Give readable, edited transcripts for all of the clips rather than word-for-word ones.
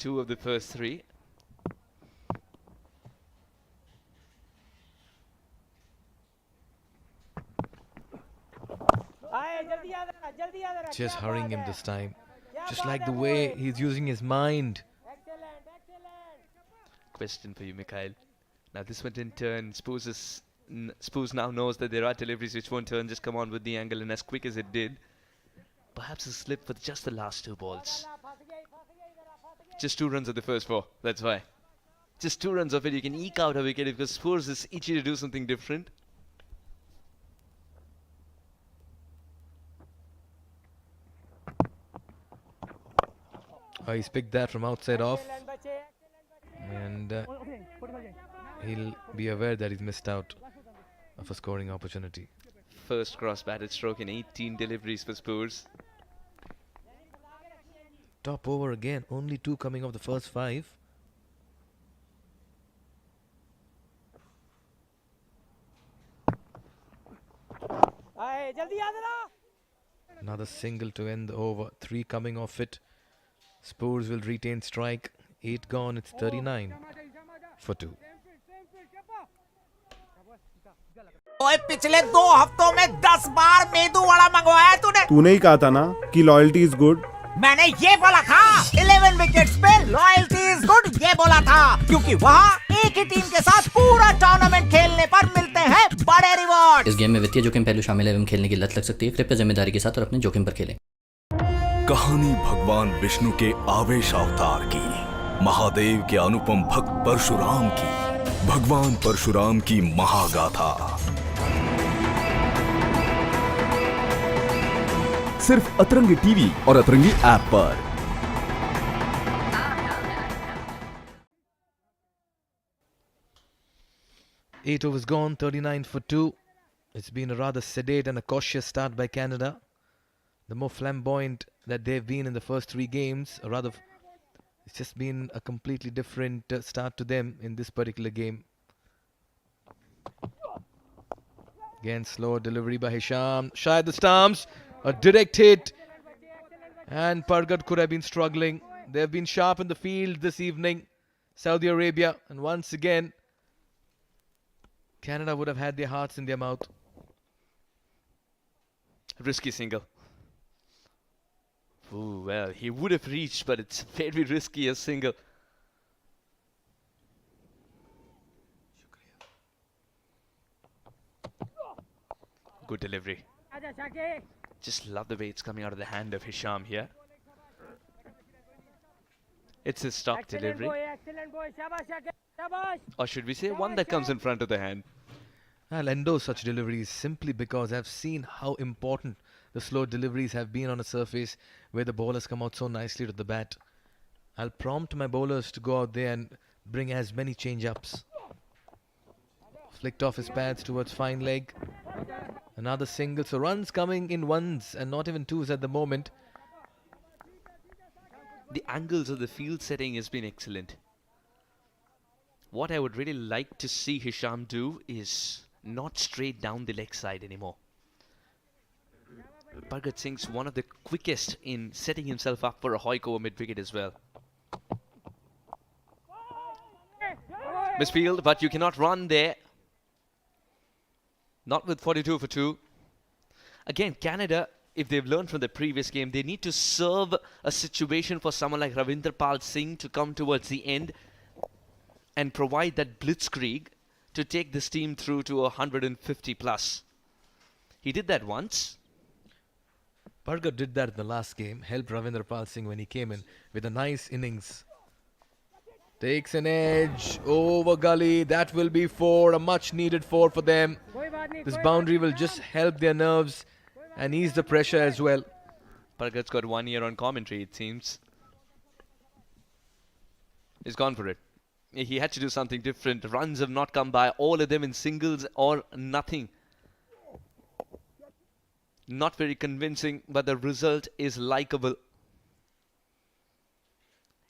2 of the first 3. Just hurrying him this time. Just like the way he's using his mind. Question for you, Mikhail. Now this one didn't turn. Spoos now knows that there are deliveries which won't turn, just come on with the angle, and as quick as it did, perhaps a slip for just the last 2 balls. Just 2 runs of the first 4, that's why. Just 2 runs of it, you can eke out a wicket because Spoos is itchy to do something different. He's picked that from outside off. And he'll be aware that he's missed out of a scoring opportunity. First cross-batted stroke in 18 deliveries for Spoos. Top over again, only 2 coming off the first 5. Another single to end the over, 3 coming off it. Spoors will retain strike. 8 gone, it's 39 for 2. ओए पिछले 2 हफ्तों में 10 बार मेदू वड़ा मंगवाया तूने। तूने ही कहा था ना कि लॉयल्टी इज गुड। मैंने ये बोला था 11 विकेट्स पे लॉयल्टी इज गुड, ये बोला था क्योंकि वहाँ एक ही टीम के साथ पूरा टूर्नामेंट खेलने पर मिलते हैं बड़े रिवॉर्ड। इस गेम में वित्तीय जोखिम पहलू शामिल है एवं खेलने की लत लग सकती है। कृपया जिम्मेदारी के साथ और अपने जोखिम पर खेलें। कहानी भगवान विष्णु के आवेश अवतार की, महादेव के अनुपम भक्त परशुराम की, भगवान परशुराम की महागाथा। सिर्फ अतरंगी टीवी और अतरंगी ऐप पर। 8 overs gone, 39 for 2. It's been a rather sedate and a cautious start by Canada. The more flamboyant that they've been in the first 3 games, or rather, it's just been a completely different start to them in this particular game. Again, slow delivery by Hisham. Shy of the stumps, a direct hit. And Pargat could have been struggling. They've been sharp in the field this evening, Saudi Arabia. And once again, Canada would have had their hearts in their mouth. Risky single. Ooh, well, he would have reached, but it's very risky a single. Good delivery. Just love the way it's coming out of the hand of Hisham here. It's his stock delivery. Or should we say one that comes in front of the hand? I'll endorse such deliveries simply because I've seen how important the slow deliveries have been on a surface where the bowlers come out so nicely to the bat. I'll prompt my bowlers to go out there and bring as many change-ups. Flicked off his pads towards fine leg. Another single, so runs coming in 1s and not even 2s at the moment. The angles of the field setting has been excellent. What I would really like to see Hisham do is not straight down the leg side anymore. Pargat Singh's one of the quickest in setting himself up for a hoik over mid-wicket as well. Misfield, but you cannot run there. Not with 42 for 2. Again, Canada, if they've learned from the previous game, they need to serve a situation for someone like Ravinder Pal Singh to come towards the end and provide that blitzkrieg to take this team through to 150 plus. He did that once. Pargat did that in the last game, helped Ravinder Pal Singh when he came in with a nice innings. Takes an edge over gully. That will be 4, a much needed 4 for them. This boundary will just help their nerves and ease the pressure as well. Pargat's got 1 year on commentary, it seems. He's gone for it. He had to do something different. Runs have not come by, all of them in singles or nothing. Not very convincing, but the result is likable.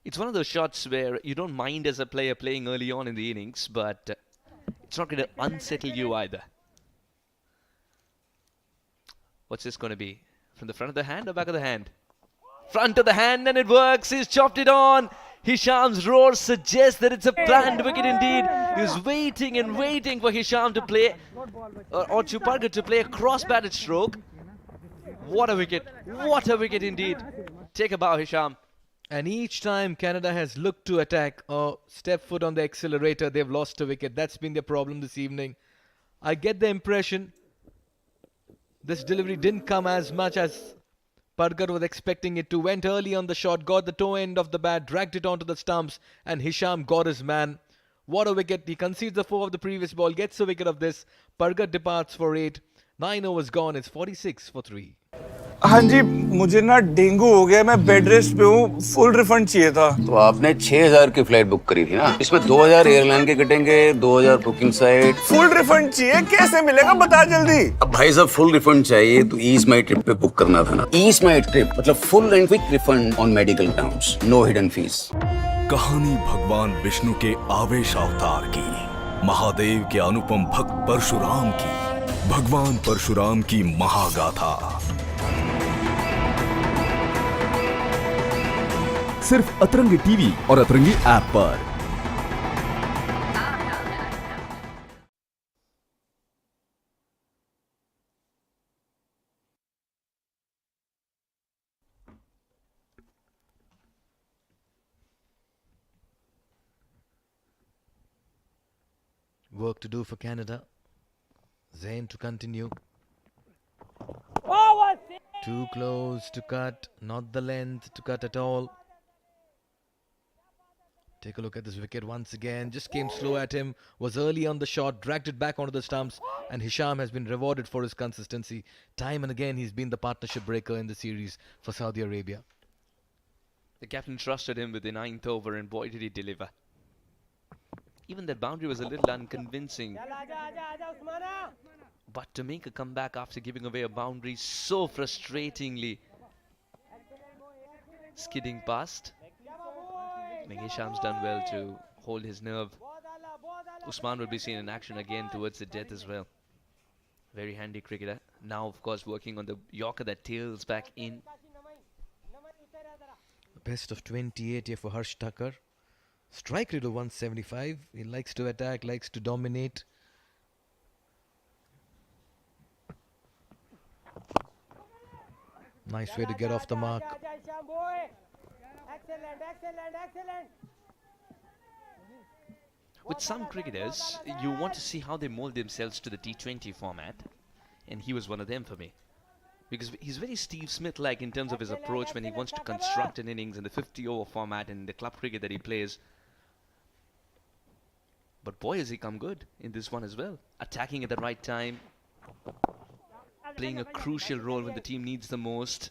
It's one of those shots where you don't mind as a player playing early on in the innings, but it's not going to unsettle you either. What's this going to be? From the front of the hand or back of the hand? Front of the hand, and it works. He's chopped it on. Hisham's roar suggests that it's a planned wicket indeed. He was waiting and waiting for Hisham to play, or to Parker to play a cross-batted stroke. What a wicket! What a wicket indeed! Take a bow, Hisham. And each time Canada has looked to attack or step foot on the accelerator, they've lost a wicket. That's been their problem this evening. I get the impression this delivery didn't come as much as Parker was expecting it to. Went early on the shot, got the toe end of the bat, dragged it onto the stumps, and Hisham got his man. What a wicket. He concedes the 4 of the previous ball, gets a wicket of this. Parker departs for 8. 9 overs gone. It's 46 for 3. हाँ जी, मुझे ना dengue हो गया, मैं bed rest पे हूँ, full refund चाहिए था। तो आपने 6000 की फ्लाइट बुक करी थी ना, इसमें 2000 एयरलाइन के कटेंगे, 2000 बुकिंग साइट। फुल रिफंड चाहिए, कैसे मिलेगा बता जल्दी। अब भाई साहब फुल रिफंड चाहिए तो ईज माई ट्रिप पे बुक करना था ना। ईज माई ट्रिप मतलब full and quick refund on medical grounds, no hidden fees. कहानी भगवान विष्णु के आवेश अवतार की, महादेव के अनुपम भक्त परशुराम की, भगवान परशुराम की महागाथा सिर्फ अतरंगी टीवी और अतरंगी ऐप पर। Work to do for Canada. Zain to continue. Too close to cut, not the length to cut at all. Take a look at this wicket once again. Just came slow at him, was early on the shot, dragged it back onto the stumps, and Hisham has been rewarded for his consistency. Time and again, he's been the partnership breaker in the series for Saudi Arabia. The captain trusted him with the 9th over, and boy did he deliver. Even that boundary was a little unconvincing. But to make a comeback after giving away a boundary so frustratingly, skidding past, I think Hisham's done well to hold his nerve. Usman will be seen in action again towards the death as well. Very handy cricketer. Now, of course, working on the Yorker that tails back in. Best of 28 here for Harsh Thakur. Strike rate of 175. He likes to attack, likes to dominate. Nice way to get off the mark. With some cricketers, you want to see how they mold themselves to the T20 format, and he was one of them for me. Because he's very Steve Smith-like in terms of his approach when he wants to construct an innings in the 50-over format and the club cricket that he plays. But boy, has he come good in this one as well. Attacking at the right time, playing a crucial role when the team needs the most.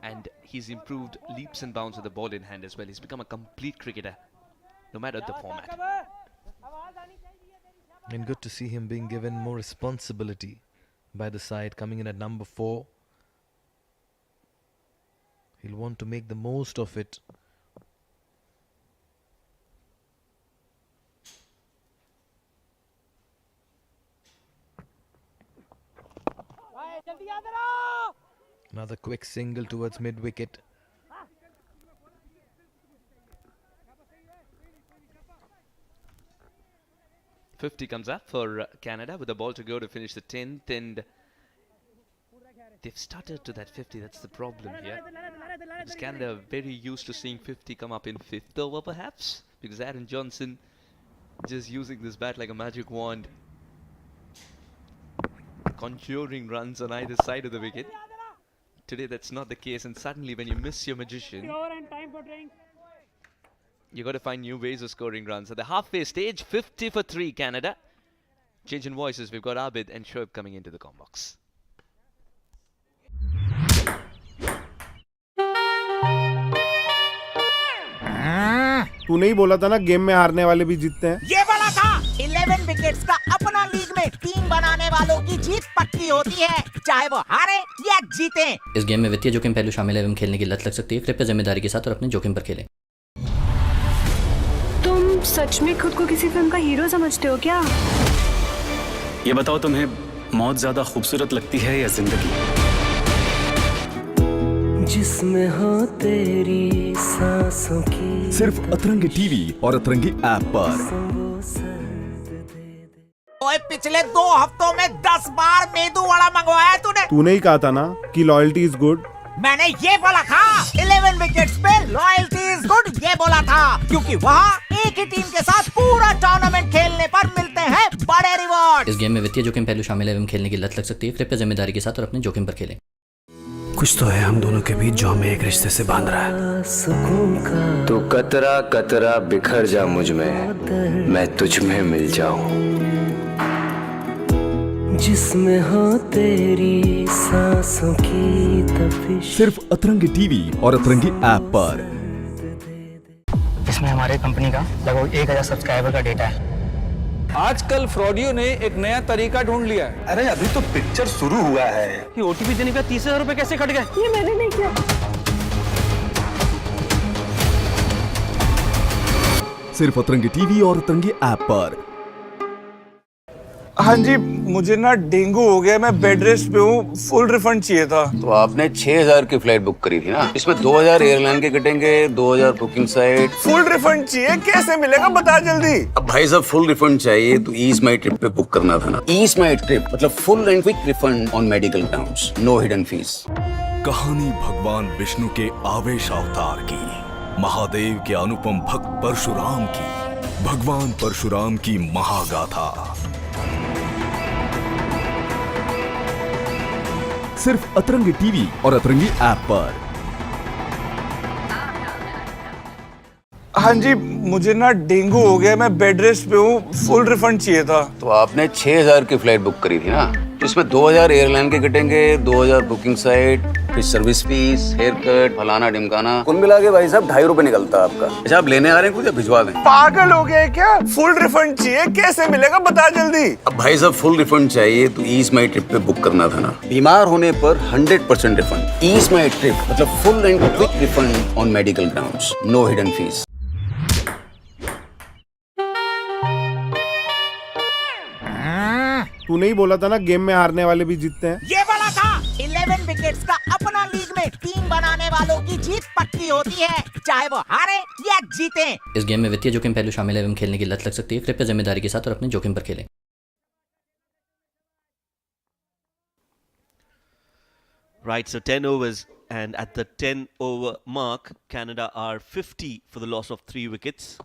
And he's improved leaps and bounds with the ball in hand as well. He's become a complete cricketer, no matter the format. And good to see him being given more responsibility by the side, coming in at number 4. He'll want to make the most of it. Another quick single towards mid-wicket. .50 comes up for Canada with the ball to go to finish the 10th, and they've started to that 50. That's the problem here. Because Canada are very used to seeing 50 come up in 5th over perhaps, because Aaron Johnson just using this bat like a magic wand, conjuring runs on either side of the wicket. Today that's not the case, and suddenly when you miss your magician, you got to find new ways of scoring runs. At the halfway stage, 50 for 3 Canada. Change in voices, we've got Abid and Shoaib coming into the comm box. तू नहीं बोला था ना game में हारने वाले भी जीतते हैं? ये बोला था 11 विकेट्स का अपना लीग में टीम बनाने वालों की जीत पक्की होती है, चाहे वो हारे या जीते। इस गेम में वित्तीय जोखिम पहलू शामिल है एवं खेलने की लत लग सकती है। कृपया जिम्मेदारी के साथ और अपने जोखिम पर खेलें। तुम सच में खुद को किसी फिल्म का हीरो समझते हो क्या? ये बताओ, तुम्हें मौत ज्यादा खूबसूरत लगती है या जिंदगी? जिसमें हो तेरी सांसों की सिर्फ अतरंगी टीवी और अतरंगी ऐप पर। ओए पिछले 2 हफ्तों में 10 बार मेदू वड़ा मंगवाया तूने। तूने ही कहा था ना कि लॉयल्टी इज गुड। मैंने ये बोला था 11 विकेट्स पे लॉयल्टी इज गुड, ये बोला था क्योंकि वहाँ एक ही टीम के साथ पूरा टूर्नामेंट खेलने पर मिलते हैं बड़े रिवॉर्ड। इस गेम में वित्तीय जोखिम पहलू शामिल है एवं खेलने की लत लग सकती है। कृपया जिम्मेदारी के साथ और अपने जोखिम पर खेलें। कुछ तो है हम दोनों के बीच जो हमें एक रिश्ते से बांध रहा है। तू कतरा कतरा बिखर जा मुझ में, मैं तुझ में मिल जाऊं। जिसमें हो तेरी सांसों की तपिश। सिर्फ अतरंगी टीवी और अतरंगी ऐप पर। इसमें हमारे कंपनी का लगभग 1000 सब्सक्राइबर का डेटा है। आजकल फ्रॉडियो ने एक नया तरीका ढूंढ लिया है। अरे अभी तो पिक्चर शुरू हुआ है। ये ओटीपी देने पे 30,000 रुपए कैसे कट गए? ये मैंने नहीं किया। सिर्फ अतरंगी टीवी और अतरंगी ऐप पर। हाँ जी, मुझे ना डेंगू हो गया, मैं बेड रेस्ट पे हूँ, फुल रिफंड चाहिए था। तो आपने 6,000 की फ्लाइट बुक करी थी ना, इसमें 2,000 एयरलाइन के कटेंगे, 2,000 बुकिंग साइट। फुल रिफंड चाहिए, कैसे मिलेगा बता जल्दी। अब भाई साहब फुल रिफंड चाहिए तो ईज माई ट्रिप पे बुक करना था ना। ईज माई ट्रिप मतलब full and quick refund on medical grounds, no hidden fees. कहानी भगवान विष्णु के आवेश अवतार की, महादेव के अनुपम भक्त परशुराम की, भगवान परशुराम की महागाथा। सिर्फ अतरंगी टीवी और अतरंगी ऐप पर। हाँ जी, मुझे ना डेंगू हो गया, मैं बेड रेस्ट पे हूँ, फुल रिफंड चाहिए था। तो आपने 6,000 की फ्लाइट बुक करी थी ना, इसमें 2,000 एयरलाइन के कटेंगे, 2,000 बुकिंग साइट, फिर सर्विस फीस, हेयर कट, फलाना ढिमकाना, कुल मिला के भाई साहब 2.5 रुपए निकलता है आपका। अच्छा आप लेने आ रहे हैं कुछ या भिजवा दें? पागल हो गए क्या? फुल रिफंड चाहिए, कैसे मिलेगा बता जल्दी। अब भाई साहब फुल रिफंड चाहिए तो ईज माई ट्रिप पे बुक करना था ना। बीमार होने पर 100% रिफंड। ईज माई ट्रिप मतलब full and quick refund on medical grounds, no hidden fees. तूने ही बोला था ना गेम में हारने वाले भी जीतते हैं। ये बोला था 11 विकेट्स का अपना लीग में टीम बनाने वालों की जीत पक्की होती है, चाहे वो हारे या जीते। इस गेम में वित्तीय जोखिम पहलू शामिल है एवं खेलने की लत लग सकती है। कृपया जिम्मेदारी के साथ और अपने जोखिम पर खेलें। Right, so 10 overs, and at the 10 over mark, Canada are 50 for the loss of 3 wickets.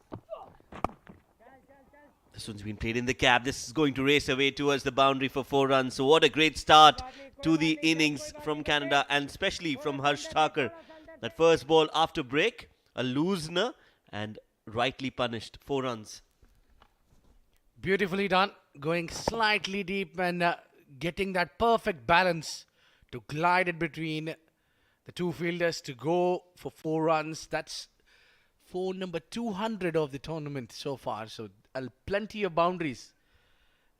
This one's been played in the cap. This is going to race away towards the boundary for 4 runs. So what a great start to the innings from Canada, and especially from CricTracker. That first ball after break, a loosener, and rightly punished. 4 runs. Beautifully done. Going slightly deep and getting that perfect balance to glide it between the two fielders to go for 4 runs. That's for number 200 of the tournament so far. So plenty of boundaries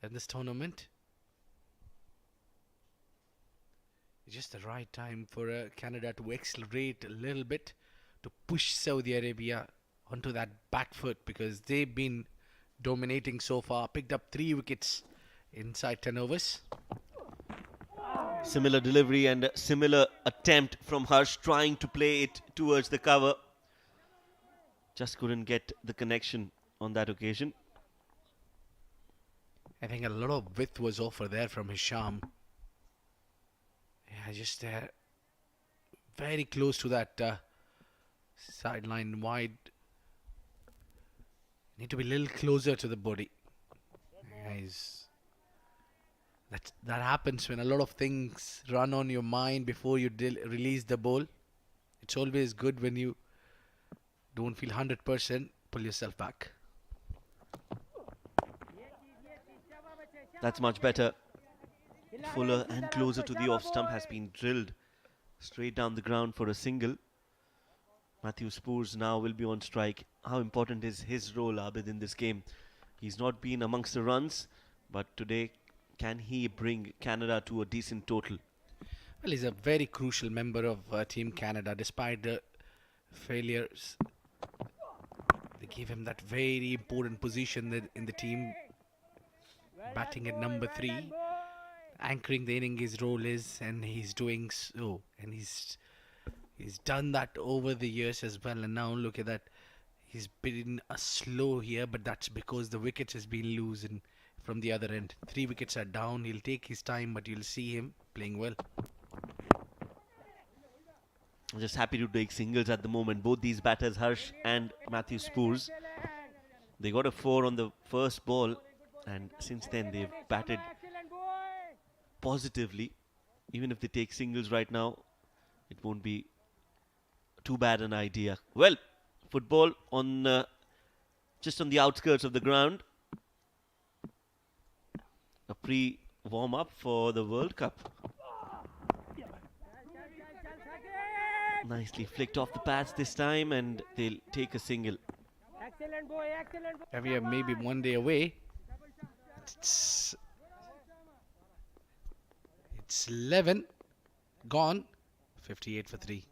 in this tournament. Just the right time for Canada to accelerate a little bit to push Saudi Arabia onto that back foot, because they've been dominating so far. Picked up 3 wickets inside 10 overs. Similar delivery and a similar attempt from Harsh, trying to play it towards the cover. Just couldn't get the connection on that occasion. I think a lot of width was offered there from Hisham. Yeah, just very close to that sideline wide. Need to be a little closer to the body. That happens when a lot of things run on your mind before you release the ball. It's always good when you don't feel 100%, pull yourself back. That's much better. Fuller and closer to the off stump has been drilled straight down the ground for a single. Matthew Spoors now will be on strike. How important is his role, Abid, in this game? He's not been amongst the runs, but today, can he bring Canada to a decent total? Well, he's a very crucial member of Team Canada. Despite the failures, they give him that very important position in the team. Batting at number 3, anchoring the inning his role is, and he's doing so. And he's He's done that over the years as well, and now look at that. He's been a slow here, but that's because the wickets has been losing from the other end. 3 wickets are down. He'll take his time, but you'll see him playing well. I'm just happy to take singles at the moment. Both these batters, Harsh and Matthew Spoors, they got a 4 on the first ball, and since then they've batted positively. Even if they take singles right now, it won't be too bad an idea. Well, football on just on the outskirts of the ground. A pre-warm-up for the World Cup. Nicely flicked off the pads this time, and they'll take a single. We are maybe 1 day away. It's 11 gone. 58 for 3.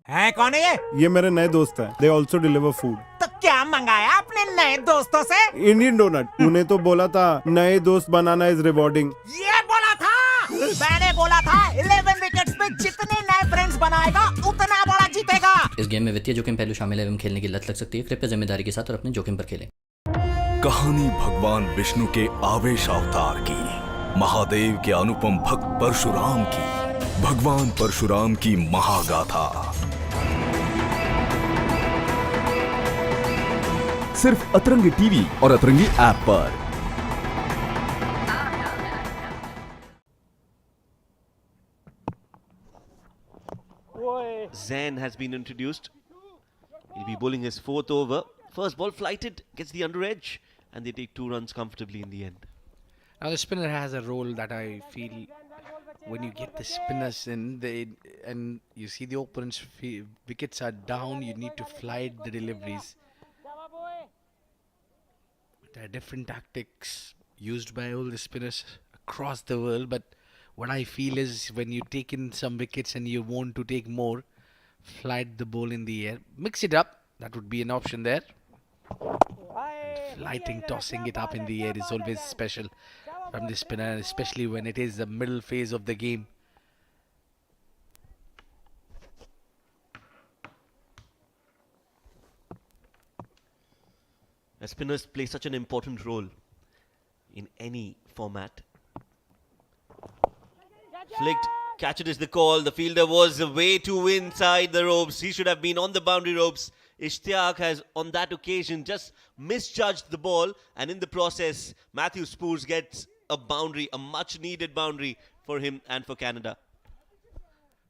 है कौन है ये मेरे नए दोस्त हैं। They also deliver food. तो क्या मंगाया आपने नए दोस्तों से? Indian donut. तूने तो बोला था नए दोस्त बनाना is rewarding. ये बोला था। मैंने बोला था 11 विकेट्स पे जितने नए फ्रेंड्स बनाएगा उतना बड़ा जीतेगा। इस गेम में वित्तीय जोखिम पहलू शामिल है एवं खेलने की लत लग सकती है। कृपया जिम्मेदारी के साथ और अपने जोखिम पर खेलें। कहानी भगवान विष्णु के आवेश अवतार की, महादेव के अनुपम भक्त परशुराम की, भगवान परशुराम की महागाथा। सिर्फ अतरंगी टीवी और अतरंगी ऐप पर। Zain has been introduced. He'll be bowling his 4th over. First ball flighted, gets the under edge, and they take 2 runs comfortably in the end. Now the spinner has a role that I feel when you get the spinners in, and you see the opponent's wickets are down, you need to flight the deliveries. There are different tactics used by all the spinners across the world, but what I feel is when you take in some wickets and you want to take more, flight the ball in the air, mix it up. That would be an option there. And flighting, tossing it up in the air is always special from the spinner, especially when it is the middle phase of the game. As spinners play such an important role in any format. Flicked, catch it is the call. The fielder was way too inside the ropes. He should have been on the boundary ropes. Ishtiaq has on that occasion just misjudged the ball, and in the process Matthew Spoors gets a boundary, a much needed boundary for him and for Canada.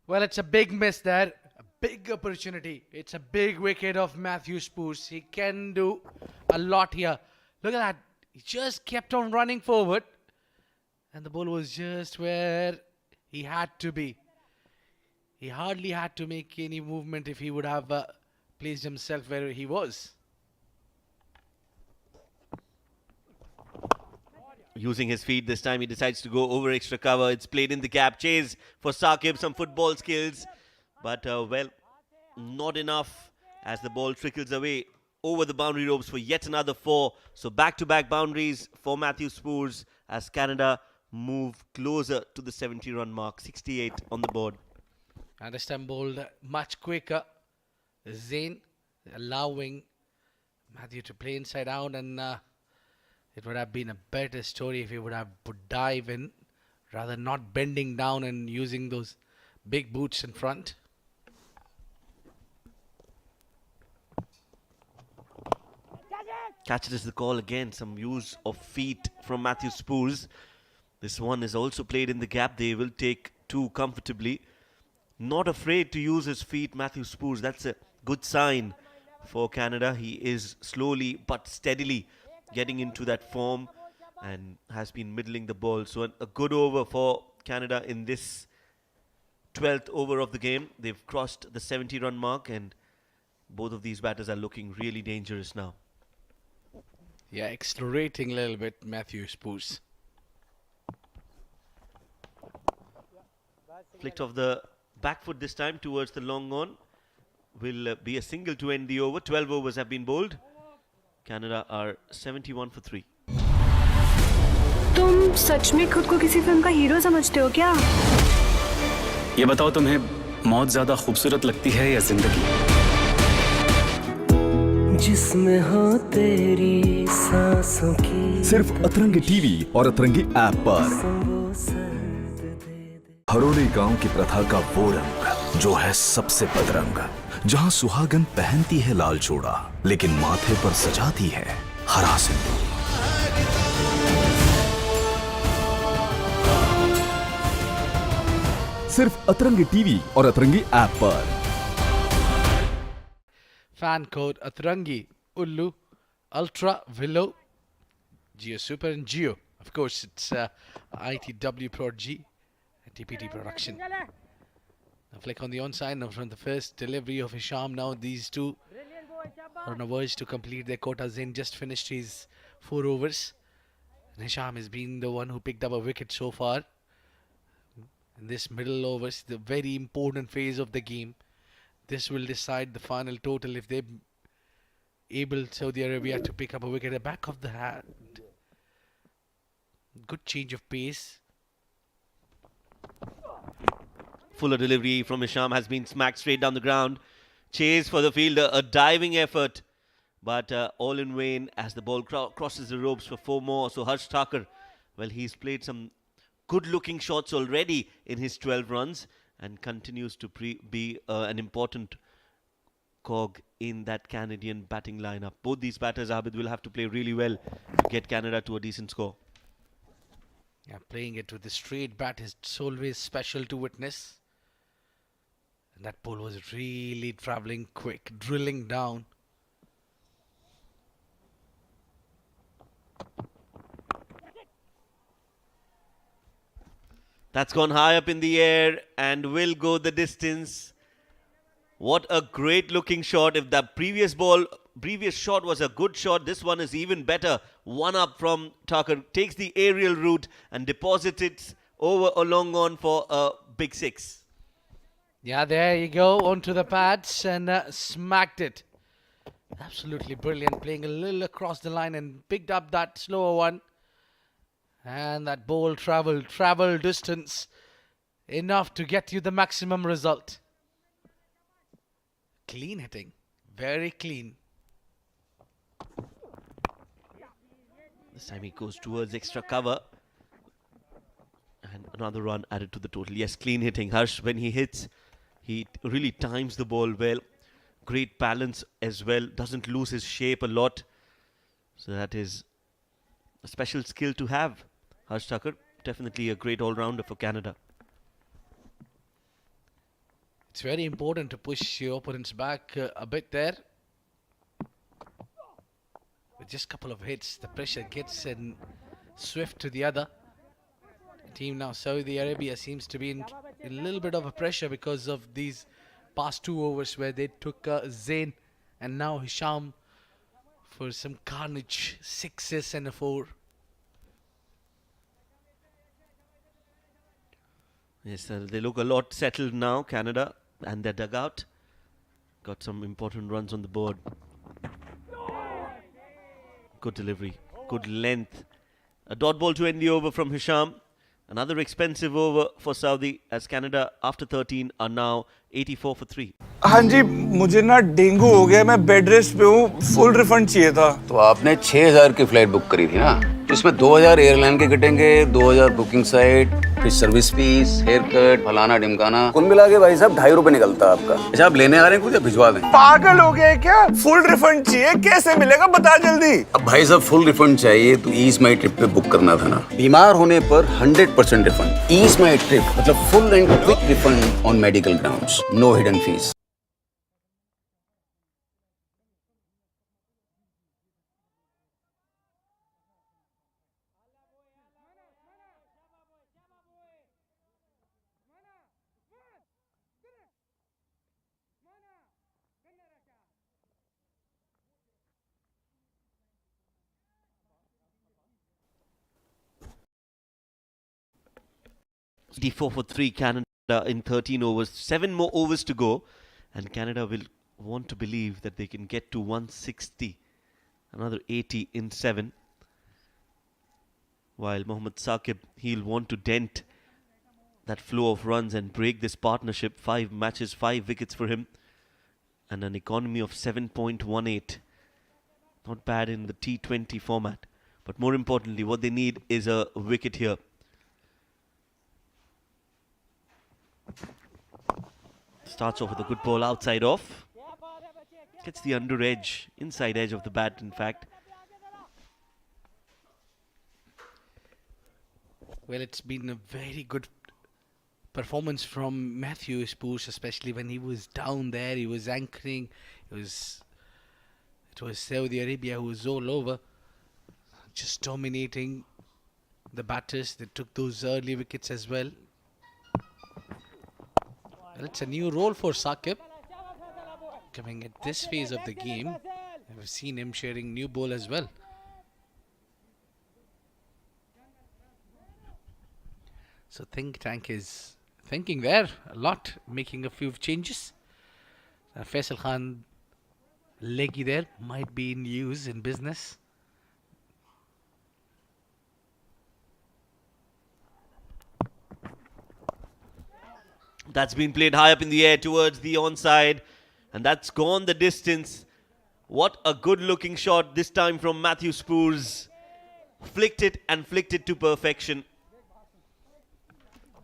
Well, it's a big miss there, a big opportunity. It's a big wicket of Matthew Spoors. He can do a lot here. Look at that. He just kept on running forward, and the ball was just where he had to be. He hardly had to make any movement if he would have placed himself where he was. Using his feet this time, he decides to go over extra cover. It's played in the gap. Chase for Saqib, some football skills. But, well, not enough as the ball trickles away over the boundary ropes for yet another 4. So back-to-back boundaries for Matthew Spoors as Canada move closer to the 70-run mark. 68 on the board. And this time bowled much quicker. Zain allowing Matthew to play inside out, and it would have been a better story if he would have put dive in rather not bending down and using those big boots in front. Catch it is the call again. Some use of feet from Matthew Spoors. This one is also played in the gap. They will take 2 comfortably. Not afraid to use his feet, Matthew Spoors. That's a good sign for Canada. He is slowly but steadily getting into that form and has been middling the ball. So a good over for Canada in this 12th over of the game. They've crossed the 70-run mark, and both of these batters are looking really dangerous now. Yeah, accelerating a little bit, Matthew Spoors. Flicked off the back foot this time towards the long on. Will be a single to end the over. 12 overs have been bowled. Canada are 71 for 3. तुम सच में खुद को किसी film का hero समझते हो क्या? ये बताओ तुम्हें मौत ज्यादा खूबसूरत लगती है या जिंदगी? जिसमें हो तेरी सांसों की। सिर्फ अतरंगी टीवी और अतरंगी ऐप पर। हरोली गांव की प्रथा का वो रंग जो है सबसे बदरंग, जहां सुहागन पहनती है लाल चूड़ा लेकिन माथे पर सजाती है हरा सिंदूर। सिर्फ अतरंगी टीवी और अतरंगी ऐप पर। Fan code Atrangi, Ullu, Ultra, Willow, Geo Super and Geo. Of course, it's ITW Prod G, a TPT production. Now flick on the onside now from the first delivery of Hisham. Now these two are on a verge to complete their quota. Zain just finished his 4 overs. And Hisham has been the one who picked up a wicket so far. In this middle overs, the very important phase of the game. This will decide the final total if they're able, Saudi Arabia, to pick up a wicket at the back of the hand. Good change of pace. Fuller delivery from Hisham has been smacked straight down the ground. Chase for the fielder, a diving effort, but all in vain as the ball crosses the ropes for 4 more. So Harsh Thakur, well, he's played some good-looking shots already in his 12 runs and continues to be an important cog in that Canadian batting lineup. Both these batters, Abid, will have to play really well to get Canada to a decent score. Yeah, playing it with the straight bat is always special to witness. And that ball was really travelling quick, drilling down. That's gone high up in the air and will go the distance. What a great looking shot. If the previous shot was a good shot, this one is even better. One up from Thakur, takes the aerial route and deposits it over a long on for a big 6. Yeah, there you go, onto the pads and smacked it. Absolutely brilliant, playing a little across the line and picked up that slower one. And that ball traveled distance enough to get you the maximum result. Clean hitting, very clean. This time he goes towards extra cover. And another run added to the total. Yes, clean hitting. Harsh, when he hits, he really times the ball well. Great balance as well. Doesn't lose his shape a lot. So that is a special skill to have. Harsh Thakur, definitely a great all-rounder for Canada. It's very important to push your opponents back a bit there. With just a couple of hits, the pressure gets in swift to the other team. Now Saudi Arabia seems to be in a little bit of a pressure because of these past 2 overs where they took Zain and now Hisham for some carnage, 6s and a 4. Yes, they look a lot settled now, Canada, and their dugout. Got some important runs on the board. Good delivery, good length. A dot ball to end the over from Hisham. Another expensive over for Saudi as Canada after 13 are now 84 for 3. हाँ जी, मुझे ना dengue हो गया, मैं bed rest पे हूँ, full refund चाहिए था। तो आपने 6000 की फ्लाइट बुक करी थी ना, इसमें 2000 एयरलाइन के कटेंगे, 2000 बुकिंग साइट, फिर सर्विस फीस, हेयर कट, फलाना ढिमकाना, कुल मिला के भाई साहब 2.5 रुपए निकलता है आपका। अच्छा, आप लेने आ रहे हैं कुछ, भिजवा दें। पागल हो गए क्या? फुल रिफंड चाहिए, कैसे मिलेगा बता जल्दी। अब भाई साहब फुल रिफंड चाहिए तो ईज माई ट्रिप पे बुक करना था ना। बीमार होने पर 100% रिफंड। ईज माई ट्रिप मतलब full and quick refund on medical grounds, no hidden fees. D4 for 3, Canada in 13 overs. 7 more overs to go. And Canada will want to believe that they can get to 160. Another 80 in 7. While Mohammad Saqib, he'll want to dent that flow of runs and break this partnership. 5 matches, 5 wickets for him, and an economy of 7.18. Not bad in the T20 format. But more importantly, what they need is a wicket here. Starts off with a good ball outside off. Gets the under edge, inside edge of the bat, in fact. Well, it's been a very good performance from Matthew Spoosh, especially when he was down there. He was anchoring. It was Saudi Arabia who was all over, just dominating the batters. They took those early wickets as well. Well, it's a new role for Saqib. Coming at this phase of the game, we've seen him sharing new ball as well. So Think Tank is thinking there a lot, making a few changes. Faisal Khan leggy there might be in use in business. That's been played high up in the air towards the onside, and that's gone the distance. What a good looking shot this time from Matthew Spoors. Flicked it to perfection.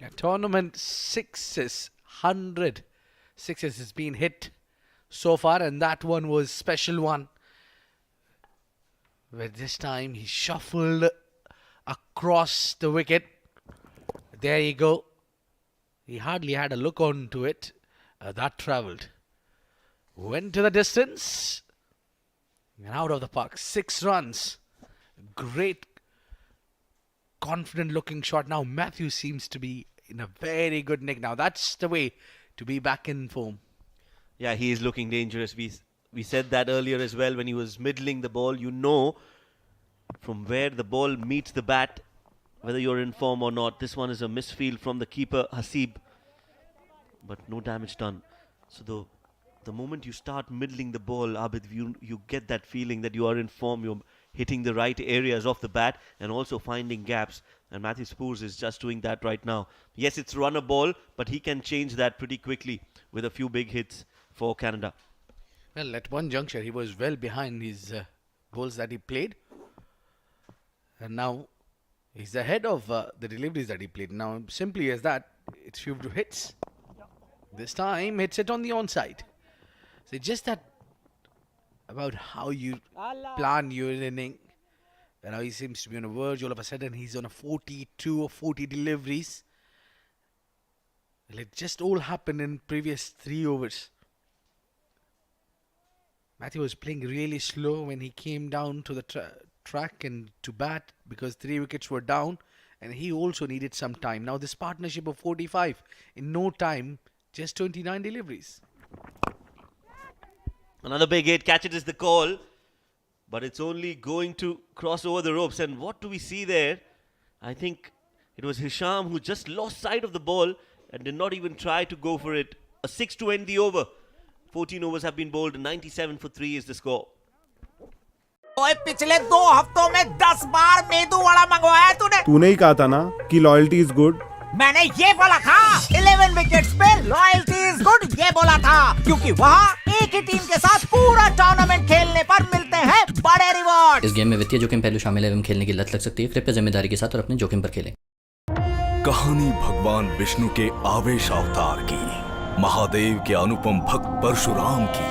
Yeah, tournament sixes, 100 sixes has been hit so far, and that one was special one. Where this time he shuffled across the wicket. There you go. He hardly had a look onto it. That travelled. Went to the distance. And out of the park. 6 runs. Great, confident looking shot. Now Matthew seems to be in a very good nick. Now that's the way to be back in form. Yeah, he is looking dangerous. We said that earlier as well when he was middling the ball. You know from where the ball meets the bat whether you're in form or not. This one is a misfield from the keeper, Hasib. But no damage done. So the moment you start middling the ball, Abid, you get that feeling that you are in form. You're hitting the right areas of the bat and also finding gaps. And Matthew Spoors is just doing that right now. Yes, it's runner ball, but he can change that pretty quickly with a few big hits for Canada. Well, at one juncture, he was well behind his balls that he played. And now he's ahead of the deliveries that he played. Now, simply as that, it's few hits. This time, hits it on the onside. So just that about how you plan your inning. And how he seems to be on a verge. All of a sudden, he's on a 42 or 40 deliveries. Well, it just all happened in previous 3 overs. Matthew was playing really slow when he came down to the track and to bat because 3 wickets were down, and he also needed some time. Now this partnership of 45, in no time, just 29 deliveries. Another big hit, catches is the call, but it's only going to cross over the ropes. And what do we see there? I think it was Hisham who just lost sight of the ball and did not even try to go for it. A 6 to end the over. 14 overs have been bowled. 97 for 3 is the score. ओए पिछले 2 हफ्तों में 10 बार मेदू वड़ा मंगवाया है तूने। तूने ही कहा था ना कि लॉयल्टी इज गुड। मैंने ये बोला था 11 विकेट्स पे लॉयल्टी इज गुड, ये बोला था क्योंकि वहाँ एक ही टीम के साथ पूरा टूर्नामेंट खेलने पर मिलते हैं बड़े रिवॉर्ड। इस गेम में वित्तीय जोखिम पहलू शामिल है एवं खेलने की लत लग सकती है। कृपया जिम्मेदारी के साथ और अपने जोखिम पर खेलें। कहानी भगवान विष्णु के आवेश अवतार की, महादेव के अनुपम भक्त परशुराम की,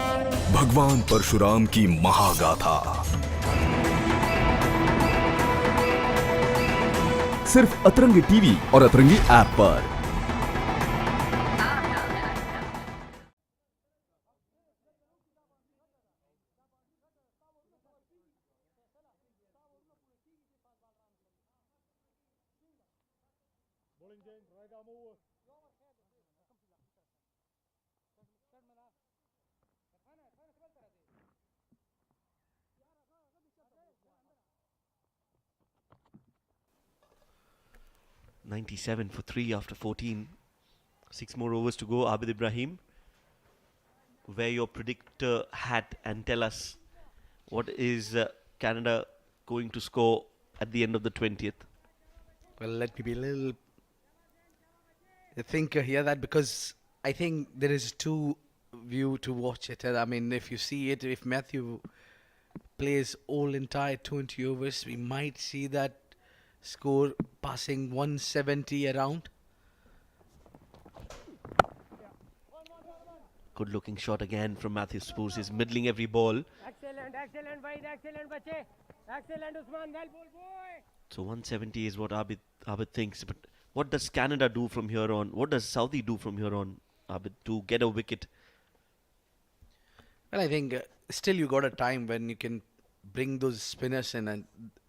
भगवान परशुराम की महागाथा। सिर्फ अतरंगी टीवी और अतरंगी ऐप पर। $97 for 3 after 14. 6 more overs to go. Abid Ibrahim, wear your predictor hat and tell us what is Canada going to score at the end of the 20th. Well, let me be a little I think here that because I think there is two view to watch it. I mean, if you see it, if Matthew plays all entire 20 overs, we might see that score passing 170 around. Good looking shot again from Matthew Spurs. He's middling every ball. So 170 is what Abid thinks. But what does Canada do from here on? What does Saudi do from here on, Abid, to get a wicket? Well, I think still you got a time when you can bring those spinners in, and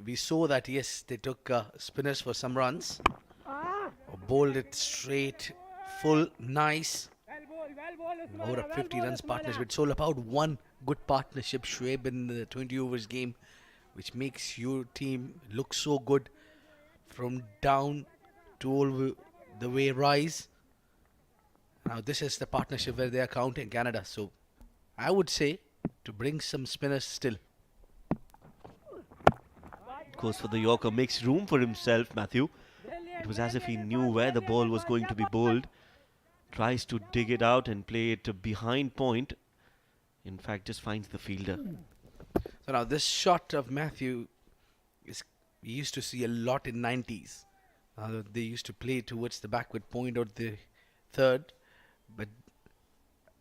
we saw that yes, they took spinners for some runs, bowled it straight, full, nice. Over a 50 runs partnership. It's all about one good partnership, Shoaib, in the 20 overs game, which makes your team look so good from down to all the way rise. Now this is the partnership where they are counting Canada. So I would say to bring some spinners still. Goes for the Yorker, makes room for himself, Matthew. It was as if he knew where the ball was going to be bowled. Tries to dig it out and play it behind point. In fact, just finds the fielder. So now this shot of Matthew is we used to see a lot in 90s. They used to play towards the backward point or the third, but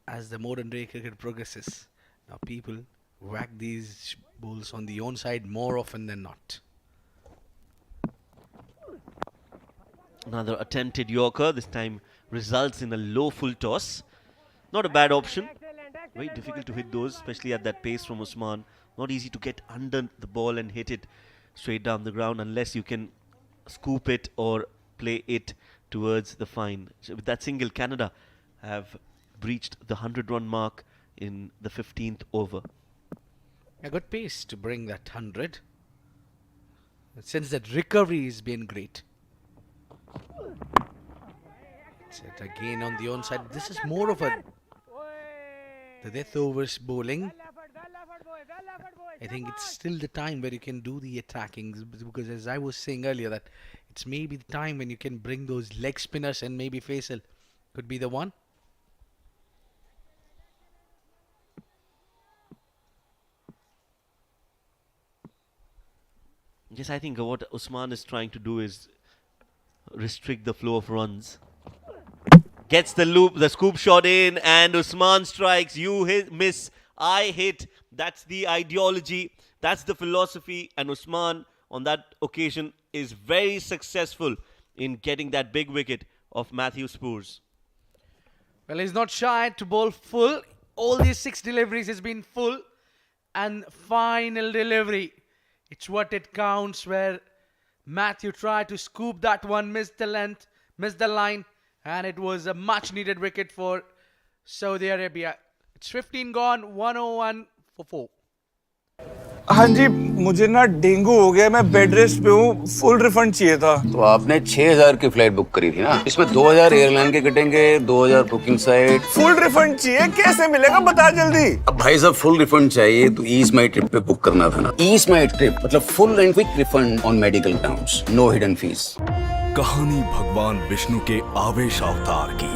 as the modern day cricket progresses, now people whack these balls on the onside more often than not. Another attempted Yorker, this time results in a low full toss. Not a bad option. Very difficult to hit those, especially at that pace from Usman. Not easy to get under the ball and hit it straight down the ground unless you can scoop it or play it towards the fine. So with that single, Canada have breached the 100-run mark in the 15th over. A good pace to bring that 100. Since that recovery has been great. Set again on the onside. This is more of the death overs bowling. I think it's still the time where you can do the attacking, because as I was saying earlier, that it's maybe the time when you can bring those leg spinners, and maybe Faisal could be the one. Yes, I think what Usman is trying to do is restrict the flow of runs. Gets the loop, the scoop shot in, and Usman strikes. You hit, miss, I hit. That's the ideology, that's the philosophy, and Usman on that occasion is very successful in getting that big wicket of Matthew Spurs. Well, he's not shy to bowl full. All these 6 deliveries has been full, and final delivery. It's what it counts, where Matthew tried to scoop that one, missed the length, missed the line, and it was a much needed wicket for Saudi Arabia. It's 15 gone, 101 for 4. हाँ जी, मुझे ना dengue हो गया, मैं bed rest पे हूँ, full refund चाहिए था। तो आपने 6000 की फ्लाइट बुक करी थी ना, इसमें 2000 एयरलाइन के कटेंगे, 2000 बुकिंग साइट। फुल रिफंड चाहिए, कैसे मिलेगा बता जल्दी। अब भाई साहब फुल रिफंड चाहिए तो ईज माई ट्रिप पे बुक करना था ना। ईज माई ट्रिप मतलब full and quick refund on medical grounds, no hidden fees. कहानी भगवान विष्णु के आवेश अवतार की,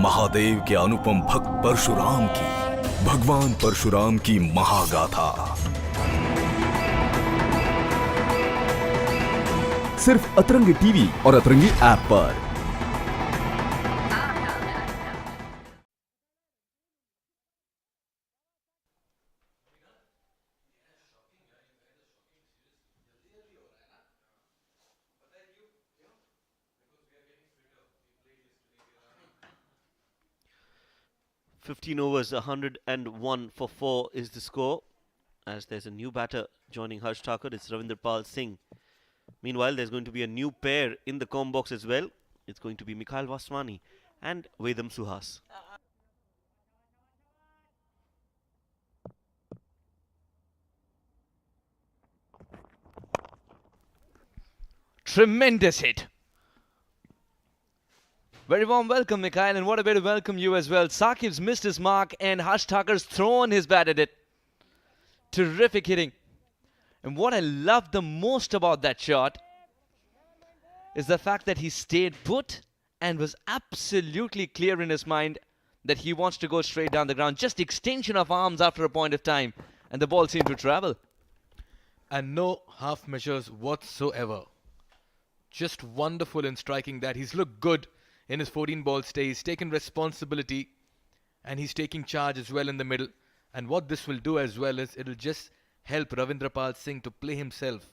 महादेव के अनुपम भक्त परशुराम की, भगवान परशुराम की महागाथा। सिर्फ अतरंगी टीवी और अतरंगी ऐप पर। "15 overs, 101 for 4 is the score, as there's a new batter joining Harsh Thakur. It's Ravinder Pal Singh. Meanwhile, there's going to be a new pair in the com box as well. It's going to be Mikhail Vaswani and Vedam Suhas. Tremendous hit. Very warm welcome, Mikhail, and what a way to welcome you as well. Saqib's missed his mark and Harsh Thakur's thrown his bat at it. Terrific hitting. And what I love the most about that shot is the fact that he stayed put and was absolutely clear in his mind that he wants to go straight down the ground. Just extension of arms after a point of time, and the ball seemed to travel. And no half measures whatsoever. Just wonderful in striking that. He's looked good in his 14 ball stay. He's taken responsibility and he's taking charge as well in the middle. And what this will do as well is it'll just help Ravindrapal Singh to play himself,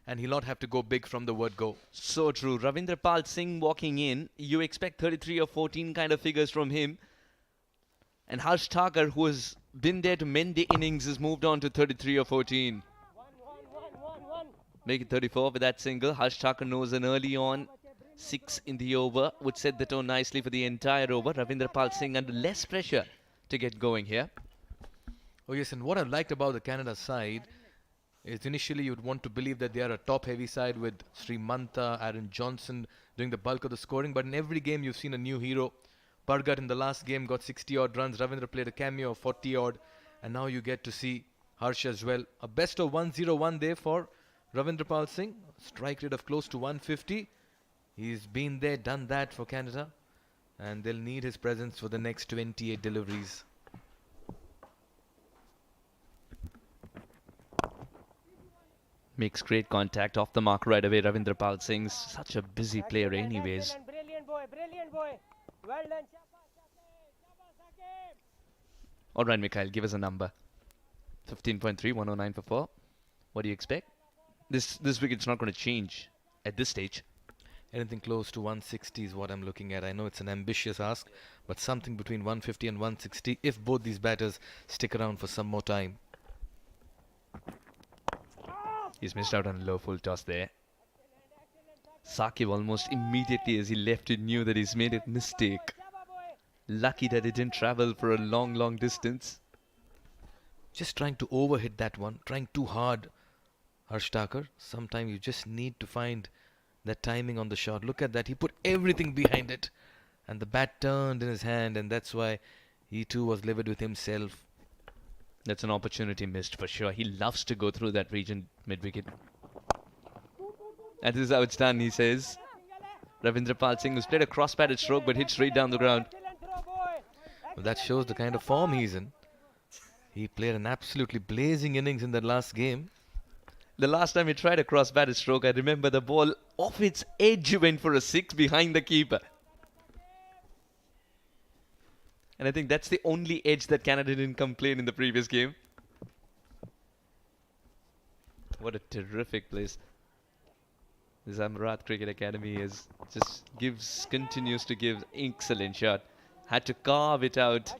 and he'll not have to go big from the word go. So true. Ravindrapal Singh walking in, you expect 33 or 14 kind of figures from him. And Harsh Thakur, who has been there to mend the innings, has moved on to 33 or 14. Make it 34 with that single. Harsh Thakur knows an early on 6 in the over would set the tone nicely for the entire over. Ravindrapal Singh under less pressure to get going here. Oh yes, and what I've liked about the Canada side is initially you'd want to believe that they are a top-heavy side with Sri Mantha, Aaron Johnson doing the bulk of the scoring. But in every game you've seen a new hero. Bhargat in the last game got 60-odd runs. Ravindra played a cameo of 40-odd. And now you get to see Harsh as well. A best of 101 there for Ravindrapal Singh. Strike rate of close to 150. He's been there, done that for Canada. And they'll need his presence for the next 28 deliveries. Makes great contact off the mark right away. Ravindrapal Singh's such a busy player anyways. Brilliant boy, brilliant boy. Well done. Alright, Mikhail, give us a number. 15.3, 109 for 4. What do you expect? This wicket's not going to change at this stage. Anything close to 160 is what I'm looking at. I know it's an ambitious ask, but something between 150 and 160 if both these batters stick around for some more time. He's missed out on a low full toss there. Saqib almost immediately as he left it knew that he's made a mistake. Lucky that it didn't travel for a long distance. Just trying to overhit that one, trying too hard. Harsh Thakur, sometimes you just need to find that timing on the shot. Look at that, he put everything behind it. And the bat turned in his hand, and that's why he too was livid with himself. That's an opportunity missed for sure. He loves to go through that region mid-wicket. And this is how it's done, he says. Ravindrapal Singh, who's played a cross-batted stroke but hit straight down the ground. Well, that shows the kind of form he's in. He played an absolutely blazing innings in that last game. The last time he tried a cross-batted stroke, I remember the ball off its edge went for a 6 behind the keeper. And I think that's the only edge that Canada didn't complain in the previous game. What a terrific place. This Amrat Cricket Academy is continues to give excellent shot. Had to carve it out.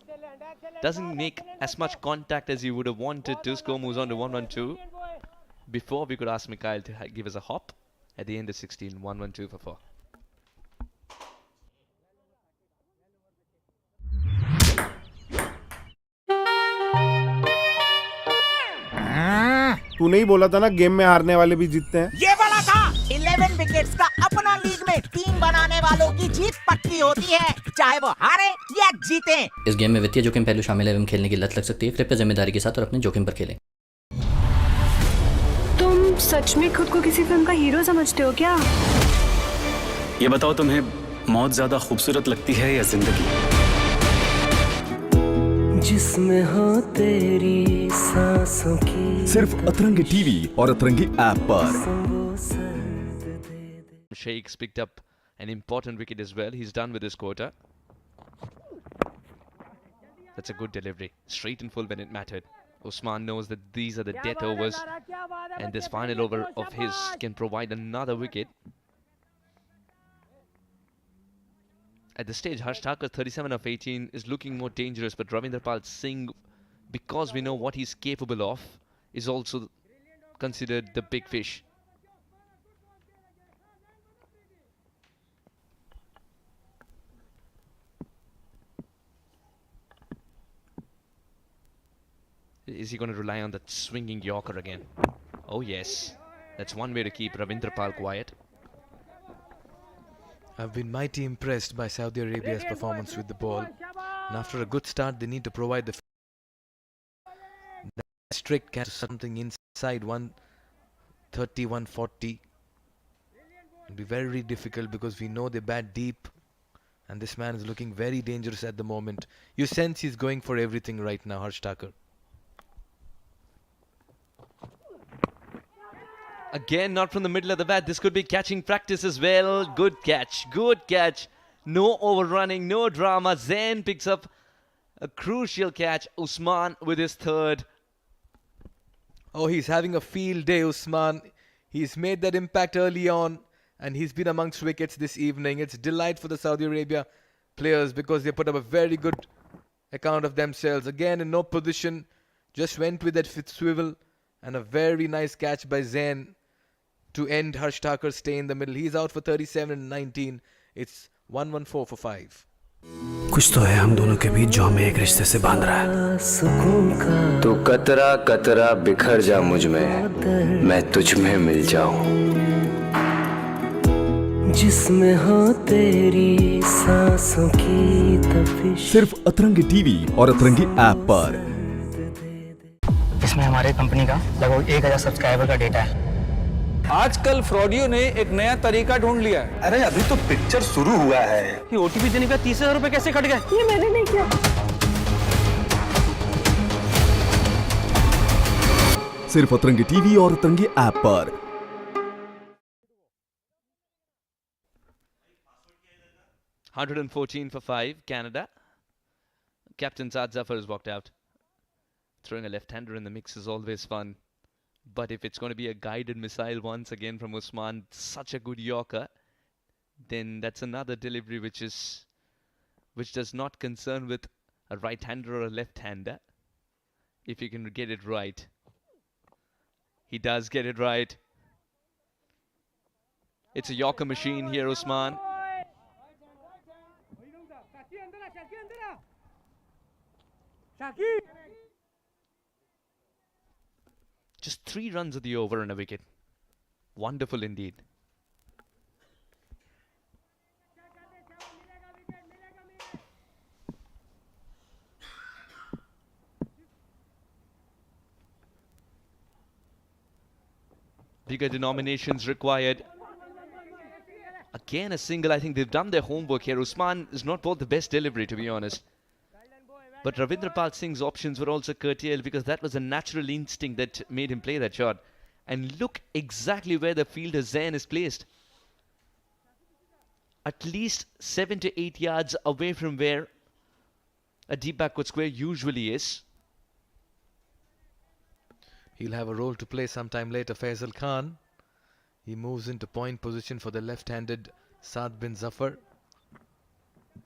Doesn't make as much contact as you would have wanted to. Score moves on to 112. Before we could ask Mikhail to give us a hop. At the end of 16, 112 for 4. तूने ही बोला था ना game में हारने वाले भी जीतते हैं। ये वाला था 11 विकेट्स का अपना लीग में टीम बनाने वालों की जीत पक्की होती है, चाहे वो हारे या जीते। इस गेम में वित्तीय जोखिम पहलू शामिल एवं खेलने की लत लग सकती है। कृपया जिम्मेदारी के साथ और अपने जोखिम पर खेलें। तुम सच में खुद को किसी फिल्म का हीरो समझते हो क्या? ये बताओ, तुम्हें मौत ज्यादा खूबसूरत लगती है या जिंदगी? जिसमें हो तेरी सांसों की। सिर्फ अतरंगी टीवी और अतरंगी ऐप पर। Sheikh's picked up an important wicket as well. He's done with his quota. That's a good delivery. Straight and full when it mattered. Usman knows that these are the death overs, and this final over of his can provide another wicket. At this stage, Harsh Thakur, 37 of 18, is looking more dangerous, but Ravindrapal Singh, because we know what he's capable of, is also considered the big fish. Is he going to rely on that swinging Yorker again? Oh yes, that's one way to keep Ravindrapal quiet. I've been mighty impressed by Saudi Arabia's performance with the ball. And after a good start, they need to provide the strict catch something inside 130, 140. It'll be very difficult because we know they bat deep. And this man is looking very dangerous at the moment. You sense he's going for everything right now, CricTracker. Again, not from the middle of the bat. This could be catching practice as well. Good catch. Good catch. No overrunning. No drama. Zain picks up a crucial catch. Usman with his third. Oh, he's having a field day, Usman. He's made that impact early on, and he's been amongst wickets this evening. It's delight for the Saudi Arabia players because they put up a very good account of themselves. Again, in no position, just went with that fifth swivel, and a very nice catch by Zain to end CricTracker's stay in the middle. He's out for 37 and 19. It's 114 for 5. कुछ तो है हम दोनों के बीच जो हमें एक रिश्ते से बांध रहा है। तू कतरा कतरा बिखर जा मुझ में, मैं तुझ में मिल जाऊं। जिसमें हो तेरी सांसों की तपिश। सिर्फ अतरंगी टीवी और अतरंगी ऐप पर। इसमें हमारे कंपनी का लगभग 1000 सब्सक्राइबर का डेटा है। आजकल फ्रॉडियो ने एक नया तरीका ढूंढ लिया है। अरे अभी तो पिक्चर शुरू हुआ है। ये ओटीपी देने का 30,000 रुपए कैसे कट गए? ये मैंने नहीं किया। सिर्फ अतरंगी टीवी और अतरंगी ऐप पर। $114 for 5, Canada. Captain Saad Zafar has walked out. Throwing a left-hander in the mix is always fun. But if it's going to be a guided missile once again from Usman, such a good Yorker, then that's another delivery which does not concern with a right-hander or a left-hander. If you can get it right. He does get it right. It's a Yorker machine here, Usman. Just 3 runs of the over and a wicket. Wonderful indeed. Bigger denominations required. Again a single. I think they've done their homework here. Usman is not both the best delivery, to be honest. But Ravindra Pal Singh's options were also curtailed because that was a natural instinct that made him play that shot. And look exactly where the fielder Zain is placed. At least 7 to 8 yards away from where a deep backward square usually is. He'll have a role to play sometime later. Faisal Khan. He moves into point position for the left-handed Saad bin Zafar.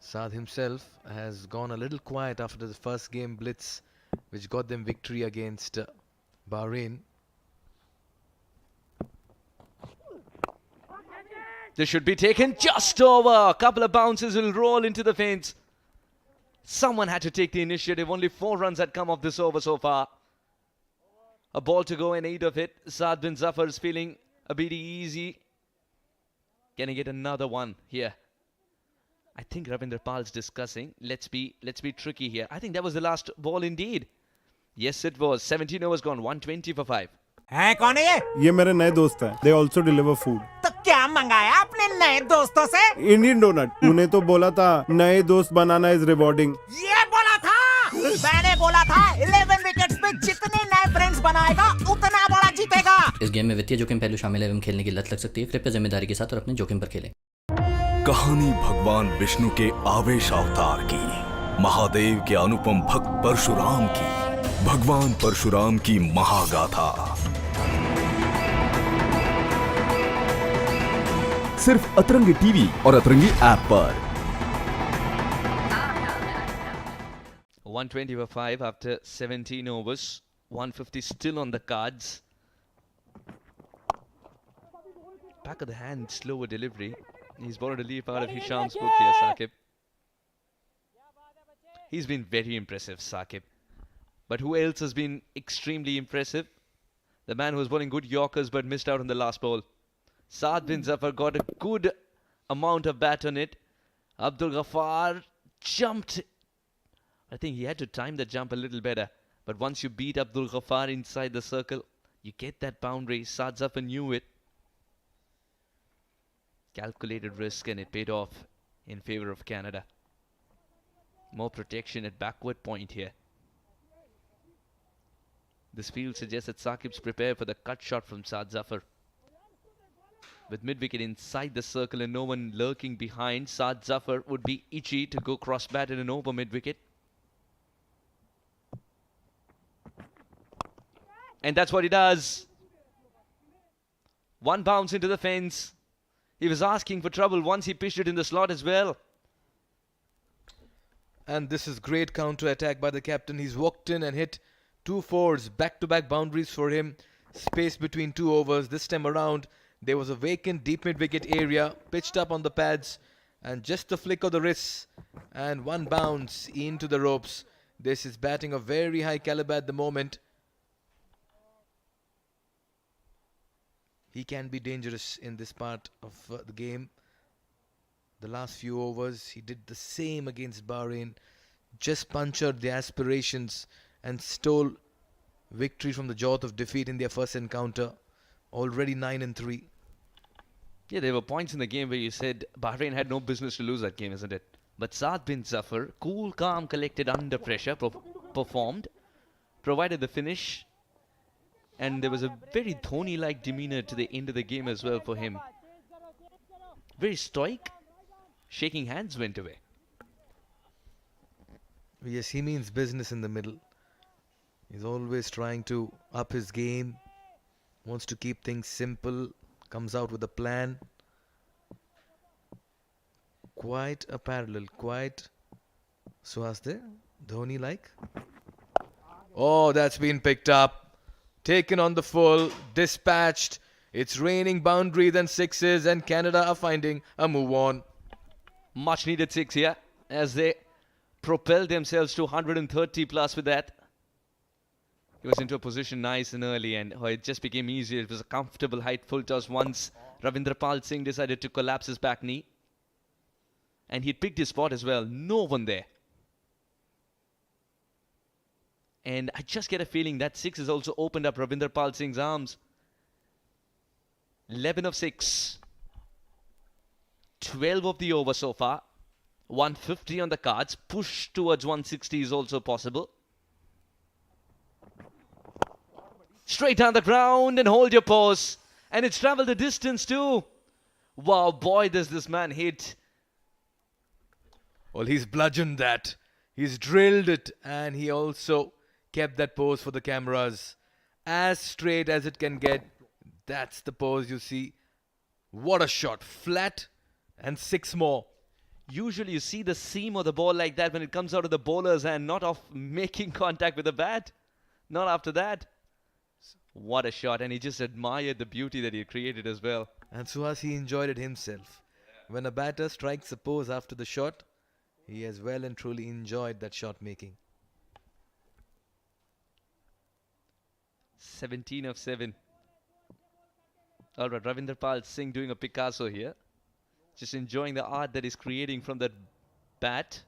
Saad himself has gone a little quiet after the first game blitz, which got them victory against Bahrain. This should be taken just over. A couple of bounces will roll into the fence. Someone had to take the initiative. Only 4 runs had come off this over so far. A ball to go and 8 of it. Saad bin Zafar is feeling a bit easy. Can he get another one here? I think Ravindra Pal's discussing. Let's be tricky here. I think that was the last ball indeed. Yes, it was. 17 overs gone. 120 for 5. है कौन है ये मेरे नए दोस्त हैं. They also deliver food. तो क्या मंगाया अपने नए दोस्तों से? Indian donut. तूने तो बोला था नए दोस्त बनाना is rewarding. ये बोला था. मैंने बोला था 11 विकेट्स पे जितने नए फ्रेंड्स बनाएगा उतना बड़ा जीतेगा. इस गेम में वित्तीय जोखिम पहलू शामिल है एवं खेलने की लत लग सकती है। कृपया जिम्मेदारी के साथ और अपने जोखिम पर खेलें। कहानी भगवान विष्णु के आवेश अवतार की, महादेव के अनुपम भक्त परशुराम की, भगवान परशुराम की महागाथा। सिर्फ अतरंगी टीवी और अतरंगी ऐप पर। 120 for 5 after 17 overs. 150 still on the cards. Back of the hand, slower delivery. He's borrowed a leap out of Hisham's book here, Saqib. He's been very impressive, Saqib. But who else has been extremely impressive? The man who was bowling good Yorkers but missed out on the last ball. Saad bin Zafar got a good amount of bat on it. Abdul Ghaffar jumped. I think he had to time the jump a little better. But once you beat Abdul Ghaffar inside the circle, you get that boundary. Saad Zafar knew it. Calculated risk and it paid off. in favor of Canada. More protection at backward point here. This field suggests that Saqib's prepared for the cut shot from Saad Zafar. With mid-wicket inside the circle and no one lurking behind, Saad Zafar would be itchy to go cross-batted and over mid-wicket. And that's what he does. One bounce into the fence. He was asking for trouble once he pitched it in the slot as well. And this is great counter-attack by the captain. He's walked in and hit 2 fours, back-to-back boundaries for him. Space between 2 overs. This time around, there was a vacant deep mid-wicket area, pitched up on the pads, and just a flick of the wrists, and one bounce into the ropes. This is batting of very high caliber at the moment. He can be dangerous in this part of the game. The last few overs, he did the same against Bahrain. Just punctured the aspirations and stole victory from the jaws of defeat in their first encounter. Already 9-3. Yeah, there were points in the game where you said Bahrain had no business to lose that game, isn't it? But Saad bin Zafar, cool, calm, collected under pressure, performed, provided the finish. And there was a very Dhoni-like demeanor to the end of the game as well for him. Very stoic. Shaking hands went away. Yes, he means business in the middle. He's always trying to up his game. Wants to keep things simple. Comes out with a plan. Quite a parallel. Quite Suhasde, Dhoni-like. Oh, that's been picked up. Taken on the full. Dispatched. It's raining boundary, then sixes, and Canada are finding a move on. Much needed 6 here as they propelled themselves to 130 plus with that. He was into a position nice and early, and it just became easier. It was a comfortable height full toss once Ravindrapal Singh decided to collapse his back knee. And he picked his spot as well. No one there. And I just get a feeling that 6 has also opened up Ravindrapal Singh's arms. 11 of 6. 12 of the over so far. 150 on the cards. Push towards 160 is also possible. Straight down the ground and hold your pose. And it's travelled the distance too. Wow, boy, does this man hit. Well, he's bludgeoned that. He's drilled it, and he also kept that pose for the cameras. As straight as it can get. That's the pose you see. What a shot. Flat and 6 more. Usually you see the seam of the ball like that when it comes out of the bowler's hand, not off making contact with the bat. Not after that. What a shot. And he just admired the beauty that he created as well. And Suhas, he enjoyed it himself. When a batter strikes a pose after the shot, he has well and truly enjoyed that shot making. 17 of 7. Alright, Ravindrapal Singh doing a Picasso here. Just enjoying the art that he's creating from that bat.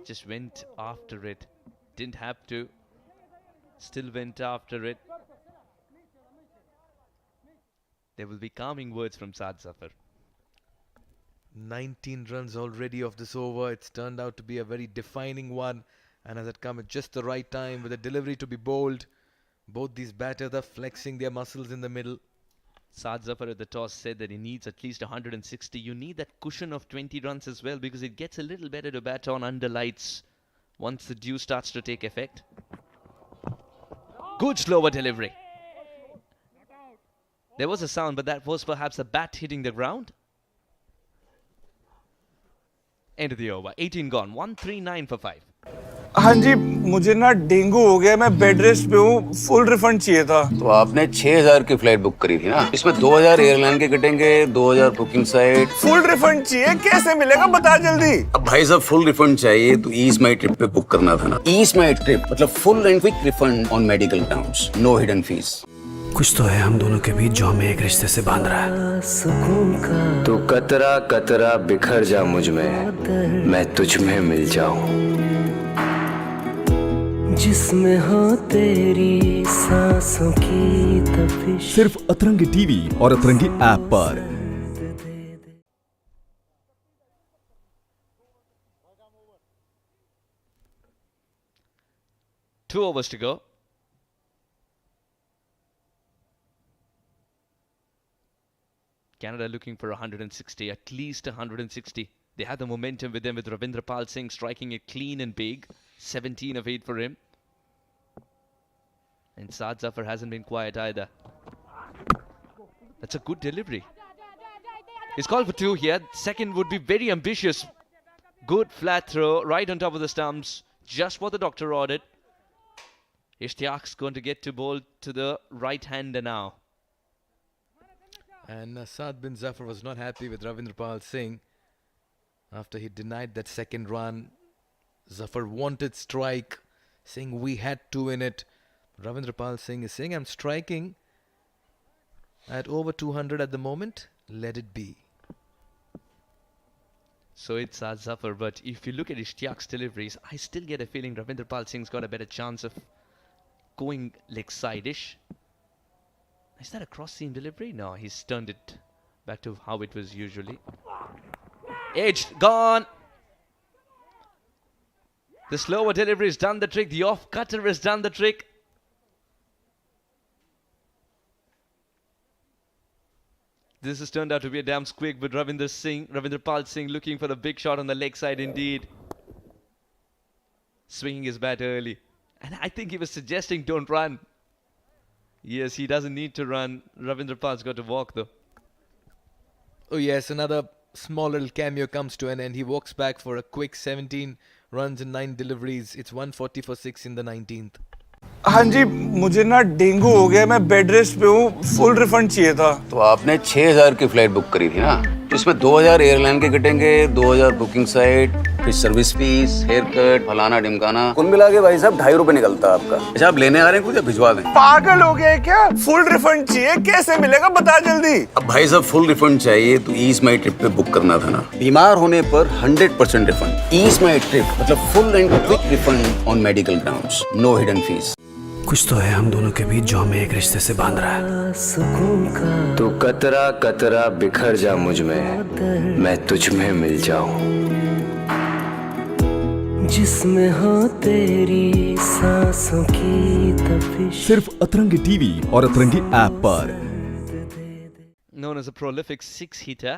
Just went after it. Didn't have to. Still went after it. There will be calming words from Saad Zafar. 19 runs already of this over. It's turned out to be a very defining one, and has it come at just the right time with a delivery to be bowled. Both these batters are flexing their muscles in the middle. Saad Zafar at the toss said that he needs at least 160. You need that cushion of 20 runs as well, because it gets a little better to bat on under lights once the dew starts to take effect. Good slower delivery. There was a sound, but that was perhaps a bat hitting the ground. End of the over. 18 gone. 139 for 5. हाँ जी, मुझे ना dengue हो गया, मैं bed rest पे हूँ, full refund चाहिए था। तो आपने 6000 की फ्लाइट बुक करी थी ना, इसमें 2000 एयरलाइन के कटेंगे, 2000 बुकिंग साइट। फुल रिफंड चाहिए, कैसे मिलेगा बता जल्दी। अब भाई साहब फुल रिफंड चाहिए तो ईज माई ट्रिप पे बुक करना था ना। ईज माई ट्रिप मतलब full and quick refund on medical grounds, no hidden fees. कुछ तो है हम दोनों के बीच जो हमें एक रिश्ते से बांध रहा है। तो कतरा कतरा बिखर जा मुझ में, मैं तुझ में मिल जाऊं। जिसमें हो तेरी सांसों की तपिश। सिर्फ अतरंगी टीवी और अतरंगी ऐप पर। 2 overs to go. Canada looking for 160, at least 160. They have the momentum with them, with Ravindra Pal Singh striking it clean and big. 17 of 8 for him. And Saad Zafar hasn't been quiet either. That's a good delivery. He's called for 2 here. Second would be very ambitious. Good flat throw right on top of the stumps. Just what the doctor ordered. Ishtiaq's going to get to bowl to the right-hander now. And Saad bin Zafar was not happy with Ravindra Pal Singh. After he denied that second run, Zafar wanted strike, saying we had 2 in it. Ravindra Pal Singh is saying, I'm striking at over 200 at the moment. Let it be. So it's Saad Zafar, but if you look at Ishtiaq's deliveries, I still get a feeling Ravindra Pal Singh's got a better chance of going leg side-ish. Is that a cross-seam delivery? No, he's turned it back to how it was usually. Edged, gone. The slower delivery has done the trick. The off-cutter has done the trick. This has turned out to be a damn squig with Ravindra Pal Singh looking for the big shot on the leg side indeed. Swinging his bat early. And I think he was suggesting don't run. Yes, he doesn't need to run. Ravindra Pal's got to walk though. Oh yes, another small little cameo comes to an end. He walks back for a quick 17 runs and 9 deliveries. It's 140 for 6 in the 19th. हाँ जी, मुझे ना dengue हो गया, मैं bed rest पे हूँ, full refund चाहिए था। तो आपने 6000 की फ्लाइट बुक करी थी ना, इसमें 2000 एयरलाइन के कटेंगे, 2000 बुकिंग साइट, फिर सर्विस फीस, हेयर कट, फलाना ढिमकाना, कुल मिला के भाई साहब 2.5 रुपए निकलता है आपका। अच्छा आप लेने आ रहे हैं कुछ, भिजवा दें। पागल हो गए क्या? फुल रिफंड चाहिए, कैसे मिलेगा बता जल्दी। अब भाई साहब फुल रिफंड चाहिए तो ईज माई ट्रिप पे बुक करना था ना। बीमार होने पर 100% रिफंड। ईज माई ट्रिप मतलब full and quick refund on medical grounds, no hidden fees. कुछ तो है हम दोनों के बीच जो हमें एक रिश्ते से बांध रहा है। तू कतरा कतरा बिखर जा मुझ में, मैं तुझ में मिल जाऊं। जिसमें हो तेरी सांसों की तपिश। सिर्फ अतरंगी टीवी और अतरंगी ऐप पर। Known as a prolific 6-hitter,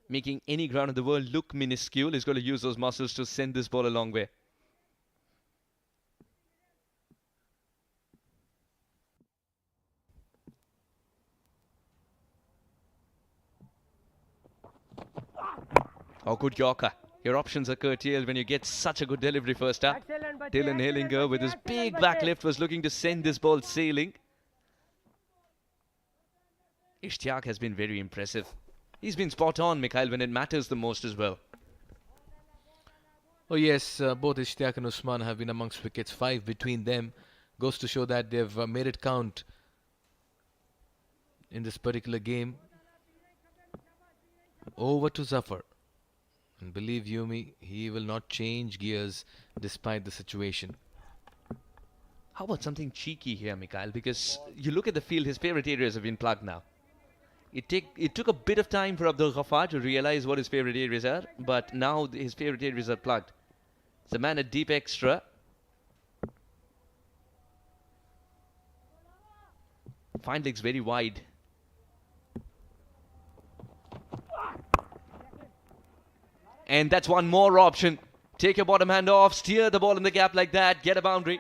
making any ground in the world look minuscule, he's got to use those muscles to send this ball a long way. Oh, good Yorker. Your options are curtailed when you get such a good delivery first up. Dylan Hellinger with his big back lift was looking to send this ball sailing. Ishtiaq has been very impressive. He's been spot on, Mikhail, when it matters the most as well. Oh yes, both Ishtiaq and Usman have been amongst wickets. 5 between them. Goes to show that they've made it count in this particular game. Over to Zafar. And believe you me, he will not change gears despite the situation. How about something cheeky here, Mikhail? Because you look at the field, his favourite areas have been plugged now. It took a bit of time for Abdul Ghaffar to realize what his favourite areas are, but now his favourite areas are plugged. It's a man at deep extra. Fine legs very wide. And that's one more option. Take your bottom hand off, steer the ball in the gap like that, get a boundary.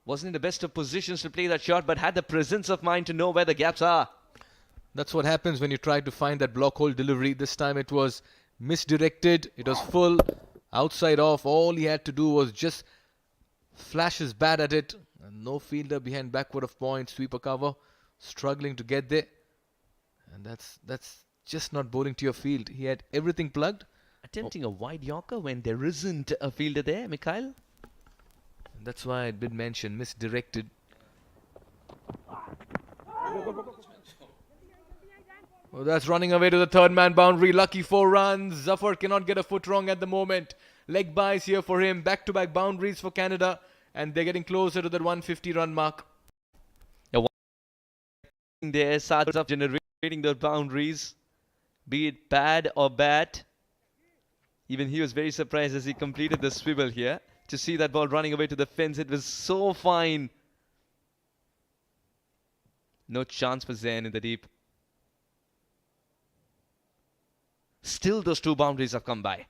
Wasn't in the best of positions to play that shot, but had the presence of mind to know where the gaps are. That's what happens when you try to find that block hole delivery. This time it was misdirected. It was full, outside off. All he had to do was just flash his bat at it. And no fielder behind backward of point, sweeper cover, struggling to get there. And that's just not bowling to your field. He had everything plugged. Attempting a wide Yorker when there isn't a fielder there, Mikhail. That's why I did mention misdirected. Oh, that's running away to the third man boundary. Lucky 4 runs. Zafar cannot get a foot wrong at the moment. Leg buys here for him. Back-to-back boundaries for Canada. And they're getting closer to that 150 run mark. There, starts up generating the boundaries. Be it pad or bat. Even he was very surprised as he completed the swivel here. to see that ball running away to the fence. It was so fine. No chance for Zain in the deep. Still those two boundaries have come by.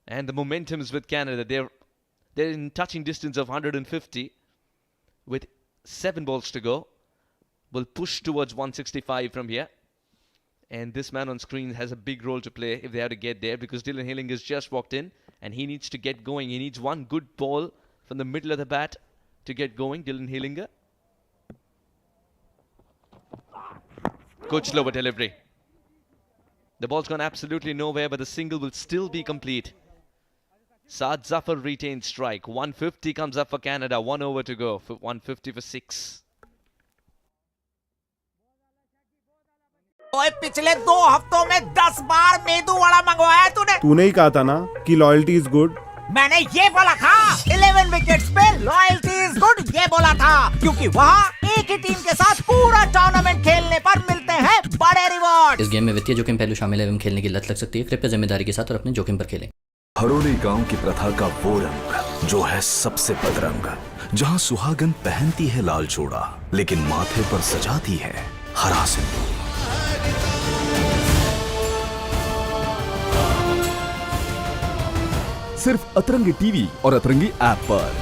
And the momentum is with Canada. They're in touching distance of 150 with 7 balls to go. Will push towards 165 from here. And this man on screen has a big role to play if they have to get there, because Dylan Hilling has just walked in and he needs to get going. He needs one good ball from the middle of the bat to get going. Dylan Hillinger. Good slower delivery. The ball's gone absolutely nowhere, but the single will still be complete. Saad Zafar retains strike. 150 comes up for Canada. 1 over to go. For 150 for 6. ओए पिछले 2 हफ्तों में 10 बार मेदू वड़ा मंगवाया तूने। तूने ही कहा था ना कि लॉयल्टी इज गुड। मैंने ये बोला था 11 विकेट्स पे लॉयल्टी इज गुड, ये बोला था क्योंकि वहाँ एक ही टीम के साथ पूरा टूर्नामेंट खेलने पर मिलते हैं बड़े रिवॉर्ड। इस गेम में वित्तीय जोखिम पहलू शामिल है एवं खेलने की लत लग सकती है। कृपया जिम्मेदारी के साथ और अपने जोखिम पर खेलें। हरोली गांव की प्रथा का वो रंग जो है सबसे बदरंग, जहां सुहागन पहनती है लाल चूड़ा लेकिन माथे पर सजाती है हरा सिंदूर। सिर्फ अतरंगी टीवी और अतरंगी ऐप पर।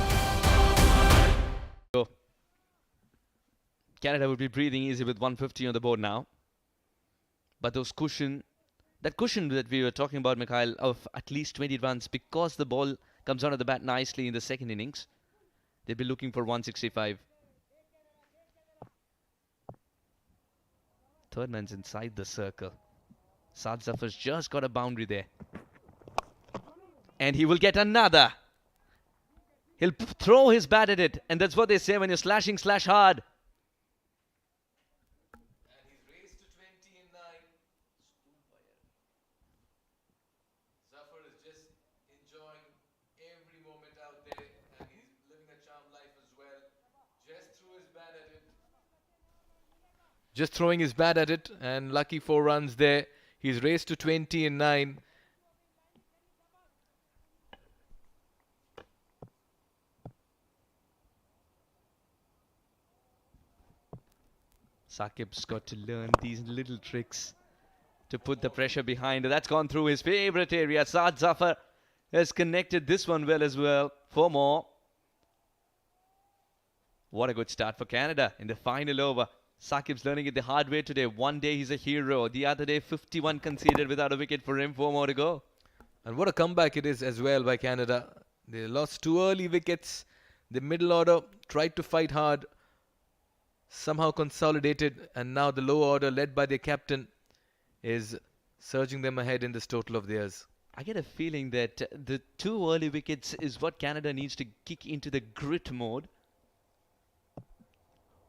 Canada would be breathing easy with 150 on the board now. But that cushion that we were talking about, Mikhail, of at least 20 runs, because the ball comes onto the bat nicely in the second innings, they'll be looking for 165. Third man's inside the circle. Saad Zafar's just got a boundary there. And he will get another. He'll throw his bat at it. And that's what they say when you're slashing, slash hard. And he's raised to 20 in 9. Zafar is just enjoying every moment out there. And he's living a charmed life as well. Just threw his bat at it. Just throwing his bat at it. And lucky 4 runs there. He's raised to 20 in 9. Saqib's got to learn these little tricks to put the pressure behind. That's gone through his favorite area. Saad Zafar has connected this one well as well. 4 more. What a good start for Canada in the final over. Saqib's learning it the hard way today. One day he's a hero. The other day 51 conceded without a wicket for him. 4 more to go. And what a comeback it is as well by Canada. They lost 2 early wickets. The middle order tried to fight hard. Somehow consolidated, and now the lower order led by their captain is surging them ahead in this total of theirs. I get a feeling that the 2 early wickets is what Canada needs to kick into the grit mode.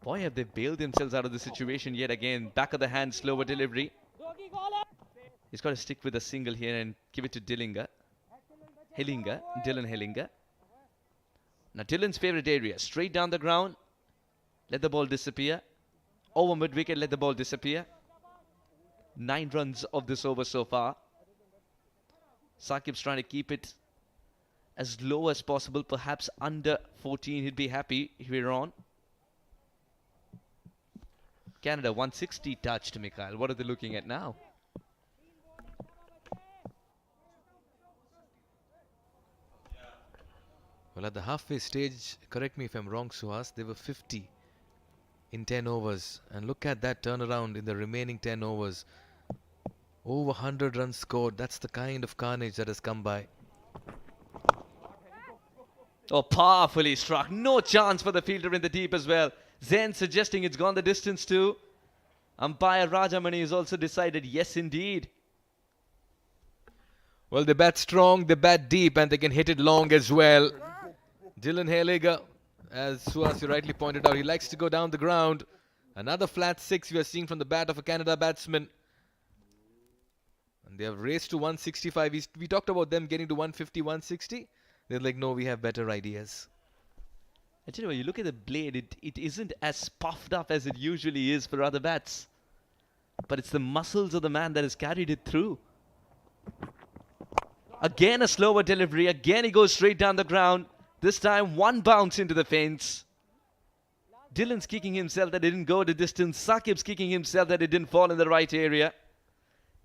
Boy, have they bailed themselves out of the situation yet again. Back of the hand, slower delivery. He's got to stick with a single here and give it to Dylan Hillinger. Now Dylan's favorite area, straight down the ground. Let the ball disappear. Over mid-wicket, let the ball disappear. 9 runs of this over so far. Saqib's trying to keep it as low as possible. Perhaps under 14, he'd be happy here on. Canada 160 touched, Mikhail. What are they looking at now? Well, at the halfway stage, correct me if I'm wrong, Suhas, they were 50 in 10 overs. And look at that turnaround in the remaining 10 overs. Over 100 runs scored. That's the kind of carnage that has come by. Oh, powerfully struck. No chance for the fielder in the deep as well. Zain suggesting it's gone the distance too. Umpire Rajamani has also decided yes, indeed. Well, they bat strong, they bat deep, and they can hit it long as well. Dylan Hillinger, as Suhas rightly pointed out, he likes to go down the ground. Another flat 6 we are seeing from the bat of a Canada batsman. And they have raced to 165. We talked about them getting to 150, 160. They're like, no, we have better ideas. I tell you what, you look at the blade, it isn't as puffed up as it usually is for other bats. But it's the muscles of the man that has carried it through. Again a slower delivery. Again he goes straight down the ground. This time, one bounce into the fence. Dylan's kicking himself that it didn't go the distance. Saqib's kicking himself that it didn't fall in the right area.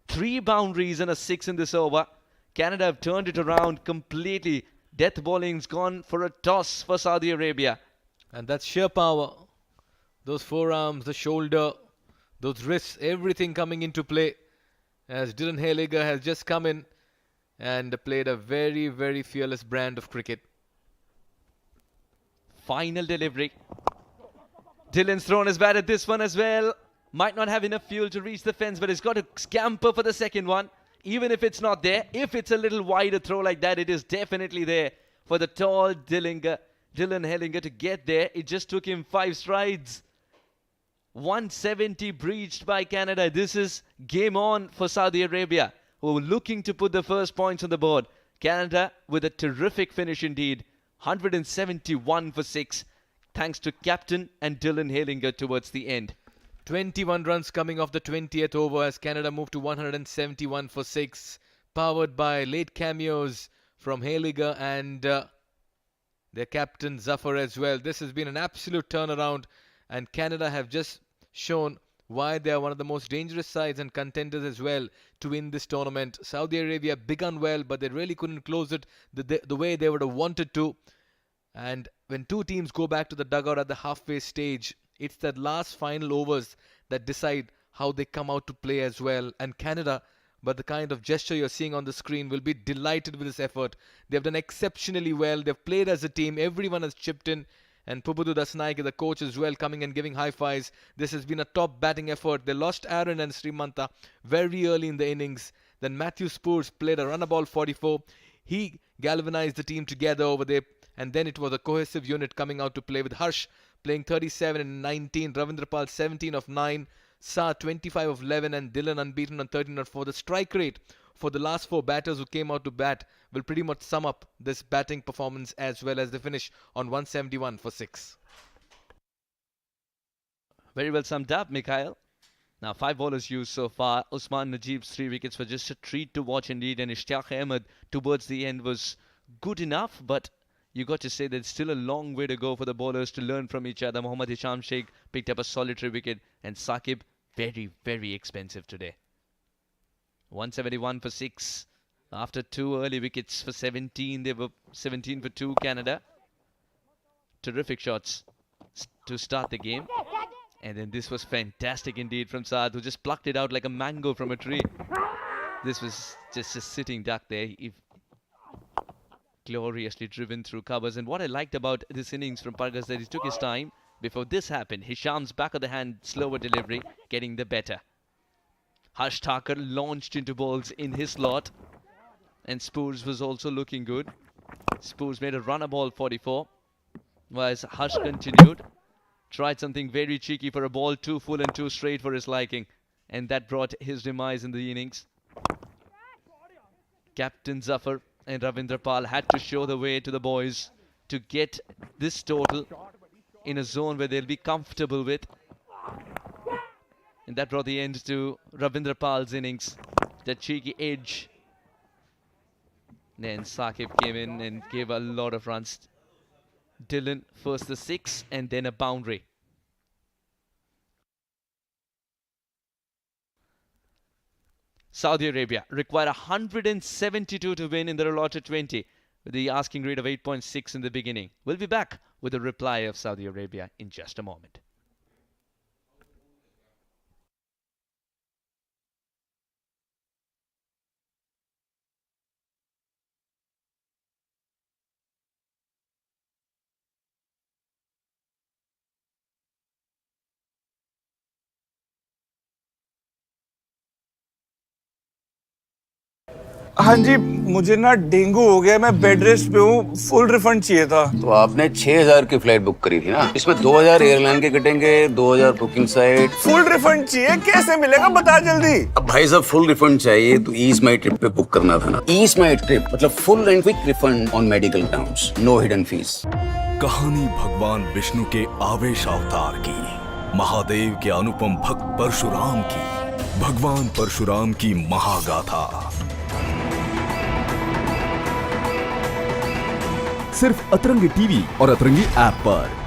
3 boundaries and a 6 in this over. Canada have turned it around completely. Death bowling's gone for a toss for Saudi Arabia. And that's sheer power. Those forearms, the shoulder, those wrists, everything coming into play. As Dylan Haliger has just come in and played a very, very fearless brand of cricket. Final delivery. Dylan's thrown his bat at this one as well. Might not have enough fuel to reach the fence, but he's got to scamper for the second one. Even if it's not there, if it's a little wider throw like that, it is definitely there for the tall Dylan Haliger to get there. It just took him 5 strides. 170 breached by Canada. This is game on for Saudi Arabia, who are looking to put the first points on the board. Canada with a terrific finish indeed. 171 for 6, thanks to captain and Dylan Haliger towards the end. 21 runs coming off the 20th over as Canada moved to 171 for 6. Powered by late cameos from Haliger and their captain Zafar as well. This has been an absolute turnaround, and Canada have just shown why they are one of the most dangerous sides and contenders as well to win this tournament. Saudi Arabia begun well, but they really couldn't close it the way they would have wanted to. And when two teams go back to the dugout at the halfway stage, it's that last final overs that decide how they come out to play as well. And Canada, but the kind of gesture you're seeing on the screen, will be delighted with this effort. They've done exceptionally well. They've played as a team. Everyone has chipped in. And Pubudu Dasnaik, the coach as well, coming and giving high fives. This has been a top batting effort. They lost Aaron and Srimanta very early in the innings. Then Matthew Spurs played a run ball 44. He galvanized the team together over there. And then it was a cohesive unit coming out to play with Harsh playing 37 and 19. Ravindra Pal 17 of 9. Sa 25 of 11. And Dylan unbeaten on 13 of 4. The strike rate for the last 4 batters who came out to bat will pretty much sum up this batting performance as well as the finish on 171 for 6. Very well summed up, Mikhail. Now 5 bowlers used so far. Usman Najib's 3 wickets were just a treat to watch indeed, and Ishtaq Ahmed towards the end was good enough, but you got to say there's still a long way to go for the bowlers to learn from each other. Mohammad Hisham Sheikh picked up a solitary wicket, and Saqib very, very expensive today. 171 for 6. After 2 early wickets for 17, they were 17 for 2 Canada. Terrific shots to start the game. And then this was fantastic indeed from Saad, who just plucked it out like a mango from a tree. This was just a sitting duck there. He gloriously driven through covers. And what I liked about this innings from Pargas that he took his time. Before this happened, Hisham's back of the hand, slower delivery, getting the better. Harsh Thakur launched into balls in his slot. And Spurs was also looking good. Spurs made a runner ball 44. Whereas Harsh continued. Tried something very cheeky for a ball too full and too straight for his liking. And that brought his demise in the innings. Captain Zafar and Ravindra Pal had to show the way to the boys to get this total in a zone where they'll be comfortable with. And that brought the end to Ravindra Pal's innings. That cheeky edge. Then Saqib came in and gave a lot of runs. Dylan first the 6 and then a boundary. Saudi Arabia require 172 to win in their allotted 20, with the asking rate of 8.6 in the beginning. We'll be back with a reply of Saudi Arabia in just a moment. हाँ जी, मुझे ना dengue हो गया, मैं bed rest पे हूँ, full refund चाहिए था। तो आपने 6000 की फ्लाइट बुक करी थी ना, इसमें 2000 एयरलाइन के कटेंगे, 2000 बुकिंग साइट। फुल रिफंड चाहिए, कैसे मिलेगा बता जल्दी। अब भाई साहब फुल रिफंड चाहिए तो ईज माई ट्रिप पे बुक करना था ना। ईज माई ट्रिप मतलब full and quick refund on medical grounds, no hidden fees. कहानी भगवान विष्णु के आवेश अवतार की, महादेव के अनुपम भक्त परशुराम की, भगवान परशुराम की महागाथा। सिर्फ अतरंगी टीवी और अतरंगी ऐप पर।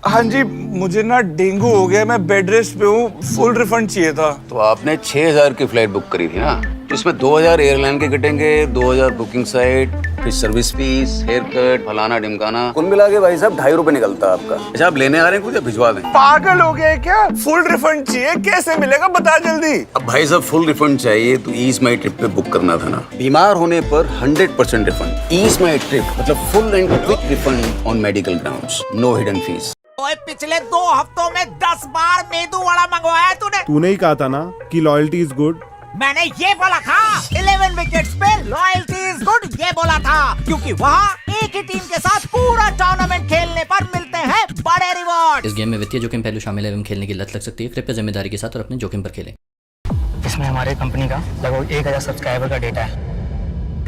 हाँ जी, मुझे ना डेंगू हो गया, मैं बेड रेस्ट पे हूँ, फुल रिफंड चाहिए था। तो आपने 6000 की फ्लाइट बुक करी थी ना, इसमें 2000 एयरलाइन के कटेंगे, 2000 बुकिंग साइट, फिर सर्विस फीस, हेयर कट, फलाना ढिमकाना, कुल मिला के भाई साहब 2.5 रुपए निकलता है आपका। अच्छा, आप लेने आ रहे हैं कुछ या भिजवा दें? पागल हो गए क्या? फुल रिफंड चाहिए, कैसे मिलेगा बता जल्दी। अब भाई साहब फुल रिफंड चाहिए तो ईज माई ट्रिप पे बुक करना था ना। बीमार होने पर 100% रिफंड। ईज माई ट्रिप मतलब full and quick refund on medical grounds, no hidden fees. ओए, पिछले 2 हफ्तों में 10 बार मेदू वड़ा मंगवाया तूने। तूने ही कहा था ना कि लॉयल्टी इज गुड। मैंने ये बोला था 11 विकेट्स पे लॉयल्टी इज गुड, ये बोला था क्योंकि वहाँ एक ही टीम के साथ पूरा टूर्नामेंट खेलने पर मिलते हैं बड़े रिवॉर्ड। इस गेम में वित्तीय जोखिम पहलू शामिल है एवं खेलने की लत लग सकती है। कृपया जिम्मेदारी के साथ और अपने जोखिम पर खेलें। इसमें हमारे कंपनी का लगभग 1000 सब्सक्राइबर का डेटा है।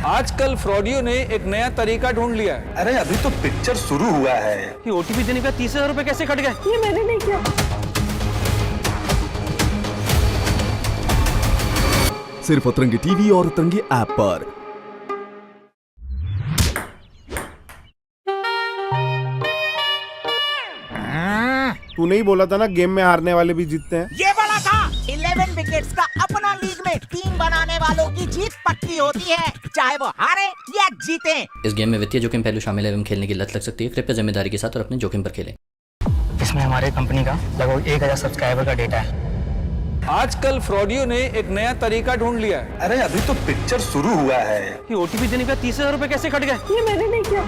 आजकल फ्रॉडियो ने एक नया तरीका ढूंढ लिया है। अरे अभी तो पिक्चर शुरू हुआ है। ये ओटीपी देने का 30,000 रुपए कैसे कट गए? ये मैंने नहीं किया। सिर्फ अतरंगी टीवी और अतरंगी ऐप पर। तूने ही बोला था ना गेम में हारने वाले भी जीतते हैं। ये बोला था 11 विकेट्स का अपना लीग में टीम बनाने वालों की जीत पक्की होती है, चाहे वो हारे या जीते। इस गेम में वित्तीय जोखिम पहलू शामिल है एवं खेलने की लत लग सकती है। कृपया जिम्मेदारी के साथ और अपने जोखिम पर खेलें। इसमें हमारे कंपनी का लगभग 1000 सब्सक्राइबर का डेटा है। आजकल फ्रॉडियो ने एक नया तरीका ढूंढ लिया है। अरे अभी तो पिक्चर शुरू हुआ है। ये ओटीपी देने का 30,000 रुपए कैसे कट गए? ये मैंने नहीं किया।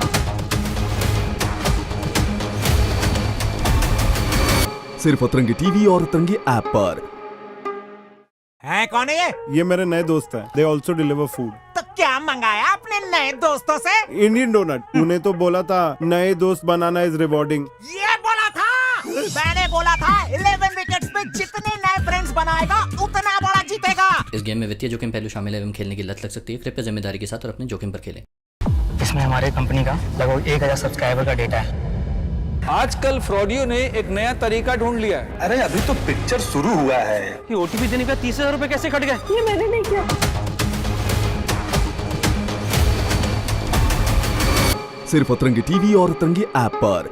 सिर्फ अतरंगी टीवी और अतरंगी ऐप पर। है कौन है ये मेरे नए दोस्त हैं। They also deliver food. तो क्या मंगाया अपने नए दोस्तों से? Indian donut. तूने तो बोला था नए दोस्त बनाना इज रिवॉर्डिंग। ये बोला था, मैंने बोला था 11 विकेट्स पे जितने नए फ्रेंड्स बनाएगा उतना बड़ा जीतेगा। इस गेम में वित्तीय जोखिम पहलू शामिल है एवं खेलने की लत लग सकती है। कृपया जिम्मेदारी के साथ और अपने जोखिम पर खेलें। इसमें हमारे कंपनी का लगभग 1000 सब्सक्राइबर का डेटा है। आजकल फ्रॉडियो ने एक नया तरीका ढूंढ लिया है। अरे अभी तो पिक्चर शुरू हुआ है। ये ओटीपी देने का 30,000 रुपए कैसे कट गए? ये मैंने नहीं किया। सिर्फ अतरंगी टीवी और अतरंगी ऐप पर।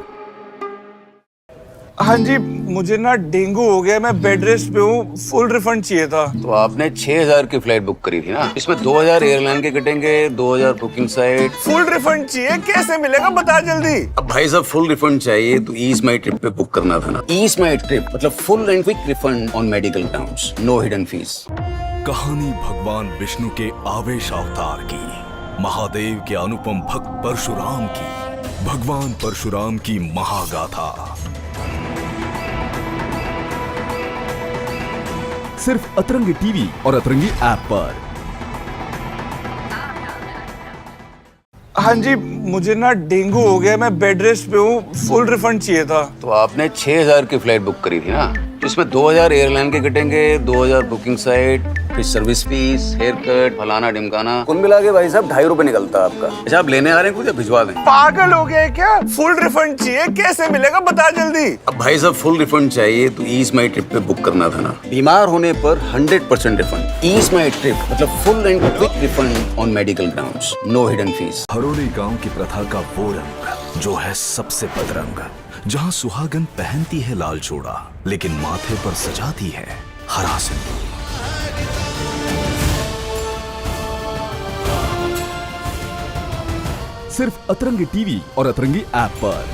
हाँ जी, मुझे ना डेंगू हो गया, मैं बेड रेस्ट पे हूँ, फुल रिफंड चाहिए था। तो आपने 6000 की फ्लाइट बुक करी थी ना, इसमें 2000 एयरलाइन के कटेंगे, 2000 बुकिंग साइट। फुल रिफंड चाहिए, कैसे मिलेगा बता जल्दी। अब भाई साहब फुल रिफंड चाहिए तो ईज माई ट्रिप पे बुक करना था ना। ईज माई ट्रिप मतलब full and quick refund on medical grounds, no hidden fees. कहानी भगवान विष्णु के आवेश अवतार की, महादेव के अनुपम भक्त परशुराम की, भगवान परशुराम की महागाथा। सिर्फ अतरंगी टीवी और अतरंगी ऐप पर। हाँ जी, मुझे ना डेंगू हो गया, मैं बेड रेस्ट पे हूँ, फुल रिफंड चाहिए था। तो आपने 6000 की फ्लाइट बुक करी थी ना, इसमें 2000 एयरलाइन के कटेंगे, 2000 बुकिंग साइट, फिर सर्विस फीस, हेयर कट, फलाना ढिमकाना, कुल मिला के भाई साहब 2.5 रुपए निकलता है आपका। अच्छा, आप लेने आ रहे हैं कुछ या भिजवा दें? पागल हो गए क्या? फुल रिफंड चाहिए, कैसे मिलेगा बता जल्दी। अब भाई साहब फुल रिफंड चाहिए तो ईज माई ट्रिप पे बुक करना था ना। बीमार होने पर 100% रिफंड। ईज माई ट्रिप मतलब full and quick refund on medical grounds, no hidden fees. Haroli गांव की प्रथा का वो रंग जो है सबसे बदरंग, जहां सुहागन पहनती है लाल चूड़ा लेकिन माथे पर सजाती है हरा सिंदूर। सिर्फ अतरंगी टीवी और अतरंगी ऐप पर।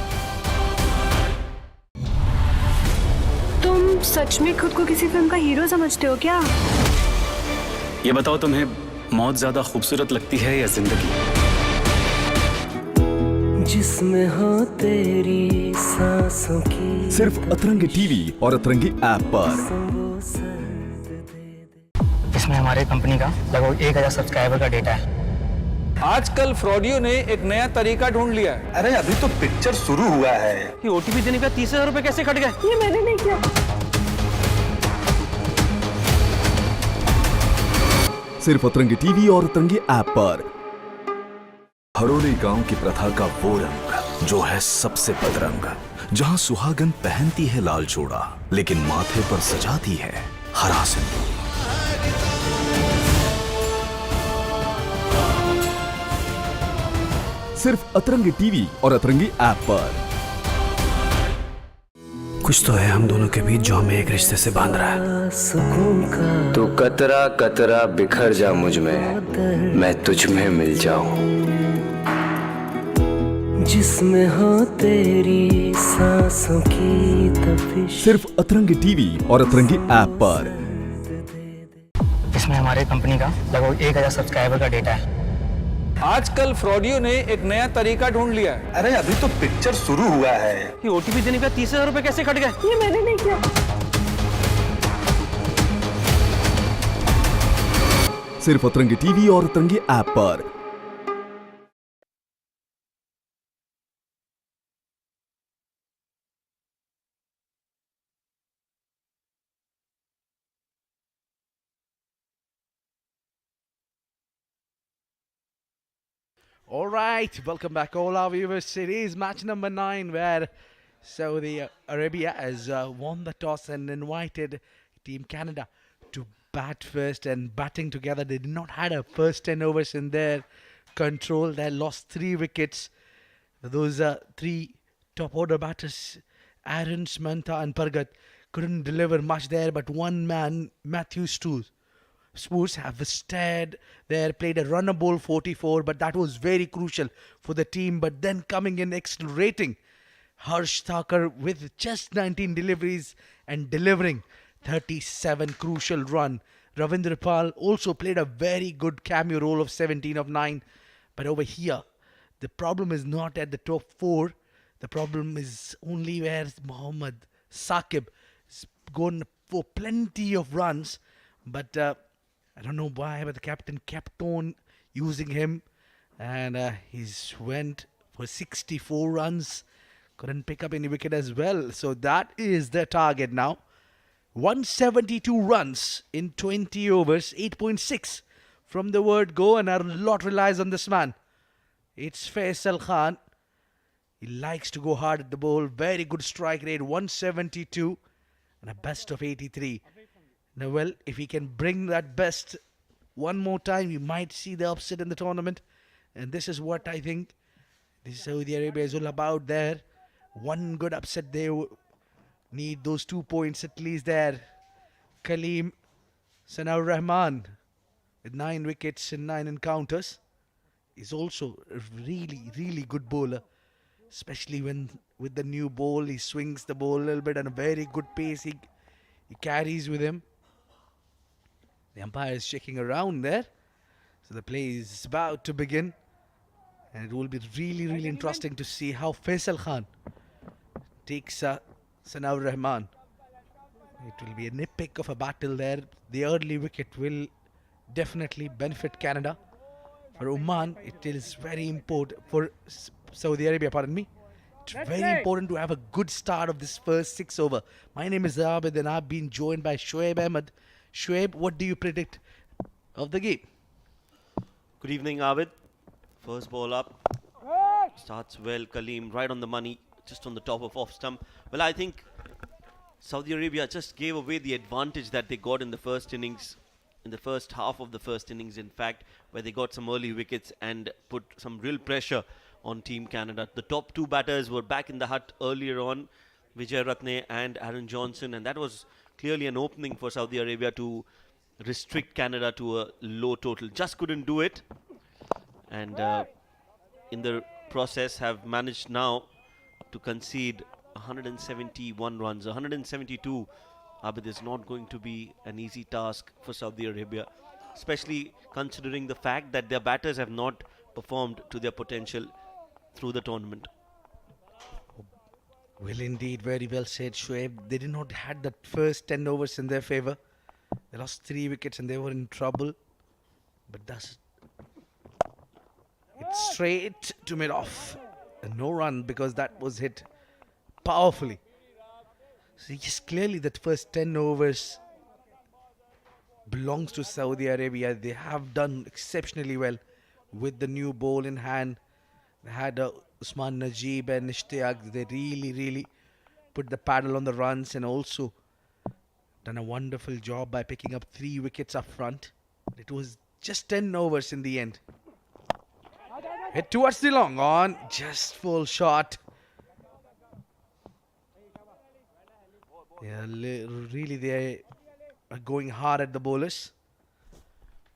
तुम सच में खुद को किसी फिल्म का हीरो समझते हो क्या? ये बताओ, तुम्हें मौत ज्यादा खूबसूरत लगती है या जिंदगी? जिसमें हो तेरी सांसों की। सिर्फ अतरंगी टीवी और अतरंगी ऐप पर। इसमें हमारे कंपनी का लगभग 1000 सब्सक्राइबर का डेटा है। आजकल फ्रॉडियो ने एक नया तरीका ढूंढ लिया है। अरे अभी तो पिक्चर शुरू हुआ है। ये ओटीपी देने का 30,000 रुपए कैसे कट गए? ये मैंने नहीं किया। सिर्फ अतरंगी टीवी और अतरंगी ऐप पर। हरोली गांव की प्रथा का वो रंग जो है सबसे बदरंग, जहां सुहागन पहनती है लाल चूड़ा लेकिन माथे पर सजाती है हरा सिंदूर। सिर्फ अतरंगी टीवी और अतरंगी ऐप पर। कुछ तो है हम दोनों के बीच जो हमें एक रिश्ते से बांध रहा है। तू कतरा कतरा बिखर जा मुझ में, मैं तुझ में मिल जाऊं। जिसमें हो तेरी सांसों की तपिश। सिर्फ अतरंगी टीवी और अतरंगी ऐप पर। इसमें हमारे कंपनी का लगभग 1000 सब्सक्राइबर का डेटा है। आजकल फ्रॉडियो ने एक नया तरीका ढूंढ लिया है। अरे अभी तो पिक्चर शुरू हुआ है। ये ओटीपी देने का 30,000 रुपए कैसे कट गए? ये मैंने नहीं किया। सिर्फ अतरंगी टीवी और अतरंगी ऐप पर। All right, welcome back, all our viewers. It is match number 9 where Saudi Arabia has won the toss and invited Team Canada to bat first. And batting together, they did not had a first 10 overs in their control. They lost 3 wickets. Those 3 top order batters, Aaron, Manta and Pargat, couldn't deliver much there. But one man, Matthew Spurs have stared there, played a runner ball 44, but that was very crucial for the team. But then coming in accelerating, Harsh Thakur with just 19 deliveries and delivering 37 crucial run. Ravindra Pal also played a very good cameo role of 17 of 9. But over here, the problem is not at the top 4. The problem is only where Mohammad Saqib has gone for plenty of runs. But I don't know why, but the captain kept on using him, and he's went for 64 runs. Couldn't pick up any wicket as well. So that is the target now. 172 runs in 20 overs, 8.6 from the word go, and a lot relies on this man. It's Faisal Khan. He likes to go hard at the ball. Very good strike rate, 172, and a best of 83. Now, well, if he can bring that best one more time, we might see the upset in the tournament. And this is what I think this Saudi Arabia is all about there. One good upset, they need those 2 points at least there. Kaleem Sanaur Rahman with 9 wickets and 9 encounters is also a really, really good bowler. Especially when with the new ball, he swings the ball a little bit and a very good pace he carries with him. The umpire is checking around there. So the play is about to begin. And it will be really, really interesting to see how Faisal Khan takes Sanaur Rahman. It will be an epic of a battle there. The early wicket will definitely benefit Canada. For Oman, it is very important. For Saudi Arabia, pardon me. It's very important to have a good start of this first 6 over. My name is Abid and I've been joined by Shoaib Ahmed. Shoaib, what do you predict of the game? Good evening, Abid. First ball up. Starts well. Kaleem right on the money, just on the top of off stump. Well, I think Saudi Arabia just gave away the advantage that they got in the first innings, in the first half of the first innings, in fact, where they got some early wickets and put some real pressure on Team Canada. The top 2 batters were back in the hut earlier on, Vijay Ratne and Aaron Johnson, and that was clearly an opening for Saudi Arabia to restrict Canada to a low total. Just couldn't do it, and in the process have managed now to concede 171 runs. 172, Abid, is not going to be an easy task for Saudi Arabia, especially considering the fact that their batters have not performed to their potential through the tournament. Well, indeed, very well said, Shoaib. They did not had that first 10 overs in their favour. They lost 3 wickets and they were in trouble. But that's it's straight to mid-off. And no run because that was hit powerfully. So yes, clearly that first 10 overs belongs to Saudi Arabia. They have done exceptionally well with the new ball in hand. They had Usman Najib and Ishtiyaq. They really put the paddle on the runs and also done a wonderful job by picking up 3 wickets up front. It was just 10 overs in the end. Hit towards the long on. Just full shot. Yeah, really they are going hard at the bowlers.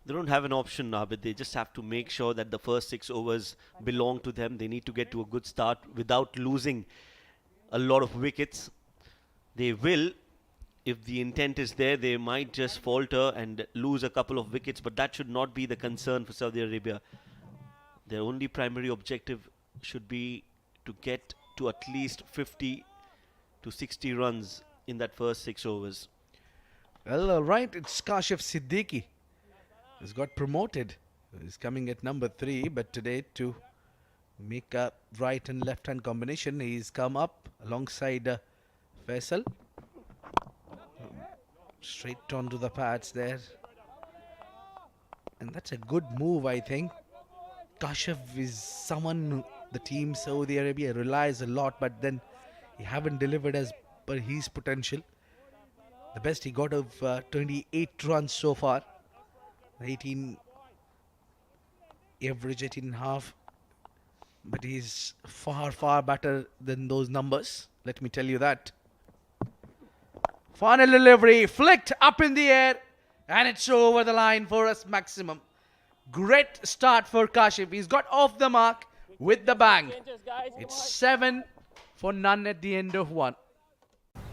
They don't have an option now, but they just have to make sure that the first 6 overs belong to them. They need to get to a good start without losing a lot of wickets. They will. If the intent is there, they might just falter and lose a couple of wickets, but that should not be the concern for Saudi Arabia. Their only primary objective should be to get to at least 50 to 60 runs in that first 6 overs. Well, right, it's Kashif Siddiqui. He's got promoted. He's coming at number 3, but today to make a right and left hand combination, he's come up alongside Faisal. Straight onto the pads there. And that's a good move, I think. Kashif is someone the team Saudi Arabia relies a lot, but then he haven't delivered as per his potential. The best he got of 28 runs so far. 18 average 18.5, but he's far better than those numbers, let me tell you that. Final delivery flicked up in the air, and it's over the line for us maximum. Great start for Kashif. He's got off the mark with the bang. It's 7 for none at the end of 1.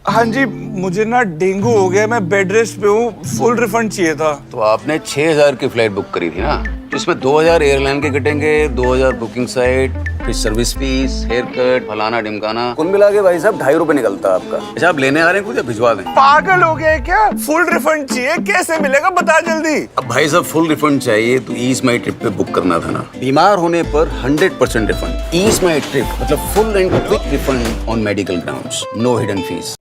हाँ जी, मुझे ना dengue हो गया, मैं bed rest पे हूँ, full refund चाहिए था। तो आपने 6000 की फ्लाइट बुक करी थी ना, इसमें 2000 एयरलाइन के कटेंगे, 2000 बुकिंग साइट, फिर सर्विस फीस, हेयर कट, फलाना ढिमकाना, कुल मिला के भाई साहब 2.5 रुपए निकलता है आपका। अच्छा आप लेने आ रहे हैं कुछ या भिजवा दें? पागल हो गए क्या? फुल रिफंड चाहिए, कैसे मिलेगा बता जल्दी। अब भाई साहब फुल रिफंड चाहिए तो ईज माई ट्रिप पे बुक करना था ना। बीमार होने पर 100% रिफंड। ईज माई ट्रिप मतलब full and quick refund on medical grounds, no hidden fees.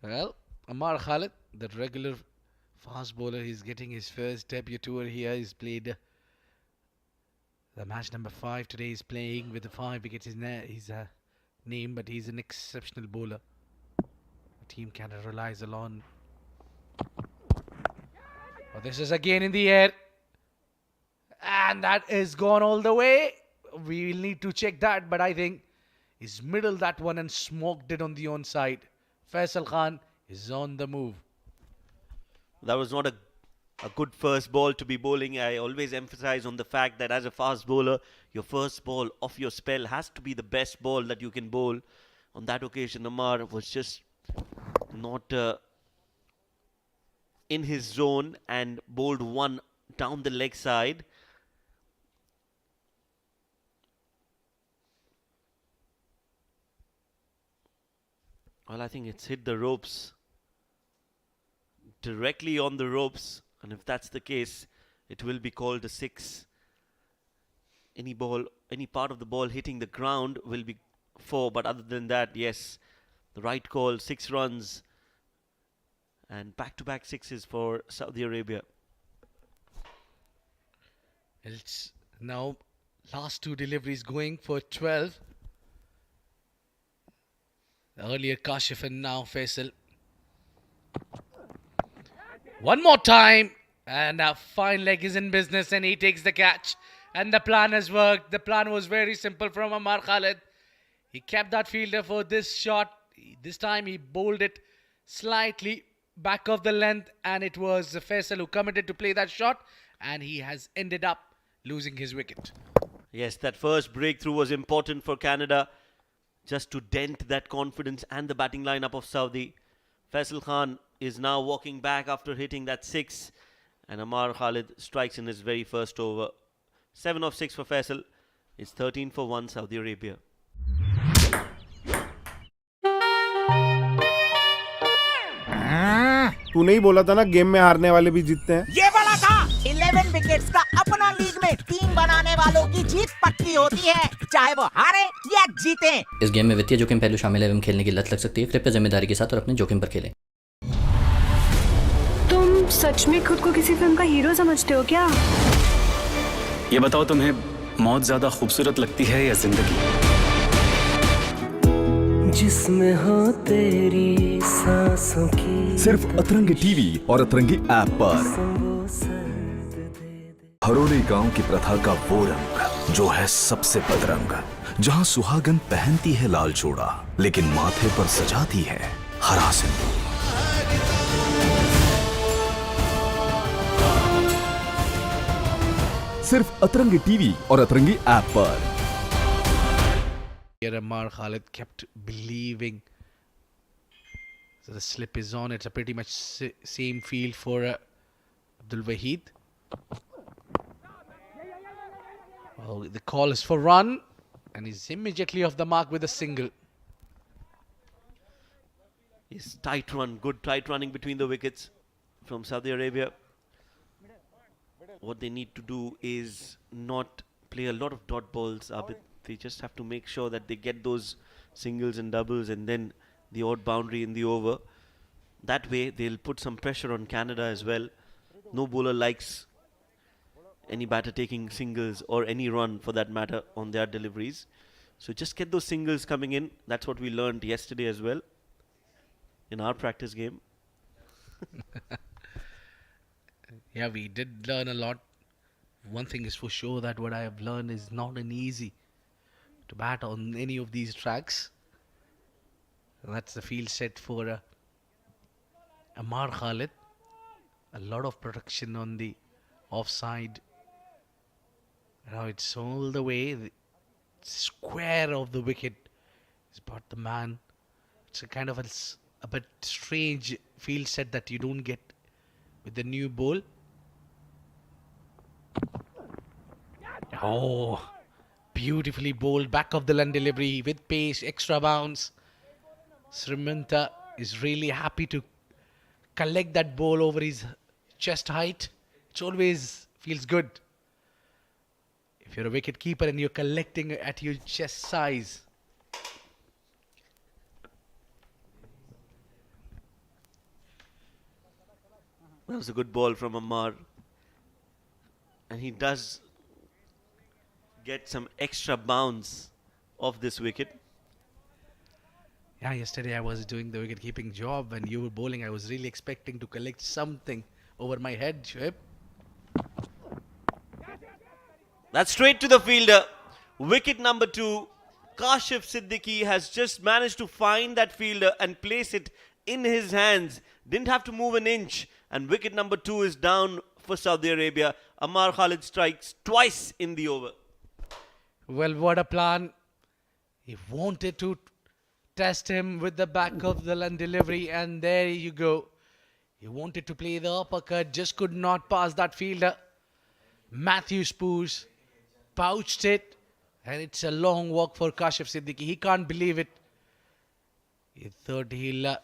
Well, Amar Khalid, the regular fast bowler, he's getting his first debut tour here. He's played the match number 5 today. He's playing with the 5 wickets. His name, but he's an exceptional bowler. The team Canada relies a lot on. Oh, this is again in the air, and that is gone all the way. We will need to check that, but I think he's middled that one and smoked it on the onside. Faisal Khan is on the move. That was not a good first ball to be bowling. I always emphasize on the fact that as a fast bowler, your first ball of your spell has to be the best ball that you can bowl. On that occasion, Amar was just not in his zone and bowled one down the leg side. Well, I think it's hit the ropes. Directly on the ropes. And if that's the case, it will be called a 6. Any part of the ball hitting the ground will be 4. But other than that, yes, the right call, 6 runs. And back-to-back 6s for Saudi Arabia. It's now last 2 deliveries going for 12. Earlier Kashif and now Faisal. One more time, and a fine leg is in business, and he takes the catch. And the plan has worked. The plan was very simple from Amar Khalid. He kept that fielder for this shot. This time he bowled it slightly back of the length, and it was Faisal who committed to play that shot, and he has ended up losing his wicket. Yes, that first breakthrough was important for Canada, just to dent that confidence and the batting lineup of Saudi. Faisal Khan is now walking back after hitting that 6, and Amar Khalid strikes in his very first over. 7 of 6 for Faisal. It's 13 for 1 Saudi Arabia. तू नहीं बोला था ना game में हारने वाले भी जीतते हैं? ये वाला बोला था 11 विकेट्स का अपना लीग में टीम बनाने वालों की जीत पक्की होती है, चाहे वो हारे या जीते। इस गेम में वित्तीय जोखिम पहलू शामिल है एवं खेलने की लत लग सकती है। कृपया जिम्मेदारी के साथ और अपने जोखिम पर खेलें। तुम सच में खुद को किसी फिल्म का हीरो समझते हो क्या? ये बताओ, तुम्हें मौत ज्यादा खूबसूरत लगती है या जिंदगी? जिसमें हो तेरी सांसों की सिर्फ अतरंगी टीवी और अतरंगी ऐप पर। हरोली गांव की प्रथा का वो रंग जो है सबसे बदरंग, जहां सुहागन पहनती है लाल चूड़ा लेकिन माथे पर सजाती है हरा सिंदूर। सिर्फ अतरंगी टीवी और अतरंगी ऐप पर। Here Ammar Khalid kept believing. So the slip is on. It's a pretty much same field for Abdul Wahid. Well, the call is for run, and he's immediately off the mark with a single. Yes, tight run, good tight running between the wickets from Saudi Arabia. What they need to do is not play a lot of dot balls, Abid. They just have to make sure that they get those singles and doubles and then the odd boundary in the over. That way they'll put some pressure on Canada as well. No bowler likes any batter taking singles or any run for that matter on their deliveries. So just get those singles coming in. That's what we learned yesterday as well in our practice game. Yeah, we did learn a lot. One thing is for sure, that what I have learned is not an easy to bat on any of these tracks. And that's the field set for Ammar Khalid. A lot of production on the offside. Now it's all the way. The square of the wicket is about the man. It's a kind of a bit strange field set that you don't get with the new ball. Oh, beautifully bowled, back of the line delivery with pace, extra bounce. Srimanta is really happy to collect that ball over his chest height. It always feels good if you're a wicket keeper and you're collecting at your chest size. That was a good ball from Ammar. And he does get some extra bounce off this wicket. Yeah, yesterday I was doing the wicket keeping job and you were bowling. I was really expecting to collect something over my head, Shoaib. That's straight to the fielder. Wicket number 2. Kashif Siddiqui has just managed to find that fielder and place it in his hands. Didn't have to move an inch. And wicket number 2 is down for Saudi Arabia. Ammar Khalid strikes twice in the over. Well, what a plan. He wanted to test him with the back of the line delivery, and there you go. He wanted to play the uppercut, just could not pass that fielder. Matthew Spoos pouched it, and it's a long walk for Kashif Siddiqui. He can't believe it. He thought he'll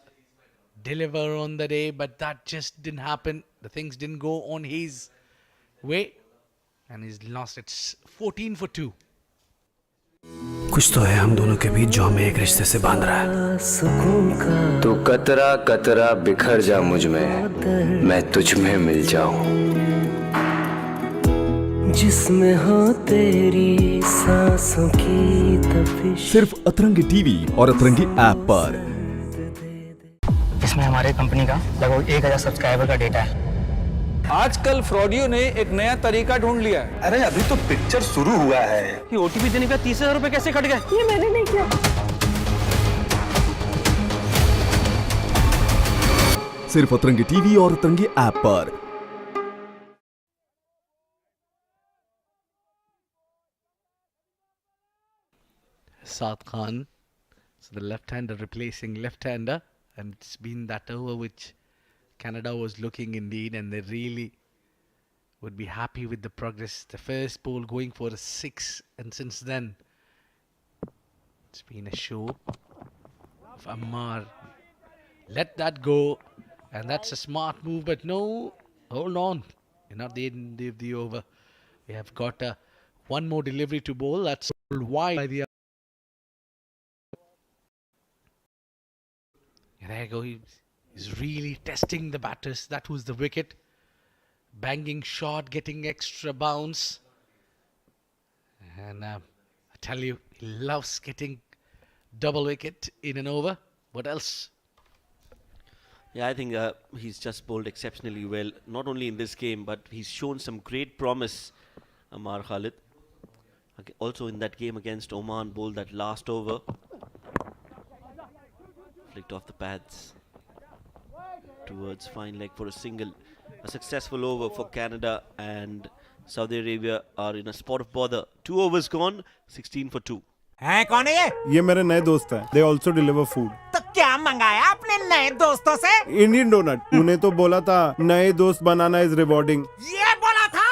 deliver on the day, but that just didn't happen. The things didn't go on his way, and he's lost. It's 14 for 2. कुछ तो है हम दोनों के बीच जो हमें एक रिश्ते से बांध रहा है। तू कतरा कतरा बिखर जा मुझ में, मैं तुझ में मिल जाऊं। जिसमें हो तेरी सांसों की तपिश। सिर्फ अतरंगी टीवी और अतरंगी ऐप पर। इसमें हमारे कंपनी का लगभग 1000 सब्सक्राइबर का डेटा है। आजकल फ्रॉडियो ने एक नया तरीका ढूंढ लिया है। अरे अभी तो पिक्चर शुरू हुआ है। ये ओटीपी देने का 30,000 रुपए कैसे कट गए? ये मैंने नहीं किया। सिर्फ अतरंगी टीवी और अतरंगी ऐप पर। Saad Khan, so the left-hander replacing left-hander, and it's been that over which Canada was looking indeed, and they really would be happy with the progress. The first ball going for a 6, and since then it's been a show of Ammar. Let that go, and that's a smart move, but no, hold on. not the end of the over. We have got one more delivery to bowl. That's wide by the. And there you go. He's really testing the batters. That was the wicket. Banging shot, getting extra bounce. And I tell you, he loves getting double wicket in an over. What else? Yeah, I think he's just bowled exceptionally well, not only in this game, but he's shown some great promise, Amar Khalid. Also in that game against Oman, bowled that last over. Flicked off the pads towards fine leg for a single. A successful over for Canada, and Saudi Arabia are in a spot of bother. 2 overs gone, 16 for 2. है कौन है ये मेरे नए दोस्त हैं. They also deliver food. तो क्या मंगाया आपने नए दोस्तों से? Indian donut. तूने तो बोला था नए दोस्त बनाना is rewarding. ये बोला था.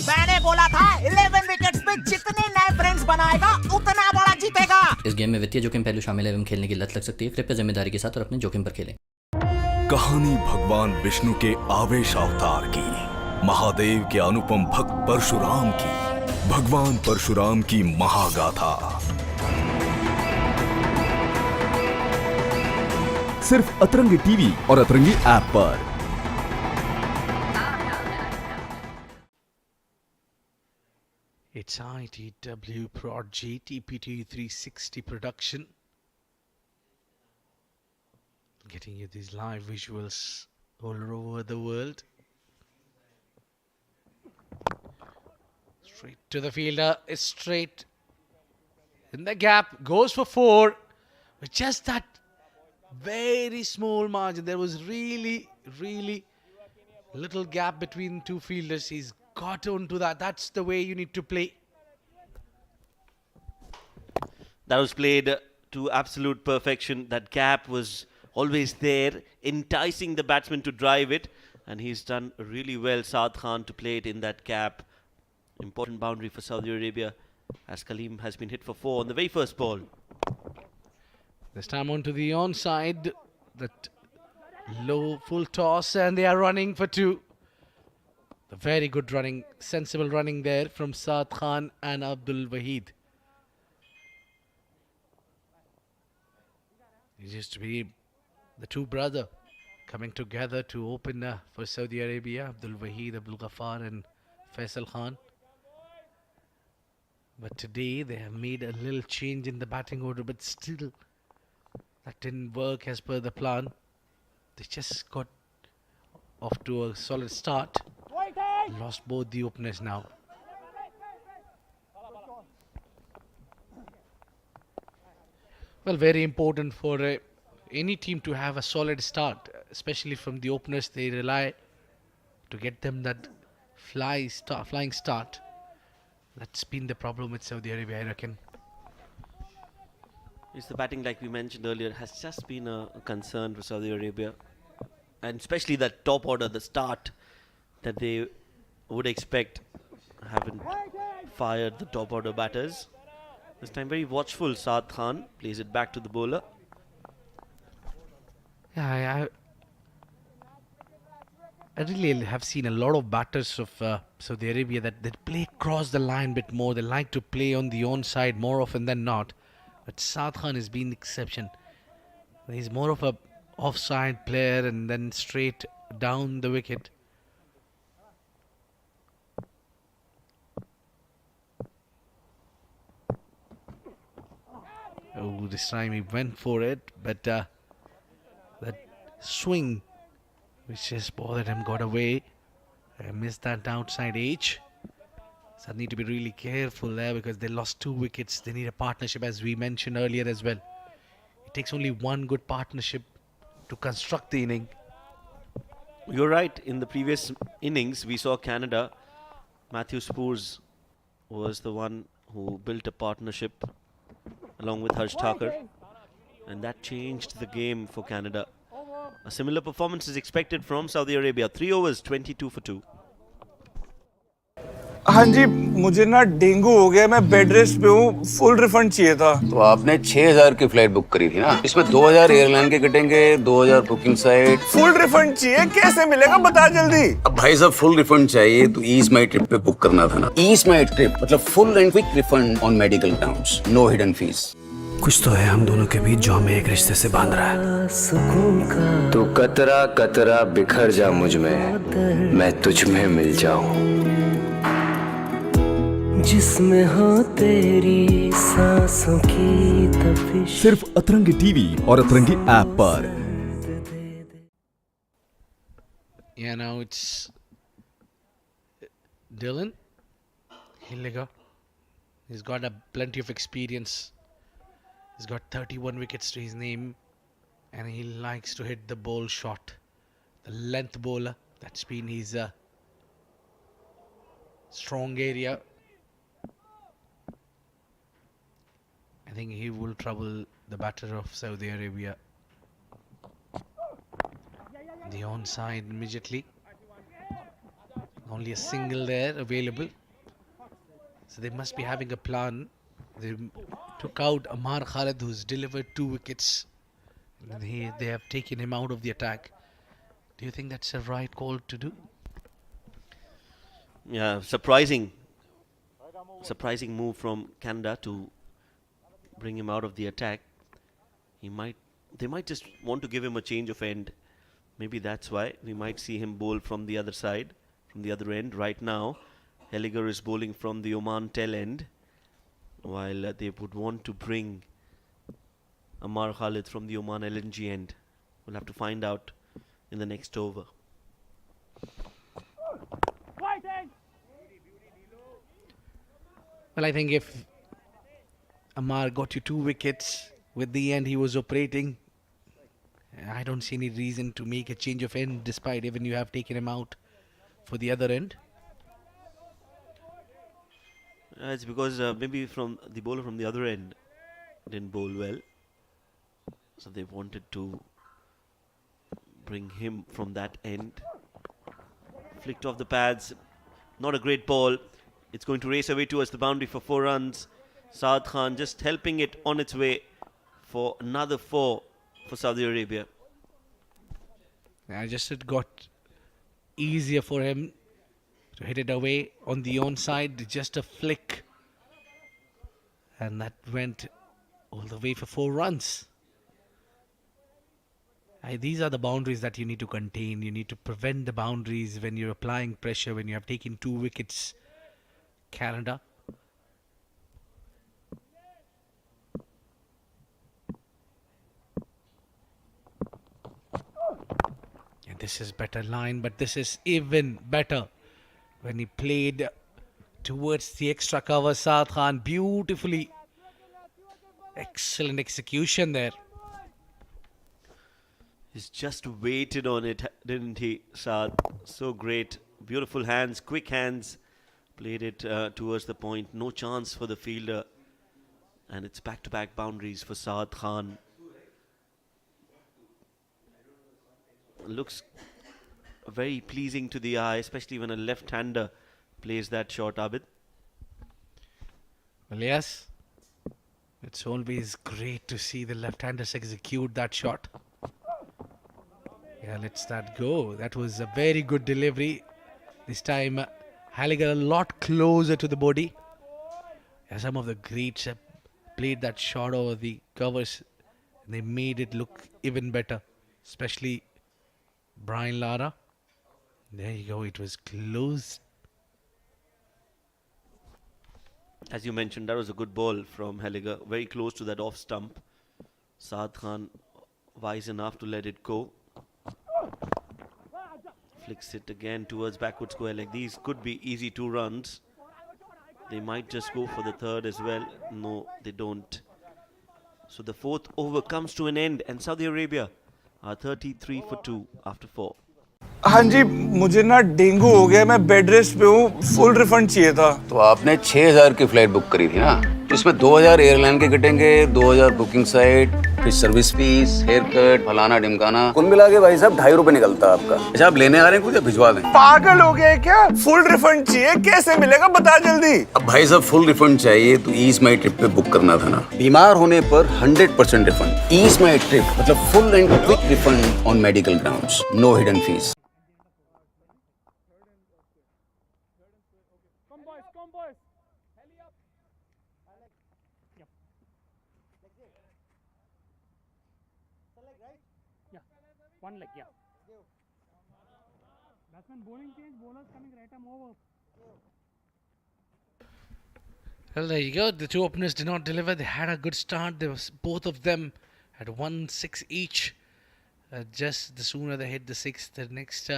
मैंने बोला था 11 विकेट्स पे जितने नए फ्रेंड्स बनाएगा उतना बड़ा जीतेगा. इस गेम में वित्तीय जोखिम पहलू शामिल है एवं खेलने की लत लग सकती है। कृपया जिम्मेदारी के साथ और अपने जोखिम पर खेलें। कहानी भगवान विष्णु के आवेश अवतार की, महादेव के अनुपम भक्त परशुराम की, भगवान परशुराम की महागाथा। सिर्फ अतरंगी टीवी और अतरंगी ऐप पर। It's ITW Prod TPT 360 production. Getting you these live visuals all over the world. Straight to the fielder, is straight in the gap, goes for 4 with just that very small margin. There was really little gap between two fielders. He's got onto that. That's the way you need to play. That was played to absolute perfection. That gap was always there, enticing the batsman to drive it, and he's done really well, Saad Khan, to play it in that gap. Important boundary for Saudi Arabia, as Kaleem has been hit for 4 on the very first ball. This time onto the onside, that low full toss, and they are running for 2. The very good running, sensible running there from Saad Khan and Abdul Wahid. It used to be the two brother coming together to open for Saudi Arabia, Abdul Wahid, Abdul Ghaffar and Faisal Khan. But today they have made a little change in the batting order, but still that didn't work as per the plan. They just got off to a solid start. Lost both the openers now. Well, very important for any team to have a solid start, especially from the openers. They rely to get them that flying start. That's been the problem with Saudi Arabia, I reckon. It's the batting, like we mentioned earlier, has just been a concern for Saudi Arabia, and especially that top order, the start that they would expect, haven't fired the top order batters. This time very watchful. Saad Khan plays it back to the bowler. Yeah, I really have seen a lot of batters of Saudi Arabia that they play across the line a bit more. They like to play on the onside more often than not. But Saad Khan has been the exception. He's more of a offside player and then straight down the wicket. Oh, this time he went for it, but that swing which just bothered him got away. I missed that outside edge. So I need to be really careful there because they lost 2 wickets. They need a partnership, as we mentioned earlier as well. It takes only one good partnership to construct the inning. You're right. In the previous innings, we saw Canada. Matthew Spurs was the one who built a partnership along with CricTracker, and that changed the game for Canada. A similar performance is expected from Saudi Arabia. 3 overs, 22 for 2. हाँ जी, मुझे ना dengue हो गया, मैं bed rest पे हूँ, full refund चाहिए था। तो आपने 6000 की फ्लाइट बुक करी थी ना, इसमें 2000 एयरलाइन के कटेंगे, 2000 बुकिंग साइट। फुल रिफंड चाहिए, कैसे मिलेगा बता जल्दी। अब भाई साहब फुल रिफंड चाहिए तो ईज माई ट्रिप पे बुक करना था ना। ईज माई ट्रिप मतलब full and quick refund on medical grounds, no hidden fees. कुछ तो है हम दोनों के बीच जो हमें एक रिश्ते से बांध रहा है। तो कतरा कतरा बिखर जा मुझ में, मैं तुझ में मिल जाऊं। जिसमें हो तेरी सांसों की तपिश। सिर्फ अतरंगी टीवी और अतरंगी ऐप पर। Yeah, now it's Dylan Hilliger. He's got plenty of experience. He's got 31 wickets to his name, and he likes to hit the ball shot. The length bowler, that's been his strong area. I think he will trouble the batter of Saudi Arabia. The onside immediately. Only a single there available. So they must be having a plan. They took out Amar Khalid, who's delivered 2 wickets. They have taken him out of the attack. Do you think that's a right call to do? Yeah, surprising move from Canada to bring him out of the attack. They might just want to give him a change of end. Maybe that's why we might see him bowl from the other side, from the other end. Right now, Helliger is bowling from the Oman tail end, while they would want to bring Amar Khalid from the Oman LNG end. We'll have to find out in the next over. Well, I think if Amar got you 2 wickets with the end he was operating, I don't see any reason to make a change of end despite even you have taken him out for the other end. It's because maybe from the bowler from the other end didn't bowl well, so they wanted to bring him from that end. Flicked off the pads, not a great ball. It's going to race away towards the boundary for 4 runs. Saad Khan just helping it on its way for another 4 for Saudi Arabia. It got easier for him to hit it away on the onside. Just a flick, and that went all the way for 4 runs. These are the boundaries that you need to contain. You need to prevent the boundaries when you're applying pressure, when you have taken 2 wickets. Canada. And this is better line, but this is even better when he played towards the extra cover. Saad Khan beautifully. Excellent execution there. He's just waited on it, didn't he, Saad? So great. Beautiful hands, quick hands. Played it towards the point. No chance for the fielder. And it's back-to-back boundaries for Saad Khan. Looks very pleasing to the eye, especially when a left-hander plays that shot, Abid. Well, yes. It's always great to see the left-handers execute that shot. Yeah, let's that go. That was a very good delivery. This time, Halligan a lot closer to the body. Yeah, some of the greats have played that shot over the covers, and they made it look even better, especially Brian Lara. There you go, it was close. As you mentioned, that was a good ball from Helliger, very close to that off stump. Saad Khan wise enough to let it go. Flicks it again towards backward square leg. These could be easy 2 runs. They might just go for the third as well. No, they don't. So the 4th over comes to an end, and Saudi Arabia are 33 for 2 after 4. हाँ जी, मुझे ना dengue हो गया, मैं bed rest पे हूँ, full refund चाहिए था। तो आपने 6000 की फ्लाइट बुक करी थी ना, तो इसमें 2000 एयरलाइन के कटेंगे, 2000 बुकिंग साइट, फिर सर्विस फीस, हेयर कट, फलाना ढिमकाना, कुल मिला के भाई साहब 2.5 रुपए निकलता आपका। अच्छा, आप लेने आ रहे हैं कुछ या भिजवा दें? पागल हो गए क्या? फुल रिफंड चाहिए, कैसे मिलेगा बता जल्दी। अब भाई साहब फुल रिफंड चाहिए तो ईज माई ट्रिप पे बुक करना था ना। बीमार होने पर 100% रिफंड। ईज माई ट्रिप मतलब full and quick refund on medical grounds, no hidden fees. Come boys, come boys. Heli up. Yep. Yeah. One leg, yeah. Batsman bowling change, bowlers coming right arm over. Well, there you go. The two openers did not deliver. They had a good start. There was both of them at 1-6 each. Just the sooner they hit the sixth, the next,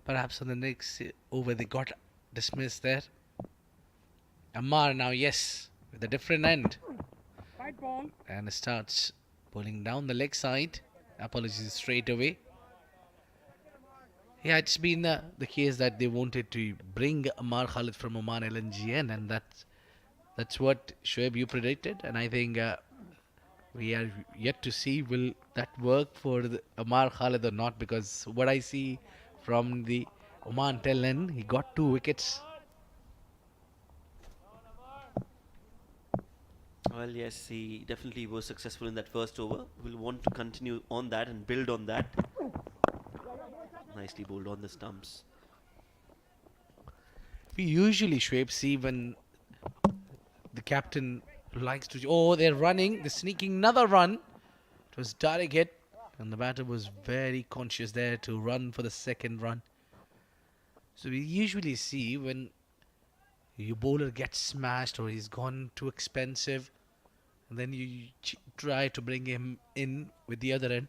perhaps on the next over, they got dismissed there. Amar now, yes, with a different end. Right ball. And starts pulling down the leg side. Apologies straight away. Yeah, it's been the case that they wanted to bring Amar Khalid from Oman LNGN, and that's what Shoaib you predicted, and I think we are yet to see will that work for Amar Khalid or not, because what I see from the Oman tail end, he got 2 wickets. Well, yes, he definitely was successful in that first over. We'll want to continue on that and build on that. Nicely bowled on the stumps. We usually, Shoaib, see when the captain likes to... Oh, they're running. They're sneaking another run. It was direct hit. And the batter was very conscious there to run for the second run. So we usually see when your bowler gets smashed or he's gone too expensive, and then you try to bring him in with the other end.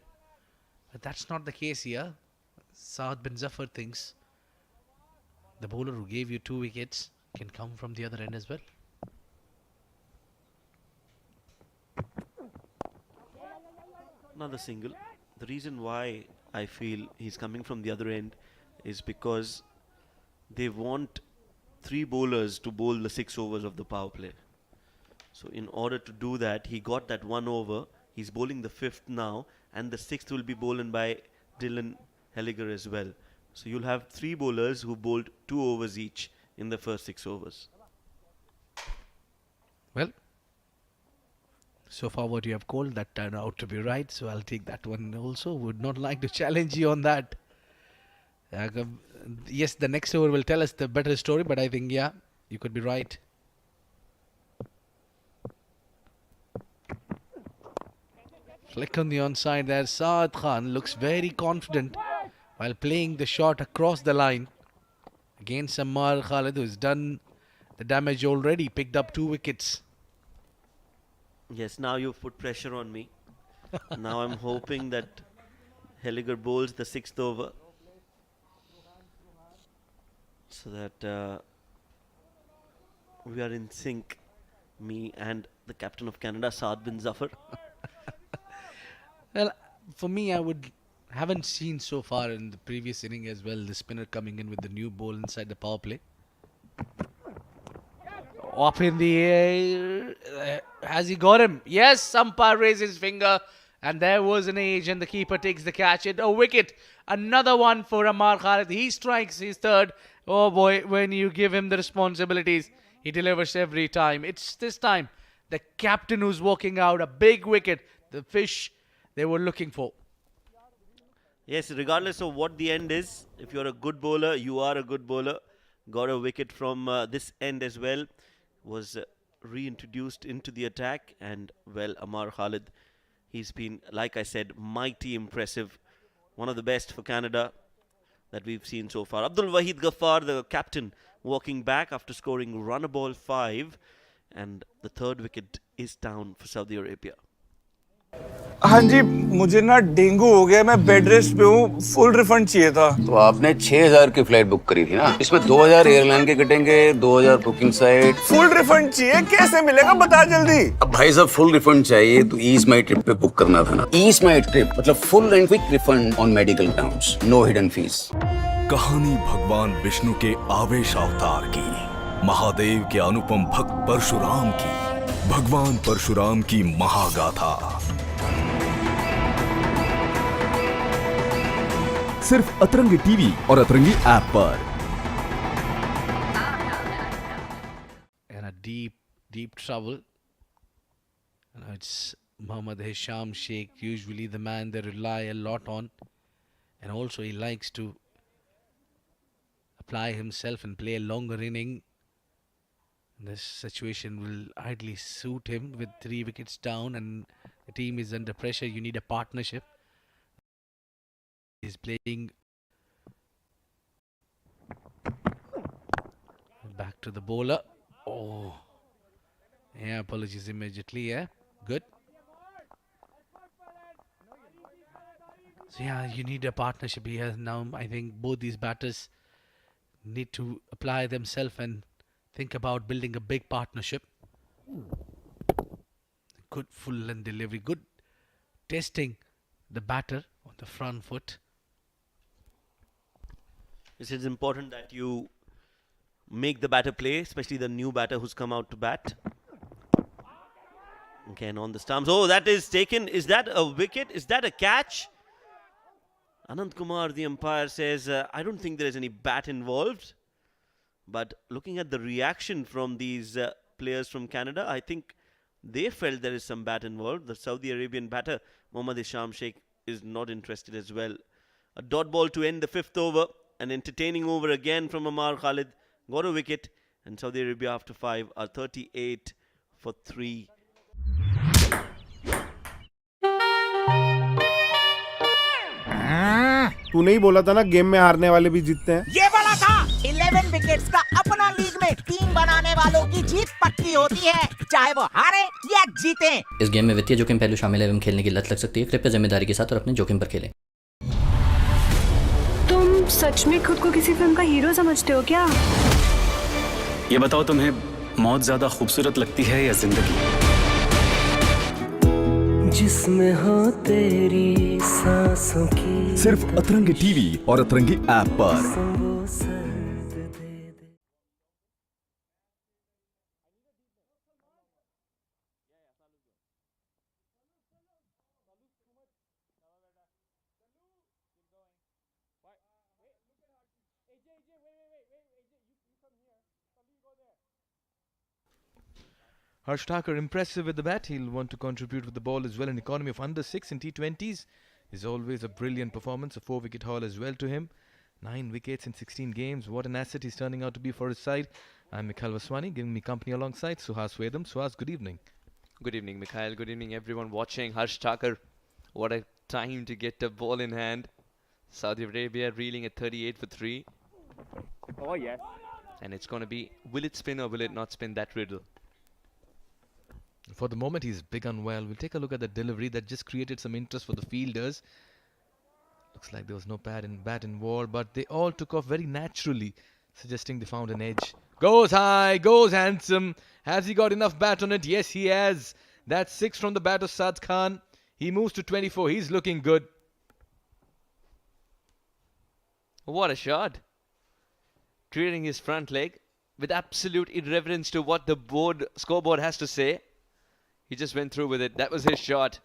But that's not the case here. Saad bin Zafar thinks the bowler who gave you 2 wickets can come from the other end as well. Another single. The reason why I feel he's coming from the other end is because they want 3 bowlers to bowl the 6 overs of the power play. So in order to do that, he got that 1 over. He's bowling the 5th now, and the 6th will be bowled by Dylan Helliger as well. So you'll have 3 bowlers who bowled 2 overs each in the first 6 overs. Well, so far what you have called, that turned out to be right, so I'll take that one also. Would not like to challenge you on that. Yes, the next over will tell us the better story, but I think, yeah, you could be right. Flick on the onside there. Saad Khan looks very confident while playing the shot across the line against Amar Khalid, who's done the damage already, picked up 2 wickets. Yes, now you've put pressure on me. Now I'm hoping that Helliger bowls the 6th over, so that we are in sync, me and the captain of Canada, Saad bin Zafar. Well, for me, haven't seen so far in the previous inning as well the spinner coming in with the new ball inside the power play. Up in the air. Has he got him? Yes, umpire raises his finger. And there was an age, and the keeper takes the catch. A wicket. Another one for Amar Khalid. He strikes his 3rd. Oh boy, when you give him the responsibilities, he delivers every time. It's this time the captain who's walking out. A big wicket. The fish they were looking for. Yes, regardless of what the end is, if you're a good bowler, you are a good bowler. Got a wicket from this end as well. Was reintroduced into the attack, and well, Amar Khalid, he's been, like I said, mighty impressive. One of the best for Canada that we've seen so far. Abdul Wahid Ghaffar, the captain, walking back after scoring run a ball 5, and the 3rd wicket is down for Saudi Arabia. हाँ जी, मुझे ना dengue हो गया, मैं bed rest पे हूँ, full refund चाहिए था। तो आपने 6000 की फ्लाइट बुक करी थी ना, इसमें 2000 एयरलाइन के कटेंगे, 2000 बुकिंग साइट। फुल रिफंड चाहिए, कैसे मिलेगा बता जल्दी। अब भाई साहब फुल रिफंड चाहिए तो ईज माई ट्रिप पे बुक करना था ना। ईज माई ट्रिप मतलब full and quick refund on medical grounds, no hidden fees. कहानी भगवान विष्णु के आवेश अवतार की, महादेव के अनुपम भक्त परशुराम की, भगवान परशुराम की महागाथा। सिर्फ अतरंगी टीवी और अतरंगी ऐप पर। In a deep trouble. It's Mohammad Hisham Sheikh, usually the man they rely a lot on, and also he likes to apply himself and play a longer inning, this situation will ideally suit him with 3 wickets down and the team is under pressure. You need a partnership. He's playing back to the bowler. Oh, yeah, apologies immediately. Yeah, good. So yeah, you need a partnership here. Now I think both these batters need to apply themselves and think about building a big partnership. Good full length delivery, good testing the batter on the front foot. It is important that you make the batter play, especially the new batter who's come out to bat. Again on the stumps. Oh, that is taken. Is that a wicket? Is that a catch? Anand Kumar, the umpire, says, I don't think there is any bat involved. But looking at the reaction from these players from Canada, I think they felt there is some bat involved. The Saudi Arabian batter, Mohammad Isham Sheikh, is not interested as well. A dot ball to end the 5th over. An entertaining over again from Amar Khalid. Got a wicket. And Saudi Arabia after 5 are 38 for 3. तू नहीं बोला था ना game में हारने वाले भी जीतते हैं? ये बोला था 11 विकेट्स का अपना लीग में टीम बनाने वालों की जीत पक्की होती है, चाहे वो हारे या जीते। इस गेम में वित्तीय जोखिम पहलू शामिल एवं खेलने की लत लग सकती है। कृपया जिम्मेदारी के साथ और अपने जोखिम पर खेलें। तुम सच में खुद को किसी फिल्म का हीरो समझते हो क्या? ये बताओ, तुम्हें मौत ज्यादा खूबसूरत लगती है या जिंदगी? जिसमें हो तेरी सांसों की सिर्फ अतरंगी टीवी और अतरंगी ऐप पर। Harsh Thakur impressive with the bat. He'll want to contribute with the ball as well. An economy of under 6 in T20s is always a brilliant performance. A 4-wicket haul as well to him. 9 wickets in 16 games. What an asset he's turning out to be for his side. I'm Mikhail Vaswani, giving me company alongside Suhas Vedam. Suhas, good evening. Good evening, Mikhail. Good evening, everyone watching. Harsh Thakur, what a time to get the ball in hand. Saudi Arabia reeling at 38 for 3. Oh, yes. And it's going to be, will it spin or will it not spin, that riddle? For the moment, he's big and well. We'll take a look at the delivery that just created some interest for the fielders. Looks like there was no bat involved, but they all took off very naturally, suggesting they found an edge. Goes high, goes handsome. Has he got enough bat on it? Yes, he has. That's 6 from the bat of Saad Khan. He moves to 24. He's looking good. What a shot. Clearing his front leg with absolute irreverence to what the scoreboard has to say. He just went through with it. That was his shot.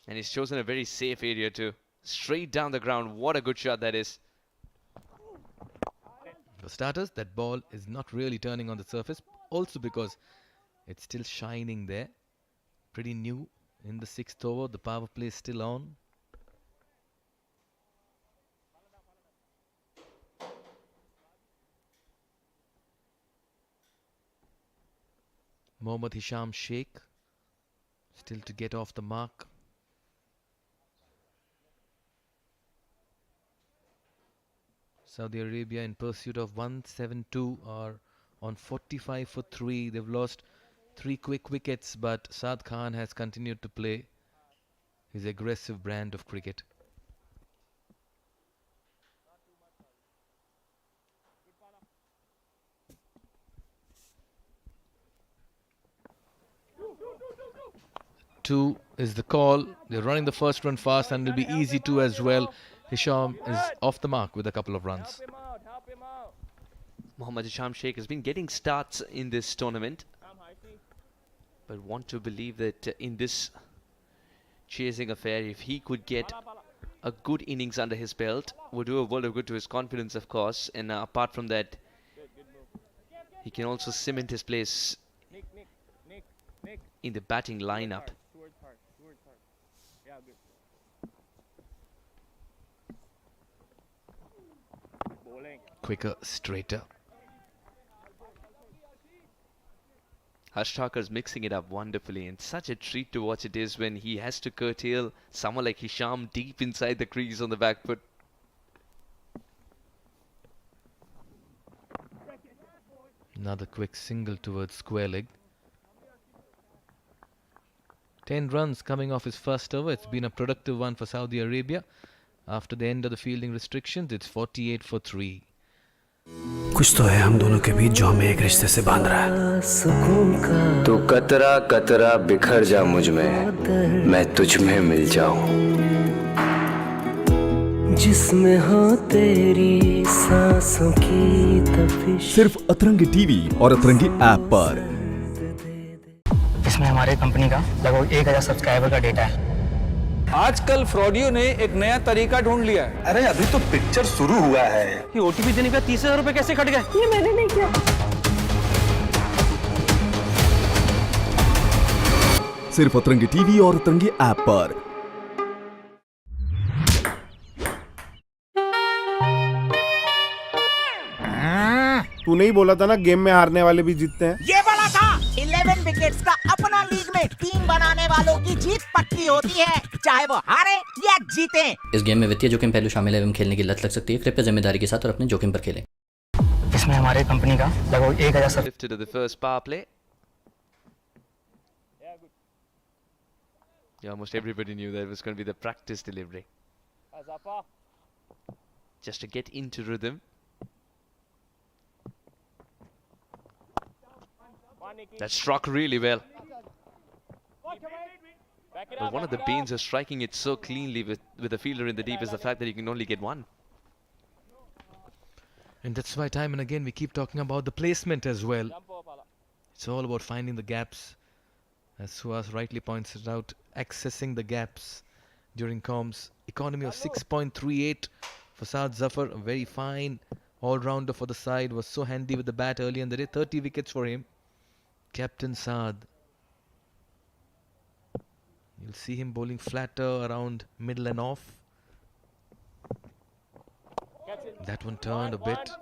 And he's chosen a very safe area too. Straight down the ground. What a good shot that is. For starters, that ball is not really turning on the surface. Also because it's still shining there. Pretty new in the 6th over. The power play is still on. Mohammad Isham Sheikh still to get off the mark. Saudi Arabia in pursuit of 172 are on 45 for 3. They've lost 3 quick wickets, but Saad Khan has continued to play his aggressive brand of cricket. Two is the call. They're running the first run fast and it'll be easy to as well. Hisham is off the mark with a couple of runs. Mohammad Isham Sheikh has been getting starts in this tournament. But want to believe that in this chasing affair, if he could get a good innings under his belt, would do a world of good to his confidence, of course. And apart from that, he can also cement his place in the batting lineup. quicker, straighter. CricTracker's mixing it up wonderfully, and such a treat to watch it is when he has to curtail someone like Hisham deep inside the crease on the back foot. Another quick single towards square leg. 10 runs coming off his first over. It's been a productive one for Saudi Arabia. After the end of the fielding restrictions, it's 48 for 3. कुछ तो है हम दोनों के बीच जो हमें एक रिश्ते से बांध रहा है। तो कतरा कतरा बिखर जा मुझ में, मैं तुझ में मिल जाऊं। जिसमें हो तेरी सांसों की तपिश। सिर्फ अतरंगी टीवी और अतरंगी ऐप पर। इसमें हमारे कंपनी का लगभग 1000 सब्सक्राइबर का डेटा है। आजकल फ्रॉडियो ने एक नया तरीका ढूंढ लिया है। अरे अभी तो पिक्चर शुरू हुआ है। ये ओटीपी देने पे 30,000 रुपए कैसे कट गए? ये मैंने नहीं किया। सिर्फ अतरंगी टीवी और अतरंगी ऐप पर। तूने ही बोला था ना गेम में हारने वाले भी जीतते हैं। ये बोला था 11 विकेट्स का अपना लीग में टीम बनाने वालों की जीत पक्की होती है, चाहे वो हारे या जीते। इस गेम में वित्तीय जोखिम पहलू शामिल है एवं खेलने की लत लग सकती है। कृपया जिम्मेदारी के साथ और अपने जोखिम पर खेलें। इसमें हमारे कंपनी का लगभग 1000 Lifted to the first power play. Yeah, almost everybody knew that it was going to be the practice delivery. Just to get into rhythm. That struck really well. But one of the banes of striking it so cleanly with a fielder in the deep is the fact that you can only get one. And that's why time and again we keep talking about the placement as well. It's all about finding the gaps. As Suhas rightly points it out, accessing the gaps during comms. Economy of 6.38 for Saad Zafar. A very fine all-rounder for the side. Was so handy with the bat early in the day. 30 wickets for him. Captain Saad. You'll see him bowling flatter around middle and off. That one turned a bit.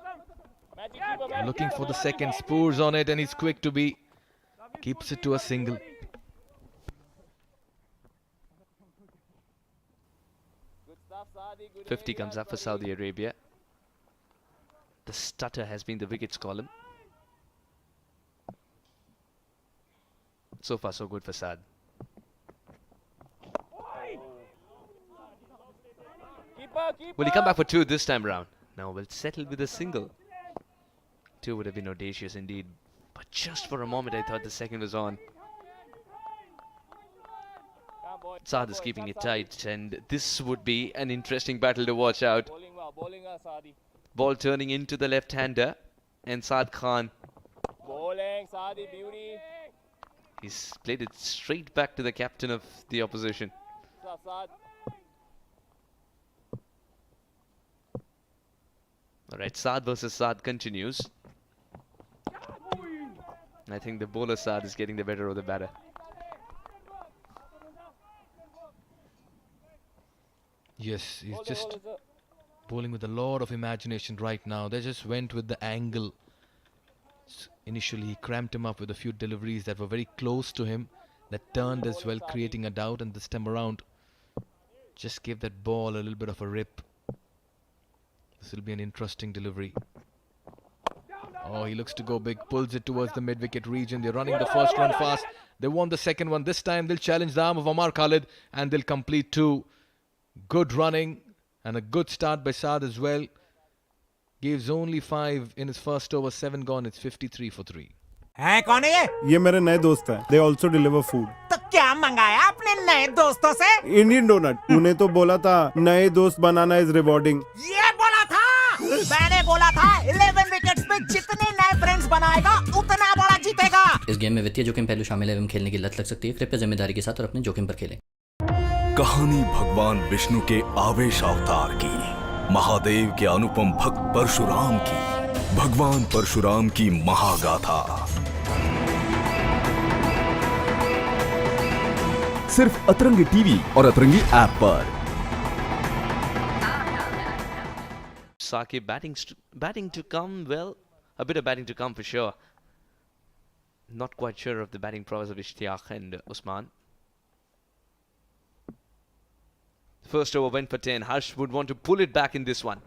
Looking for the second. Spoors on it and he's quick to be. Keeps it to a single. .50 comes up for Saudi Arabia. The stutter has been the wickets column. So far so good for Saad. Will he come back for two this time round? No, we'll settle with a single. Two would have been audacious indeed. But just for a moment I thought the second was on. Saad is keeping it tight, and this would be an interesting battle to watch out. Ball turning into the left-hander, and Saad Khan. He's played it straight back to the captain of the opposition. Alright, Saad versus Saad continues. I think the bowler Saad is getting the better of the batter. Yes, he's just bowling with a lot of imagination right now. They just went with the angle. Initially, he cramped him up with a few deliveries that were very close to him, that turned as well, creating a doubt. And this time around, just gave that ball a little bit of a rip. This will be an interesting delivery. Oh, he looks to go big, pulls it towards the mid-wicket region. They're running the first run fast. They won the second one. This time, they'll challenge the arm of Amar Khalid, and they'll complete two. Good running and a good start by Saad as well. Gives only 5 in his first over, 7 gone. It's 53 for 3. हैं कौन है ये मेरे नए दोस्त हैं. They also deliver food. तो क्या मंगाया अपने नए दोस्तों से? Indian donut. तूने तो बोला था नए दोस्त बनाना is rewarding. ये बोला था. मैंने बोला था 11 विकेट्स पे जितने नए फ्रेंड्स बनाएगा उतना बड़ा जीतेगा. इस गेम में वित्तीय जोखिम पहलू शामिल है एवं खेलने की लत लग सकती है। कृपया जिम्मेदारी के साथ और अपने जोखिम पर खेलें। कहानी भगवान विष्णु के आवेश अवतार की, महादेव के अनुपम भक्त परशुराम की, भगवान परशुराम की महागाथा। सिर्फ अतरंगी टीवी और अतरंगी ऐप पर। Saqib. Batting to come, well, a bit of batting to come for sure. Not quite sure of the batting prowess of Ishtiaq and Usman. First over went for 10. Harsh would want to pull it back in this one.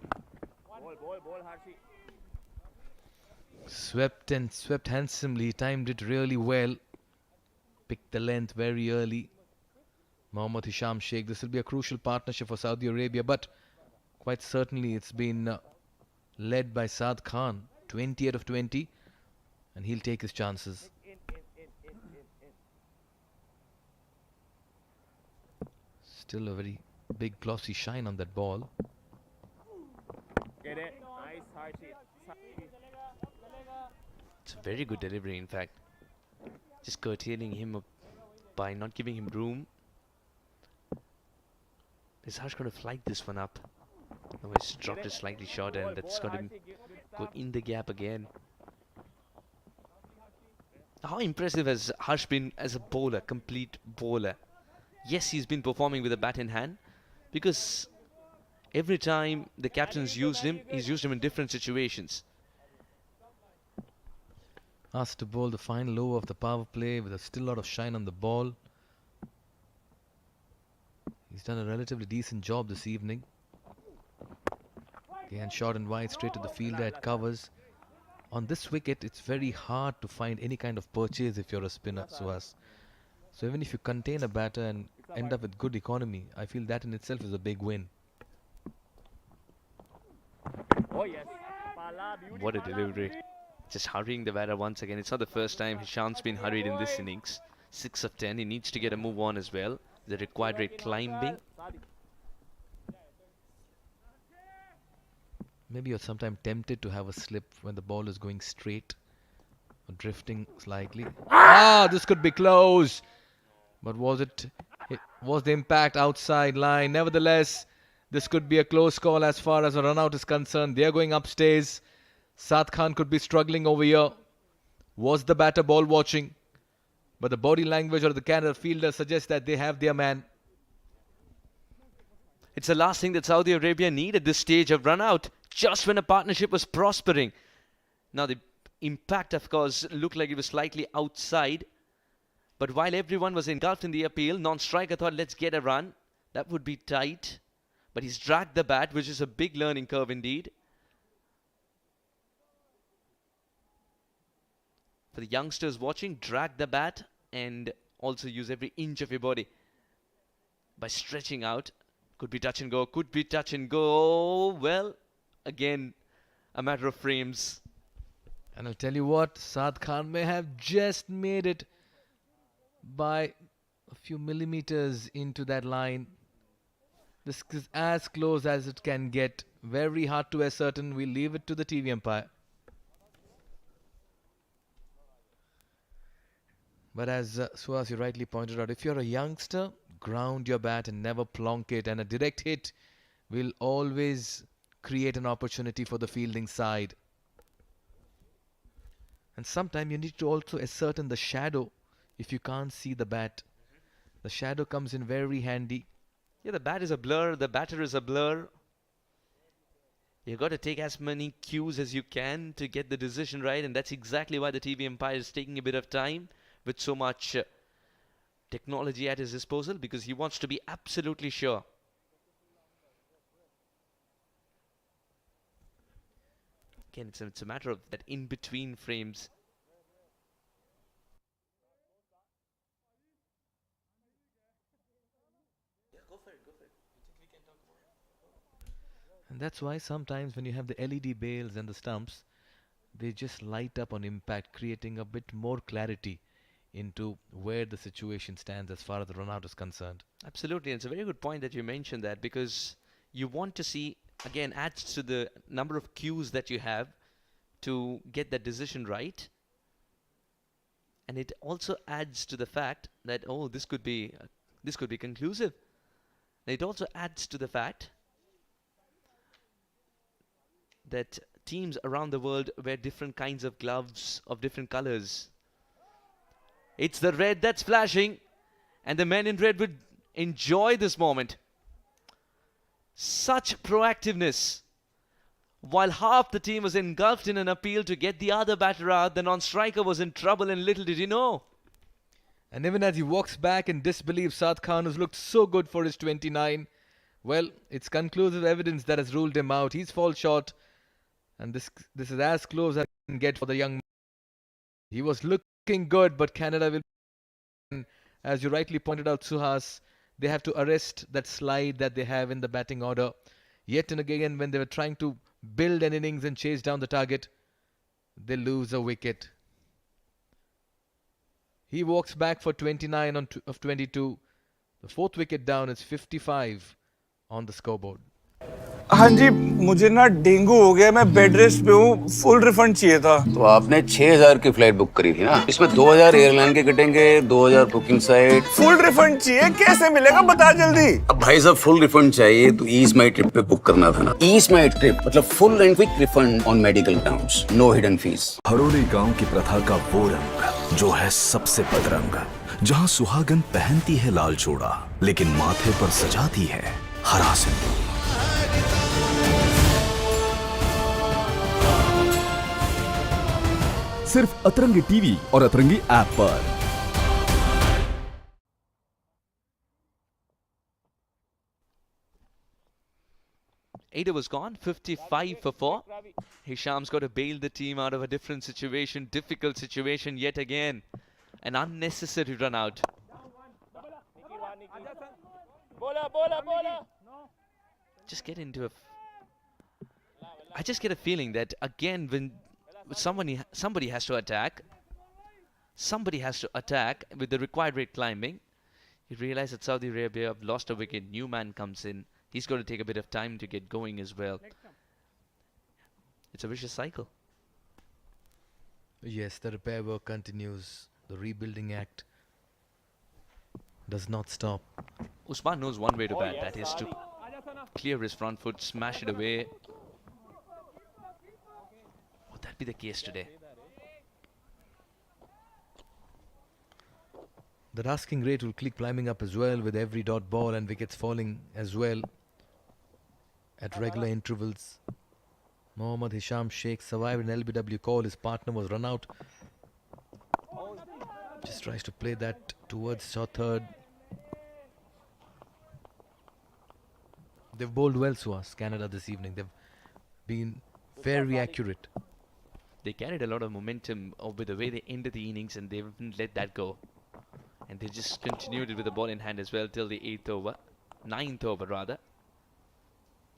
Swept handsomely, timed it really well. Picked the length very early. Mohammad Hisham Sheikh, this will be a crucial partnership for Saudi Arabia, but quite certainly it's been led by Saad Khan, 20 out of 20, and he'll take his chances. Still a very big glossy shine on that ball. Get it. Nice hard hit. It's a very good delivery, in fact. Just curtailing him up by not giving him room. Is Harsh going to flight this one up? No, he's dropped it slightly short, and that's got him go in the gap again. How impressive has Harsh been as a bowler, complete bowler? Yes, he's been performing with a bat in hand, because every time the captain's used him, he's used him in different situations. Asked to bowl the final over of the power play with still a lot of shine on the ball. He's done a relatively decent job this evening. Again, short and wide, straight to the fielder at covers. On this wicket, it's very hard to find any kind of purchase if you're a spinner, Suhas. So even if you contain a batter and end up with good economy, I feel that in itself is a big win. Oh yes. What a delivery. Just hurrying the batter once again. It's not the first time Hisham's been hurried in this innings. 6 of 10. He needs to get a move on as well. The required rate climbing. Maybe you're sometimes tempted to have a slip when the ball is going straight or drifting slightly. Ah, this could be close. But was the impact outside line? Nevertheless, this could be a close call as far as a run out is concerned. They are going upstairs. Saad Khan could be struggling over here. Was the batter ball watching? But the body language of the Canada fielder suggests that they have their man. It's the last thing that Saudi Arabia need at this stage of run out, just when a partnership was prospering. Now the impact, of course, looked like it was slightly outside. But while everyone was engulfed in the appeal, non-striker thought, let's get a run. That would be tight. But he's dragged the bat, which is a big learning curve indeed. For the youngsters watching, drag the bat and also use every inch of your body by stretching out. Could be touch and go, could be touch and go. Well, again, a matter of frames. And I'll tell you what, Saad Khan may have just made it by a few millimeters into that line. This is as close as it can get. Very hard to ascertain. We'll leave it to the TV umpire. But as Suhas, you rightly pointed out, if you're a youngster, ground your bat and never plonk it. And a direct hit will always create an opportunity for the fielding side. And sometimes you need to also ascertain the shadow if you can't see the bat. The shadow comes in very handy. Yeah, the bat is a blur, the batter is a blur. You've got to take as many cues as you can to get the decision right, and that's exactly why the TV umpire is taking a bit of time with so much technology at his disposal, because he wants to be absolutely sure. Again, it's a matter of that in-between frames. And that's why sometimes when you have the LED bails and the stumps, they just light up on impact, creating a bit more clarity into where the situation stands as far as the run out is concerned. Absolutely, and it's a very good point that you mentioned that, because you want to see, again, adds to the number of cues that you have to get that decision right. And it also adds to the fact that, oh, this could be conclusive. And it also adds to the fact that teams around the world wear different kinds of gloves of different colors. It's the red that's flashing, and the men in red would enjoy this moment. Such proactiveness While half the team was engulfed in an appeal to get the other batter out, the non-striker was in trouble, and little did he know. And even as he walks back in disbelief, Saad Khan, who's looked so good for his 29, well, it's conclusive evidence that has ruled him out. He's fall short, and this is as close as I can get for the young man. He was looking good, but Canada will, as you rightly pointed out, Suhas, they have to arrest that slide that they have in the batting order. Yet and again, when they were trying to build an innings and chase down the target, they lose a wicket. He walks back for 29 of 22. The fourth wicket down, it's 55 on the scoreboard. हाँ जी, मुझे ना dengue हो गया, मैं bed rest पे हूँ, full refund चाहिए था। तो आपने 6000 की फ्लाइट बुक करी थी ना, इसमें 2000 एयरलाइन के कटेंगे, 2000 बुकिंग साइट। फुल रिफंड चाहिए, कैसे मिलेगा बता जल्दी। अब भाई साहब फुल रिफंड चाहिए तो ईज माई ट्रिप पे बुक करना था ना। ईज माई ट्रिप मतलब full and quick refund on medical grounds, no hidden fees. Haroli गांव की प्रथा का वो रंग जो है सबसे बदरंग, जहां सुहागन पहनती है लाल चूड़ा लेकिन माथे पर सजाती है हरा सिंदूर। सिर्फ अतरंगी टीवी और अतरंगी ऐप पर। Ada was gone, 55 for 4. Hisham's got to bail the team out of a different situation, difficult situation yet again. An unnecessary run out. Just get into I just get a feeling that again when somebody has to attack. Somebody has to attack with the required rate climbing. You realize that Saudi Arabia have lost a wicket. New man comes in. He's got to take a bit of time to get going as well. It's a vicious cycle. Yes, the repair work continues. The rebuilding act does not stop. Usman knows one way to bat. That is to clear his front foot, smash it away. Would that be the case today? The asking rate will keep climbing up as well with every dot ball and wickets falling as well at regular intervals. Mohammad Hisham Sheikh survived an LBW call. His partner was run out. Just tries to play that towards short third. They've bowled well, Suhas, Canada this evening. They've been very accurate. They carried a lot of momentum with the way they ended the innings, and they didn't let that go. And they just continued it with the ball in hand as well till the 9th over rather.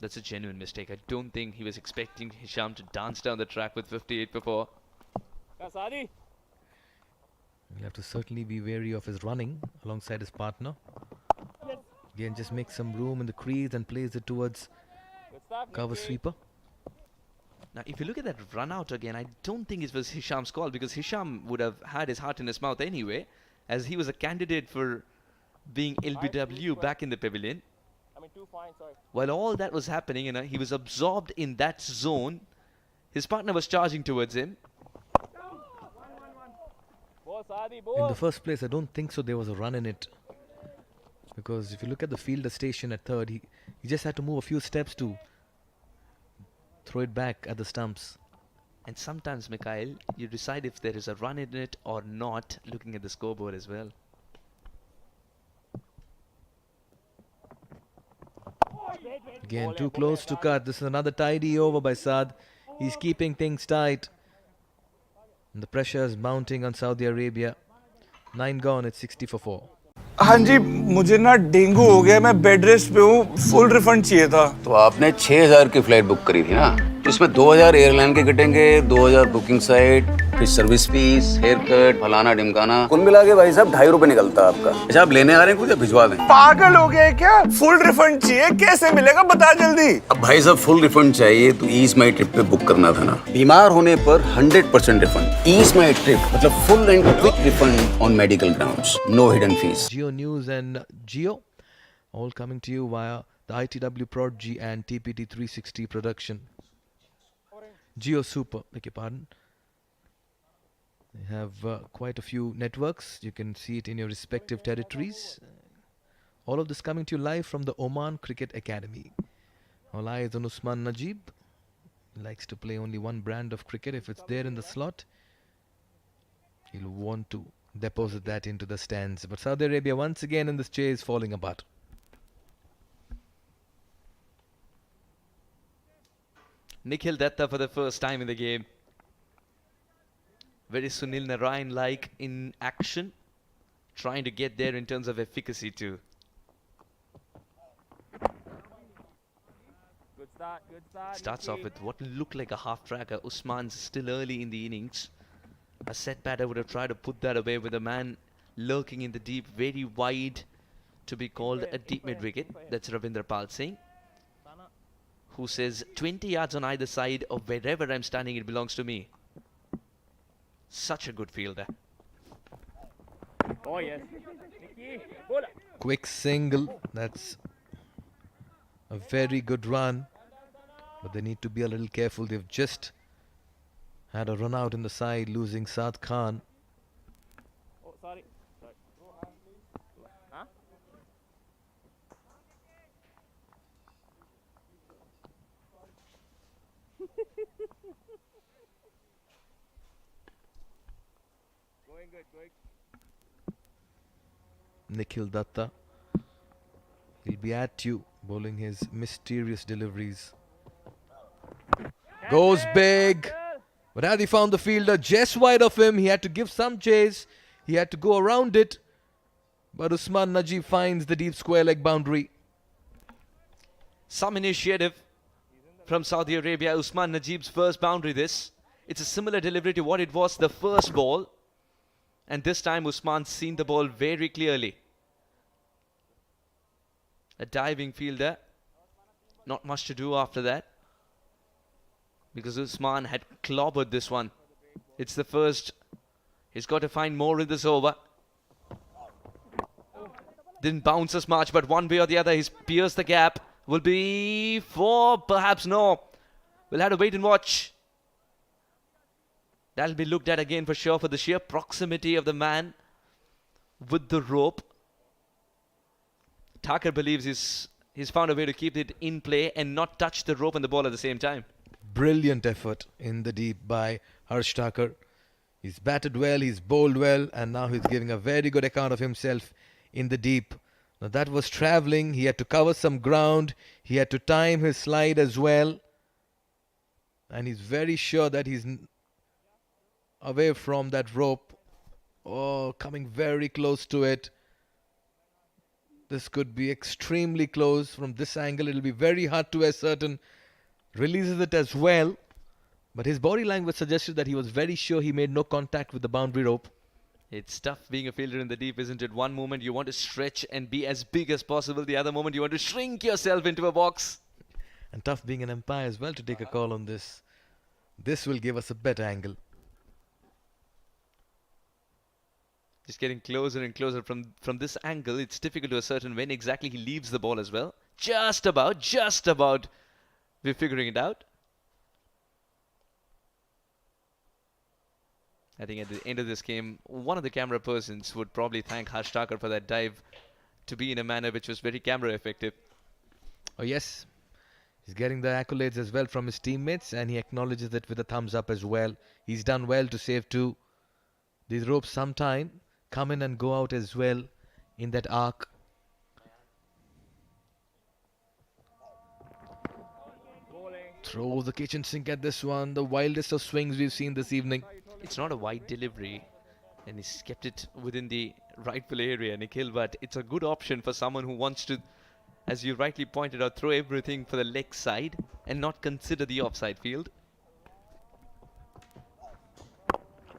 That's a genuine mistake. I don't think he was expecting Hisham to dance down the track with 58 before. He'll have to certainly be wary of his running alongside his partner. Again, just make some room in the crease and plays it towards cover sweeper. Now, if you look at that run out again, I don't think it was Hisham's call, because Hisham would have had his heart in his mouth anyway, as he was a candidate for being LBW back in the pavilion. While all that was happening, he was absorbed in that zone. His partner was charging towards him. In the first place, I don't think so there was a run in it. Because if you look at the fielder station at third, he just had to move a few steps to throw it back at the stumps. And sometimes, Mikhail, you decide if there is a run in it or not, looking at the scoreboard as well. Again, too close to cut. This is another tidy over by Saad. He's keeping things tight. And the pressure is mounting on Saudi Arabia. 9 gone, it's 60 for 4. हाँ जी, मुझे ना dengue हो गया, मैं bed rest पे हूँ, full refund चाहिए था। तो आपने 6000 की फ्लाइट बुक करी थी ना, इसमें 2000 एयरलाइन के कटेंगे, 2000 बुकिंग साइट, फिर सर्विस फीस, हेयर कट, फलाना ढिमकाना, कुल मिला के भाई साहब 2.5 रुपए निकलता आपका। अच्छा, आप लेने आ रहे हैं कुछ या भिजवा दें? पागल हो गए क्या? फुल रिफंड चाहिए, कैसे मिलेगा बता जल्दी। अब भाई साहब फुल रिफंड चाहिए तो ईज माई ट्रिप पे बुक करना था ना। बीमार होने पर 100% रिफंड। ईज माई ट्रिप मतलब full and quick refund on medical grounds, no hidden fees. Geo News and Geo, all coming to you via the ITW Prodigy and TPT 360 production. Geo Super, beg your pardon. They have quite a few networks. You can see it in your respective territories. All of this coming to you live from the Oman Cricket Academy. All eyes on Usman Najib. likes to play only one brand of cricket. If it's there in the slot, he'll want to deposit that into the stands. But Saudi Arabia once again in this chase falling apart. Nikhil Datta for the first time in the game. Very Sunil Narayan-like in action. Trying to get there in terms of efficacy too. Good start, good start. Starts off with what looked like a half-tracker. Usman's still early in the innings. A set batter would have tried to put that away with a man lurking in the deep, very wide to be called a deep mid-wicket. That's Ravindra Pal Singh, who says 20 yards on either side of wherever I'm standing, it belongs to me. Such a good fielder. Oh yes. Nicky, bowler. Quick single. That's a very good run. But they need to be a little careful. They've just had a run out in the side, losing Saad Khan. Oh, sorry. Huh? Going good, going. Nikhil Datta. He'll be at you, bowling his mysterious deliveries. Goes big. But had he found the fielder just wide of him, he had to give some chase. He had to go around it. But Usman Najib finds the deep square leg boundary. Some initiative from Saudi Arabia. Usman Najib's first boundary this. It's a similar delivery to what it was the first ball. And this time Usman's seen the ball very clearly. A diving fielder. Not much to do after that, because Usman had clobbered this one. It's the first. He's got to find more in this over. Didn't bounce as much, but one way or the other, he's pierced the gap. Will be 4, perhaps no. We'll have to wait and watch. That'll be looked at again for sure, for the sheer proximity of the man with the rope. Thakur believes he's found a way to keep it in play and not touch the rope and the ball at the same time. Brilliant effort in the deep by Harsh Thakur. He's batted well, he's bowled well, and now he's giving a very good account of himself in the deep. Now that was travelling. He had to cover some ground. He had to time his slide as well. And he's very sure that he's away from that rope. Oh, coming very close to it. This could be extremely close. From this angle, it'll be very hard to ascertain. Releases it as well. But his body language suggested that he was very sure he made no contact with the boundary rope. It's tough being a fielder in the deep, isn't it? One moment you want to stretch and be as big as possible. The other moment you want to shrink yourself into a box. And tough being an umpire as well to take a call on this. This will give us a better angle. Just getting closer and closer from this angle. It's difficult to ascertain when exactly he leaves the ball as well. Just about. We're figuring it out. I think at the end of this game, one of the camera persons would probably thank Harsh Thakur for that dive to be in a manner which was very camera effective. Oh yes, he's getting the accolades as well from his teammates, and he acknowledges it with a thumbs up as well. He's done well to save two. These ropes sometime come in and go out as well in that arc. Throws the kitchen sink at this one. The wildest of swings we've seen this evening. It's not a wide delivery, and he's kept it within the rightful area, Nikhil, but it's a good option for someone who wants to, as you rightly pointed out, throw everything for the leg side and not consider the offside field.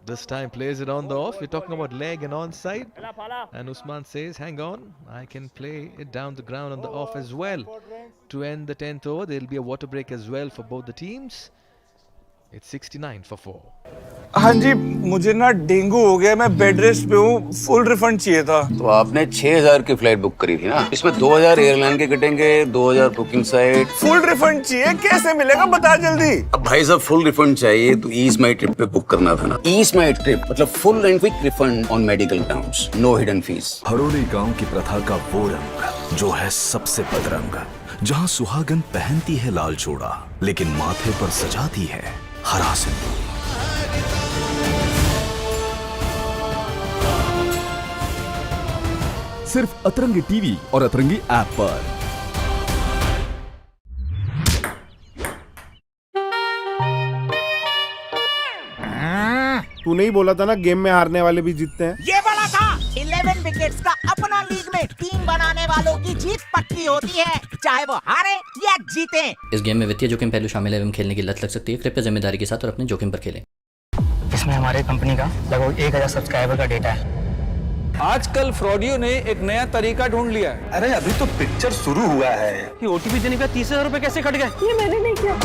This time plays it on the off. We're talking about leg and onside. And Usman says, hang on, I can play it down the ground on the off as well. To end the 10th over, there'll be a water break as well for both the teams. It's 69 for 4. हाँ जी, मुझे ना dengue हो गया, मैं bed rest पे हूँ, full refund चाहिए था। तो आपने 6000 की फ्लाइट बुक करी थी ना, इसमें 2000 एयरलाइन के कटेंगे, 2000 बुकिंग साइट। फुल रिफंड चाहिए, कैसे मिलेगा बता जल्दी। अब भाई साहब फुल रिफंड चाहिए तो ईस्ट माई ट्रिप पे बुक करना था ना। ईस्ट माई ट्रिप मतलब full and quick refund on medical grounds, no hidden fees. Haroli गांव की प्रथा का वो रंग जो है सबसे बदरंग, जहां सुहागन पहनती है लाल चूड़ा लेकिन माथे पर सजाती है हरा सिंदूर। सिर्फ अतरंगी टीवी और अतरंगी ऐप पर। तूने ही बोला था ना गेम में हारने वाले भी जीतते हैं। ये बोला था 11 विकेट्स का अपना लीग में टीम बनाने वालों की जीत पक्की होती है, चाहे वो हारे या जीते। इस गेम में वित्तीय जोखिम पहलू शामिल है एवं खेलने की लत लग सकती है। कृपया जिम्मेदारी के साथ और अपने जोखिम पर खेलें। इसमें हमारे कंपनी का लगभग 1000 सब्सक्राइबर का डेटा है। आजकल फ्रॉडियो ने एक नया तरीका ढूंढ लिया है। अरे अभी तो पिक्चर शुरू हुआ है। ये ओटीपी देने का 30,000 रुपए कैसे कट गए? ये मैंने नहीं किया।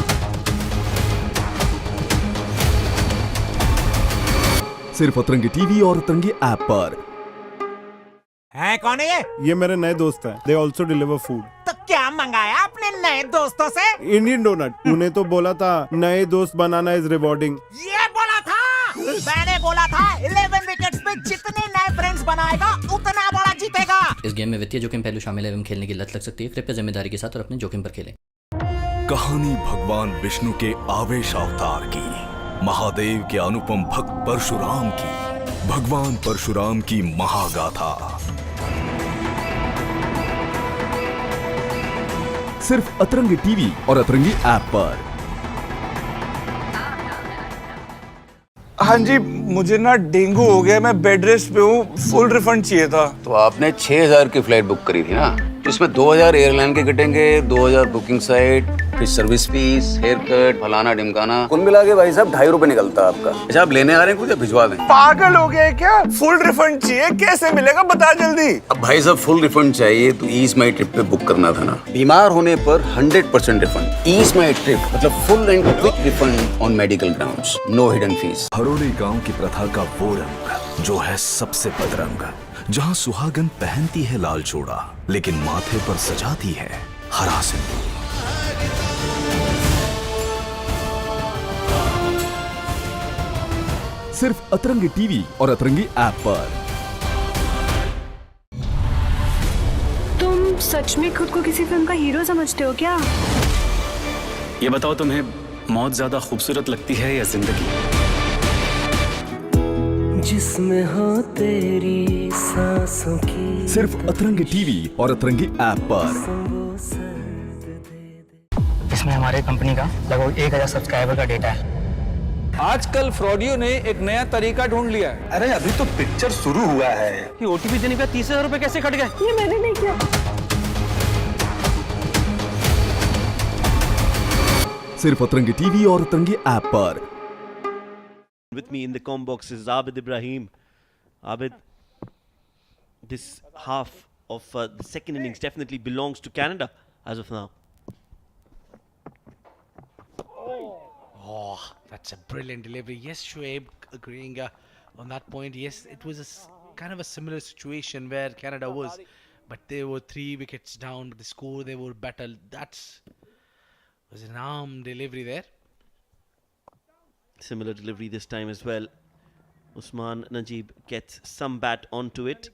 सिर्फ अतरंगी टीवी और अतरंगी ऐप पर। है कौन है ये? ये मेरे नए दोस्त हैं। They also deliver food. तो क्या मंगाया अपने नए दोस्तों से? Indian donut. तूने तो बोला था नए दोस्त बनाना इज रिवॉर्डिंग। ये बोला था, मैंने बोला था 11 विकेट्स पे जितने नए फ्रेंड्स बनाएगा उतना बड़ा जीतेगा। इस गेम में वित्तीय जोखिम पहलू शामिल है एवं खेलने की लत लग सकती है। कृपया जिम्मेदारी के साथ और अपने जोखिम पर खेलें। कहानी भगवान विष्णु के आवेश अवतार की, महादेव के अनुपम भक्त परशुराम की, भगवान परशुराम की महागाथा। सिर्फ अतरंगी टीवी और अतरंगी ऐप पर। हाँ जी, मुझे ना डेंगू हो गया, मैं बेड रेस्ट पे हूँ, फुल रिफंड चाहिए था। तो आपने 6000 की फ्लाइट बुक करी थी ना, इसमें 2000 एयरलाइन के कटेंगे, 2000 बुकिंग साइट, फिर सर्विस फीस, हेयर कट, फलाना ढिमकाना, कुल मिला के भाई साहब 2.5 रुपए निकलता है आपका। अच्छा आप लेने आ रहे हैं, कुछ भिजवा दें। पागल हो गए क्या? फुल रिफंड चाहिए, कैसे मिलेगा बता जल्दी। अब भाई साहब फुल रिफंड चाहिए तो ईज माई ट्रिप पे बुक करना था ना। बीमार होने पर 100% रिफंड। ईज माई ट्रिप मतलब full and quick refund on medical grounds, no hidden fees. Haroli गांव की प्रथा का वो रंग जो है सबसे बदरंग, जहां सुहागन पहनती है लाल चूड़ा लेकिन माथे पर सजाती है हरा सिंदूर। सिर्फ अतरंगी टीवी और अतरंगी ऐप पर। तुम सच में खुद को किसी फिल्म का हीरो समझते हो क्या? ये बताओ तुम्हें मौत ज्यादा खूबसूरत लगती है या जिंदगी? जिसमें हो तेरी सांसों की। सिर्फ अतरंगी टीवी और अतरंगी ऐप पर। इसमें हमारे कंपनी का लगभग 1000 सब्सक्राइबर का डेटा है। आजकल फ्रॉडियो ने एक नया तरीका ढूंढ लिया है। अरे अभी तो पिक्चर शुरू हुआ है। ये ओटीपी देने का 30,000 रुपए कैसे कट गए? ये मैंने नहीं किया। सिर्फ अतरंगी टीवी और अतरंगी ऐप पर। With me in the com box is Abid Ibrahim. Abid, this half of the second innings definitely belongs to Canada as of now. Oh, that's a brilliant delivery. Yes, Shoaib agreeing on that point. Yes, it was kind of a similar situation where Canada was, but they were 3 wickets down. The score they were better. That was an arm delivery there. Similar delivery this time as well. Usman Najib gets some bat onto it.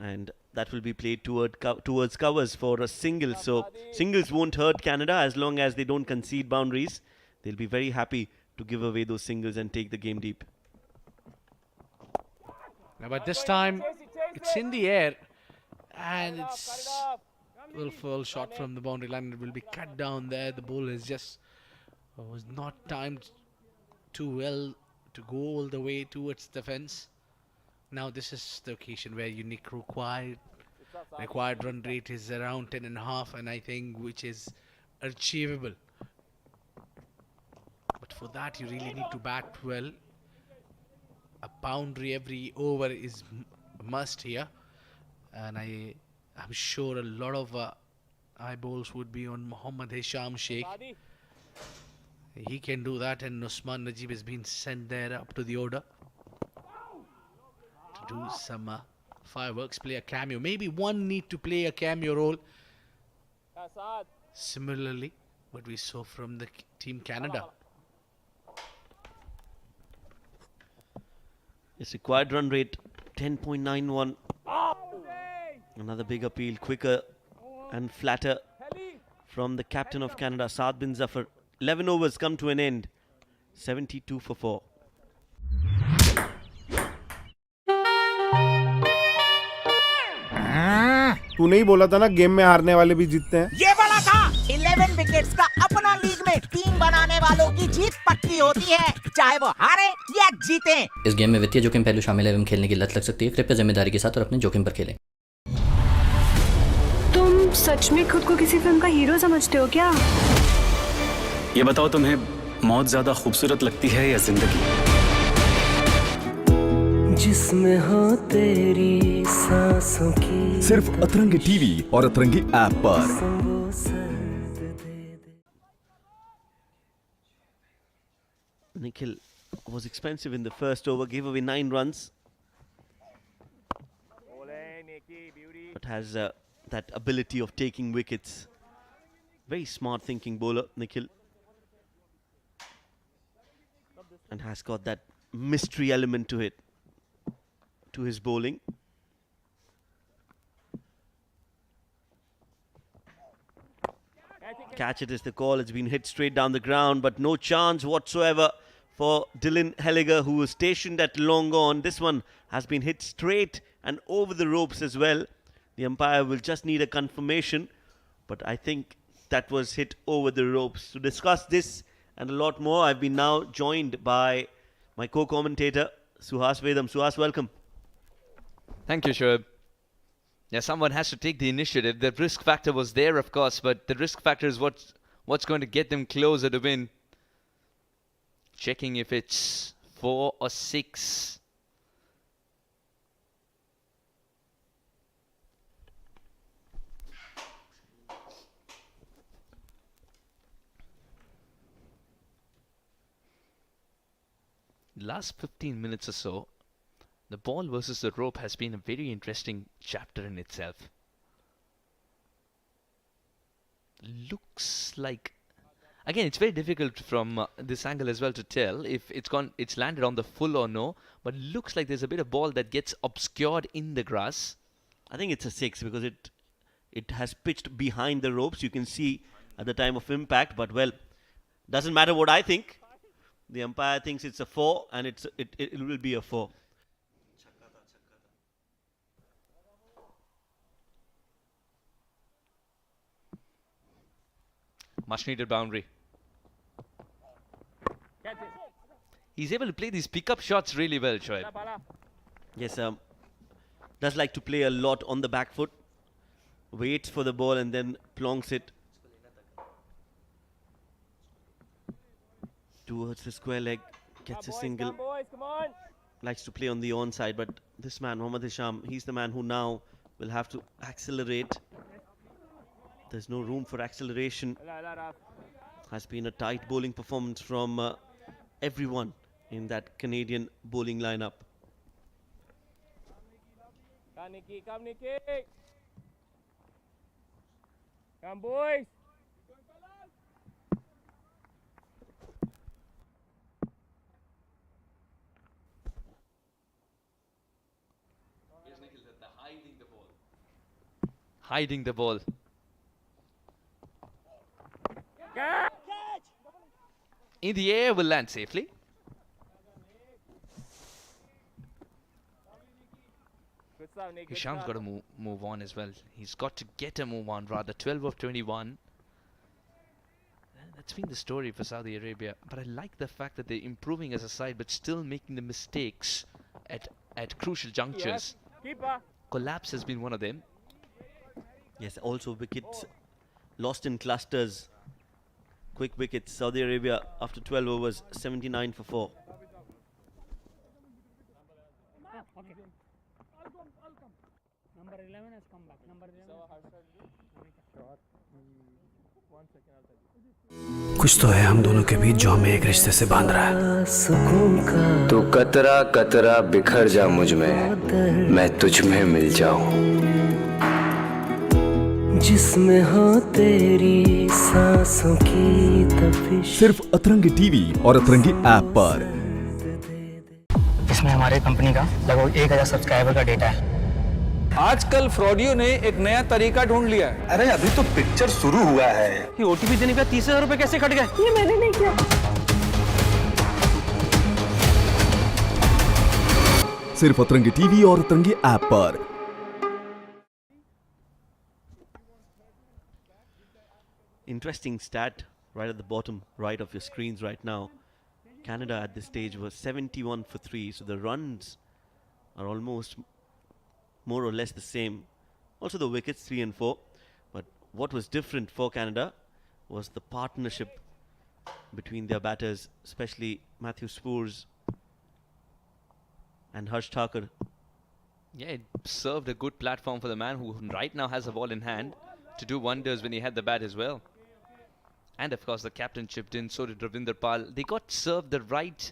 And that will be played towards covers for a single. So singles won't hurt Canada as long as they don't concede boundaries. They'll be very happy to give away those singles and take the game deep. Now, but this time it's in the air and it's will fall short from the boundary line. It will be cut down there. The ball is just was not timed too well to go all the way towards the fence. Now this is the occasion where unique required run rate is around 10.5, and I think which is achievable. But for that you really need to bat well. A boundary every over is must here, and I'm sure a lot of eyeballs would be on Mohammad Hisham Sheikh. He can do that, and Usman Najib has been sent there up to the order to do some fireworks, play a cameo. Maybe one need to play a cameo role similarly what we saw from the team Canada. Its required run rate 10.91. Another big appeal, quicker and flatter from the captain of Canada, Saad bin Zafar. 11 overs come to an end. 72 for 4. तूने ही बोला था ना game में हारने वाले भी जीतते हैं। ये बोला था 11 विकेट्स का अपना लीग में टीम बनाने वालों की जीत पक्की होती है, चाहे वो हारे या जीते। इस गेम में वित्तीय जोखिम पहलू शामिल है एवं खेलने की लत लग सकती है। कृपया जिम्मेदारी के साथ और अपने जोखिम पर खेलें। तुम सच में खुद को किसी फिल्म का हीरो समझते हो क्या? ये बताओ, तुम्हें मौत ज्यादा खूबसूरत लगती है या जिंदगी? जिसमें हो तेरी सांसों की। सिर्फ अतरंगी टीवी और अतरंगी ऐप पर। Nikhil was expensive in the first over, gave away 9 runs, but has that ability of taking wickets. Very smart thinking bowler, Nikhil, and has got that mystery element to it, to his bowling. Catch it is the call. It's been hit straight down the ground, but no chance whatsoever for Dylan Helliger, who was stationed at long on. This one has been hit straight and over the ropes as well. The umpire will just need a confirmation, but I think that was hit over the ropes. To discuss this and a lot more, I've been now joined by my co-commentator, Suhas Vedam. Suhas, welcome. Thank you, Shoaib. Yeah, someone has to take the initiative. The risk factor was there, of course, but the risk factor is what's going to get them closer to win. Checking if it's 4 or 6. Last 15 minutes or so, the ball versus the rope has been a very interesting chapter in itself. Looks like, again, it's very difficult from this angle as well to tell if it's landed on the full or no, but looks like there's a bit of ball that gets obscured in the grass. I think it's a 6 because it has pitched behind the ropes. You can see at the time of impact, but well, doesn't matter what I think. The umpire thinks it's a 4, and it will be a 4. Much needed boundary. He's able to play these pickup shots really well, Shoaib. Yes, does like to play a lot on the back foot. Waits for the ball and then plonks it towards the square leg. Gets a single. Likes to play on the onside, but this man, Mohammad Hisham, he's the man who now will have to accelerate. There's no room for acceleration. Has been a tight bowling performance from everyone in that Canadian bowling lineup. Come, Nikki. Come, Nikki. Come, boys. Hiding the ball. In the air, will land safely. Hisham's got to move on as well. He's got to get a move on rather. 12 of 21. That's been the story for Saudi Arabia. But I like the fact that they're improving as a side but still making the mistakes at crucial junctures. Collapse has been one of them. Yes, also wickets lost in clusters. Quick wickets. Saudi Arabia after 12 overs, 79 for 4. Okay. Number 11 has come back. Number 11. कुछ तो है हम दोनों के बीच जो हमें एक रिश्ते से बांध रहा है। तू कतरा कतरा बिखर जा मुझ में, मैं तुझ में मिल जाऊं। जिसमें हो तेरी सांसों की तपिश। सिर्फ अतरंगी टीवी और अतरंगी ऐप पर। इसमें हमारे कंपनी का लगभग 1000 सब्सक्राइबर का डेटा है। आजकल फ्रॉडियो ने एक नया तरीका ढूंढ लिया है। अरे अभी तो पिक्चर शुरू हुआ है। ये ओटीपी देने का 30,000 रुपए कैसे कट गए? ये मैंने नहीं किया। सिर्फ अतरंगी टीवी और अतरंगी ऐप पर। Interesting stat right at the bottom right of your screens right now. Canada at this stage was 71 for 3, so the runs are almost more or less the same. Also the wickets 3 and 4. But what was different for Canada was the partnership between their batters, especially Matthew Spurs and CricTracker. Yeah, it served a good platform for the man who right now has the ball in hand to do wonders when he had the bat as well. And of course the captain chipped in, so did Ravinder Pal. They got served the right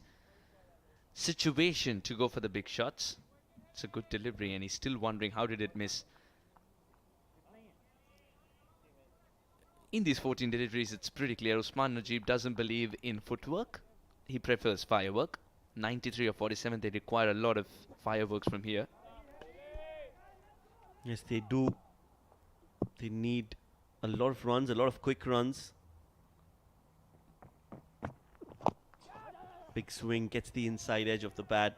situation to go for the big shots. It's a good delivery and he's still wondering how did it miss. In these 14 deliveries it's pretty clear Usman Najib doesn't believe in footwork. He prefers firework. 93 or 47, they require a lot of fireworks from here. Yes, they do. They need a lot of runs, a lot of quick runs. Big swing, gets the inside edge of the bat.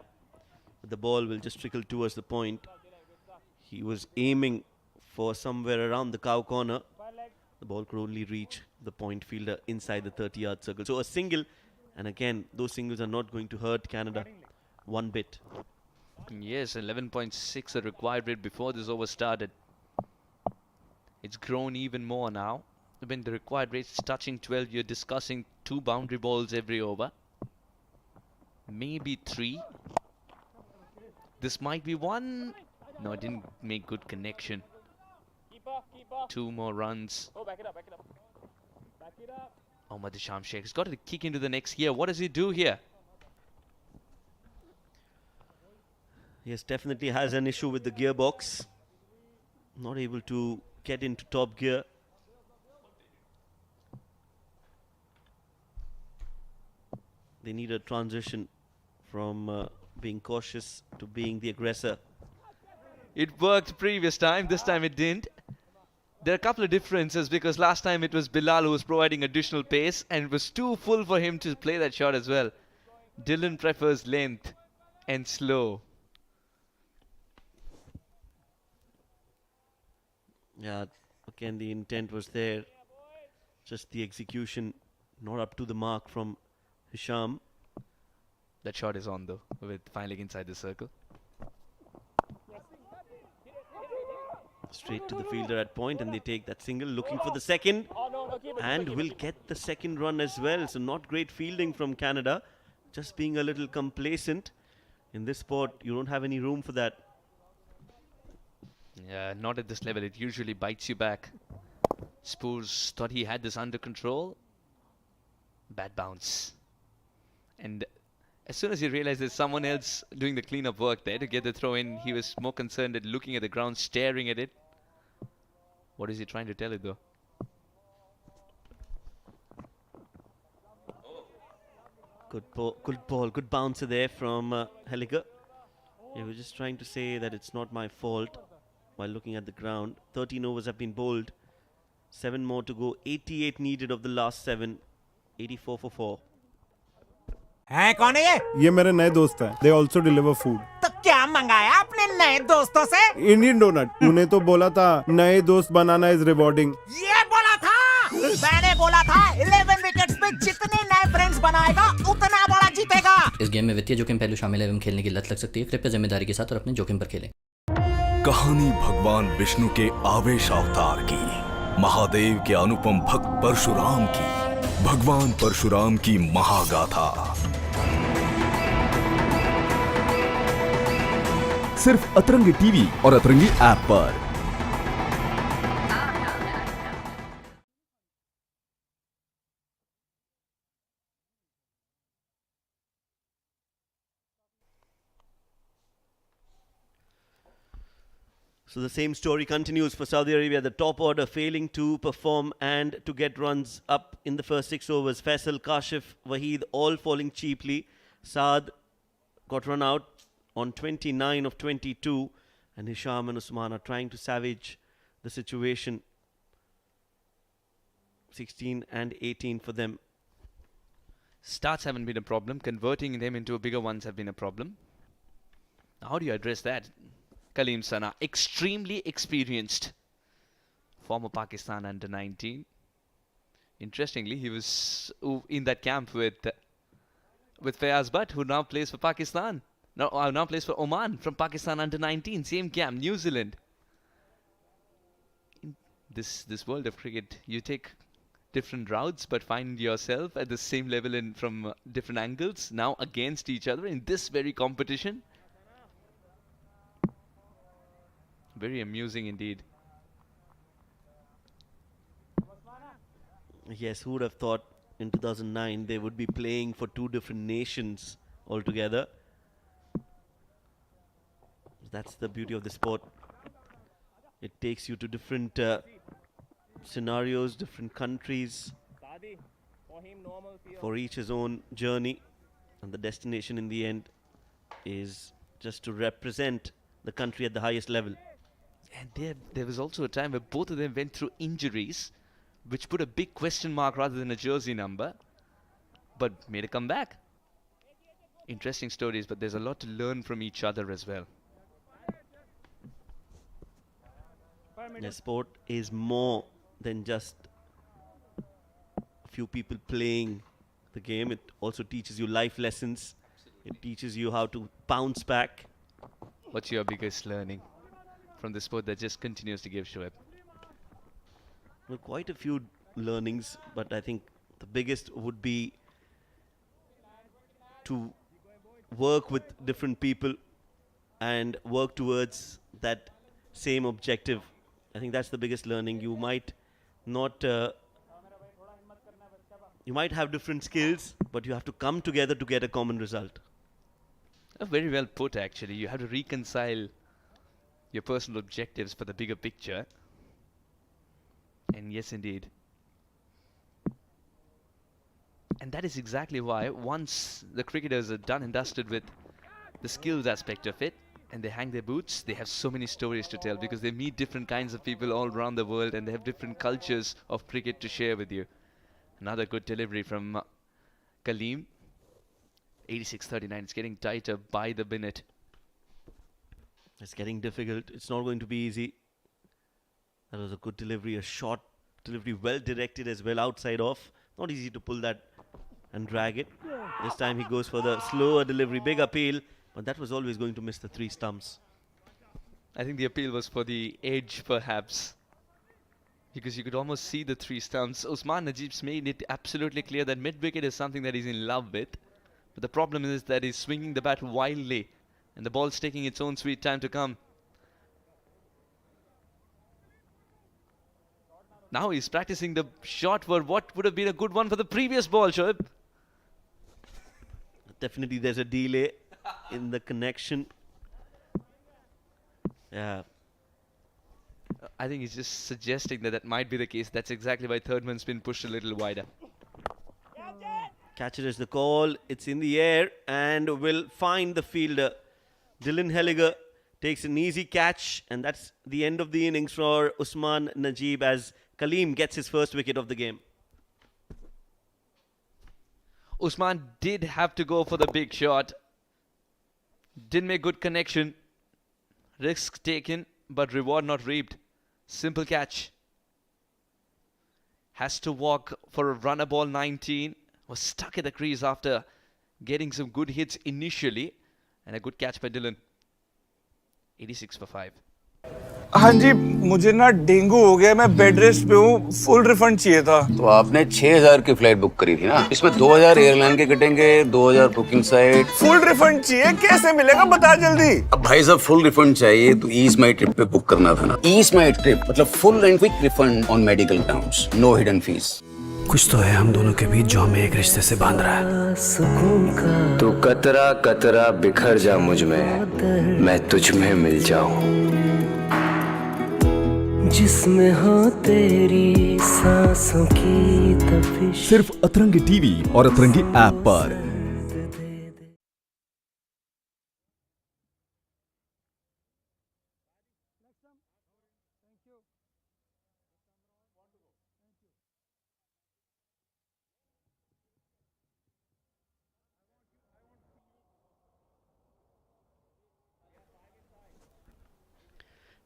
But the ball will just trickle towards the point. He was aiming for somewhere around the cow corner. The ball could only reach the point fielder inside the 30-yard circle. So a single, and again, those singles are not going to hurt Canada one bit. Yes, 11.6 the required rate before this over started. It's grown even more now. When the required rate's touching 12, you're discussing 2 boundary balls every over. Maybe 3. This might be 1. No, it didn't make good connection. 2 more runs. Oh, back it up, back it up. Back it up. Oh, Madhisham Sheikh has got to kick into the next gear. What does he do here? Yes, definitely has an issue with the gearbox. Not able to get into top gear. They need a transition from being cautious to being the aggressor. It worked previous time. This time it didn't. There are a couple of differences because last time it was Bilal who was providing additional pace and it was too full for him to play that shot as well. Dylan prefers length and slow. Yeah, again the intent was there. Just the execution not up to the mark from Hisham. That shot is on though, with fine leg inside the circle. Straight to the fielder at point and they take that single, looking for the second and will get the second run as well. So not great fielding from Canada, just being a little complacent. In this sport, you don't have any room for that. Yeah, not at this level. It usually bites you back. Spurs thought he had this under control. Bad bounce. And as soon as he realized there's someone else doing the cleanup work there to get the throw in, he was more concerned at looking at the ground, staring at it. What is he trying to tell it though? Good ball, good bouncer there from Heliger. He was just trying to say that it's not my fault while looking at the ground. 13 overs have been bowled. 7 more to go. 88 needed of the last 7. 84 for 4. हैं कौन है ये मेरे नए दोस्त हैं। They also deliver food. तो क्या मंगाया अपने नए दोस्तों से? Indian donut. तूने तो बोला था नए दोस्त बनाना is rewarding. ये बोला था। मैंने बोला था 11 विकेट्स पे जितने नए फ्रेंड्स बनाएगा उतना बड़ा जीतेगा। इस गेम में वित्तीय जोखिम पहलू शामिल है एवं खेलने की लत लग सकती है। कृपया जिम्मेदारी के साथ और अपने जोखिम पर खेलें। कहानी भगवान विष्णु के आवेश अवतार की, महादेव के अनुपम भक्त परशुराम की, भगवान परशुराम की महागाथा। सिर्फ अतरंगी टीवी और अतरंगी ऐप पर। So the same story continues for Saudi Arabia. The top order failing to perform and to get runs up in the first 6 overs. Faisal, Kashif, Waheed all falling cheaply. Saad got run out on 29 of 22 And Hisham and Usman are trying to savage the situation. 16 and 18 for them. Starts haven't been a problem. Converting them into bigger ones have been a problem. How do you address that? Kaleem Sana, extremely experienced. Former Pakistan under 19. Interestingly, he was in that camp with Fayaz Butt, who now plays for Pakistan. Now plays for Oman from Pakistan under 19. Same camp, New Zealand. In this world of cricket, you take different routes but find yourself at the same level from different angles, now against each other in this very competition. Very amusing indeed. Yes, who would have thought in 2009 they would be playing for two different nations altogether. That's the beauty of the sport. It takes you to different scenarios, different countries, for each his own journey, and the destination in the end is just to represent the country at the highest level. And there was also a time where both of them went through injuries, which put a big question mark rather than a jersey number, but made a comeback. Interesting stories, but there's a lot to learn from each other as well. The sport is more than just a few people playing the game. It also teaches you life lessons. It teaches you how to bounce back. What's your biggest learning from the sport that just continues to give, Shoaib? Well, quite a few learnings, but I think the biggest would be to work with different people and work towards that same objective. I think that's the biggest learning. You might not, you might have different skills, but you have to come together to get a common result. Very well put, actually. You have to reconcile your personal objectives for the bigger picture. And yes, indeed. And that is exactly why once the cricketers are done and dusted with the skills aspect of it, and they hang their boots, they have so many stories to tell because they meet different kinds of people all around the world and they have different cultures of cricket to share with you. Another good delivery from Kaleem. 86-39. It's getting tighter by the minute. It's getting difficult. It's not going to be easy. That was a good delivery, a short delivery, well directed as well, outside off. Not easy to pull that and drag it. This time he goes for the slower delivery, big appeal, but that was always going to miss the 3 stumps. I think the appeal was for the edge, perhaps, because you could almost see the 3 stumps. Usman Najib's made it absolutely clear that mid-wicket is something that he's in love with. But the problem is that he's swinging the bat wildly, and the ball's taking its own sweet time to come. Now he's practicing the shot for what would have been a good one for the previous ball, Shoaib. Definitely there's a delay in the connection. Yeah. I think he's just suggesting that might be the case. That's exactly why third man's been pushed a little wider. Catcher is the call. It's in the air and will find the fielder. Dylan Helliger takes an easy catch, and that's the end of the innings for Usman Najib as Kaleem gets his first wicket of the game. Usman did have to go for the big shot. Didn't make good connection. Risk taken, but reward not reaped. Simple catch. Has to walk for a runner ball 19. Was stuck at the crease after getting some good hits initially. And a good catch by Dylan. 86 for 5. हाँ जी, मुझे ना dengue हो गया, मैं bed rest पे हूँ, full refund चाहिए था। तो आपने 6000 की फ्लाइट बुक करी थी ना, इसमें 2000 एयरलाइन के कटेंगे, 2000 बुकिंग साइट। फुल रिफंड चाहिए, कैसे मिलेगा बता जल्दी। अब भाई साहब फुल रिफंड चाहिए तो ईज माई ट्रिप पे बुक करना था ना। ईज माई ट्रिप मतलब full and quick refund on medical grounds, no hidden fees. कुछ तो है हम दोनों के बीच जो हमें एक रिश्ते से बांध रहा है। तू कतरा कतरा बिखर जा मुझ में, मैं तुझ में मिल जाऊं। जिसमें हो तेरी सांसों की तपिश। सिर्फ अतरंगी टीवी और अतरंगी ऐप पर।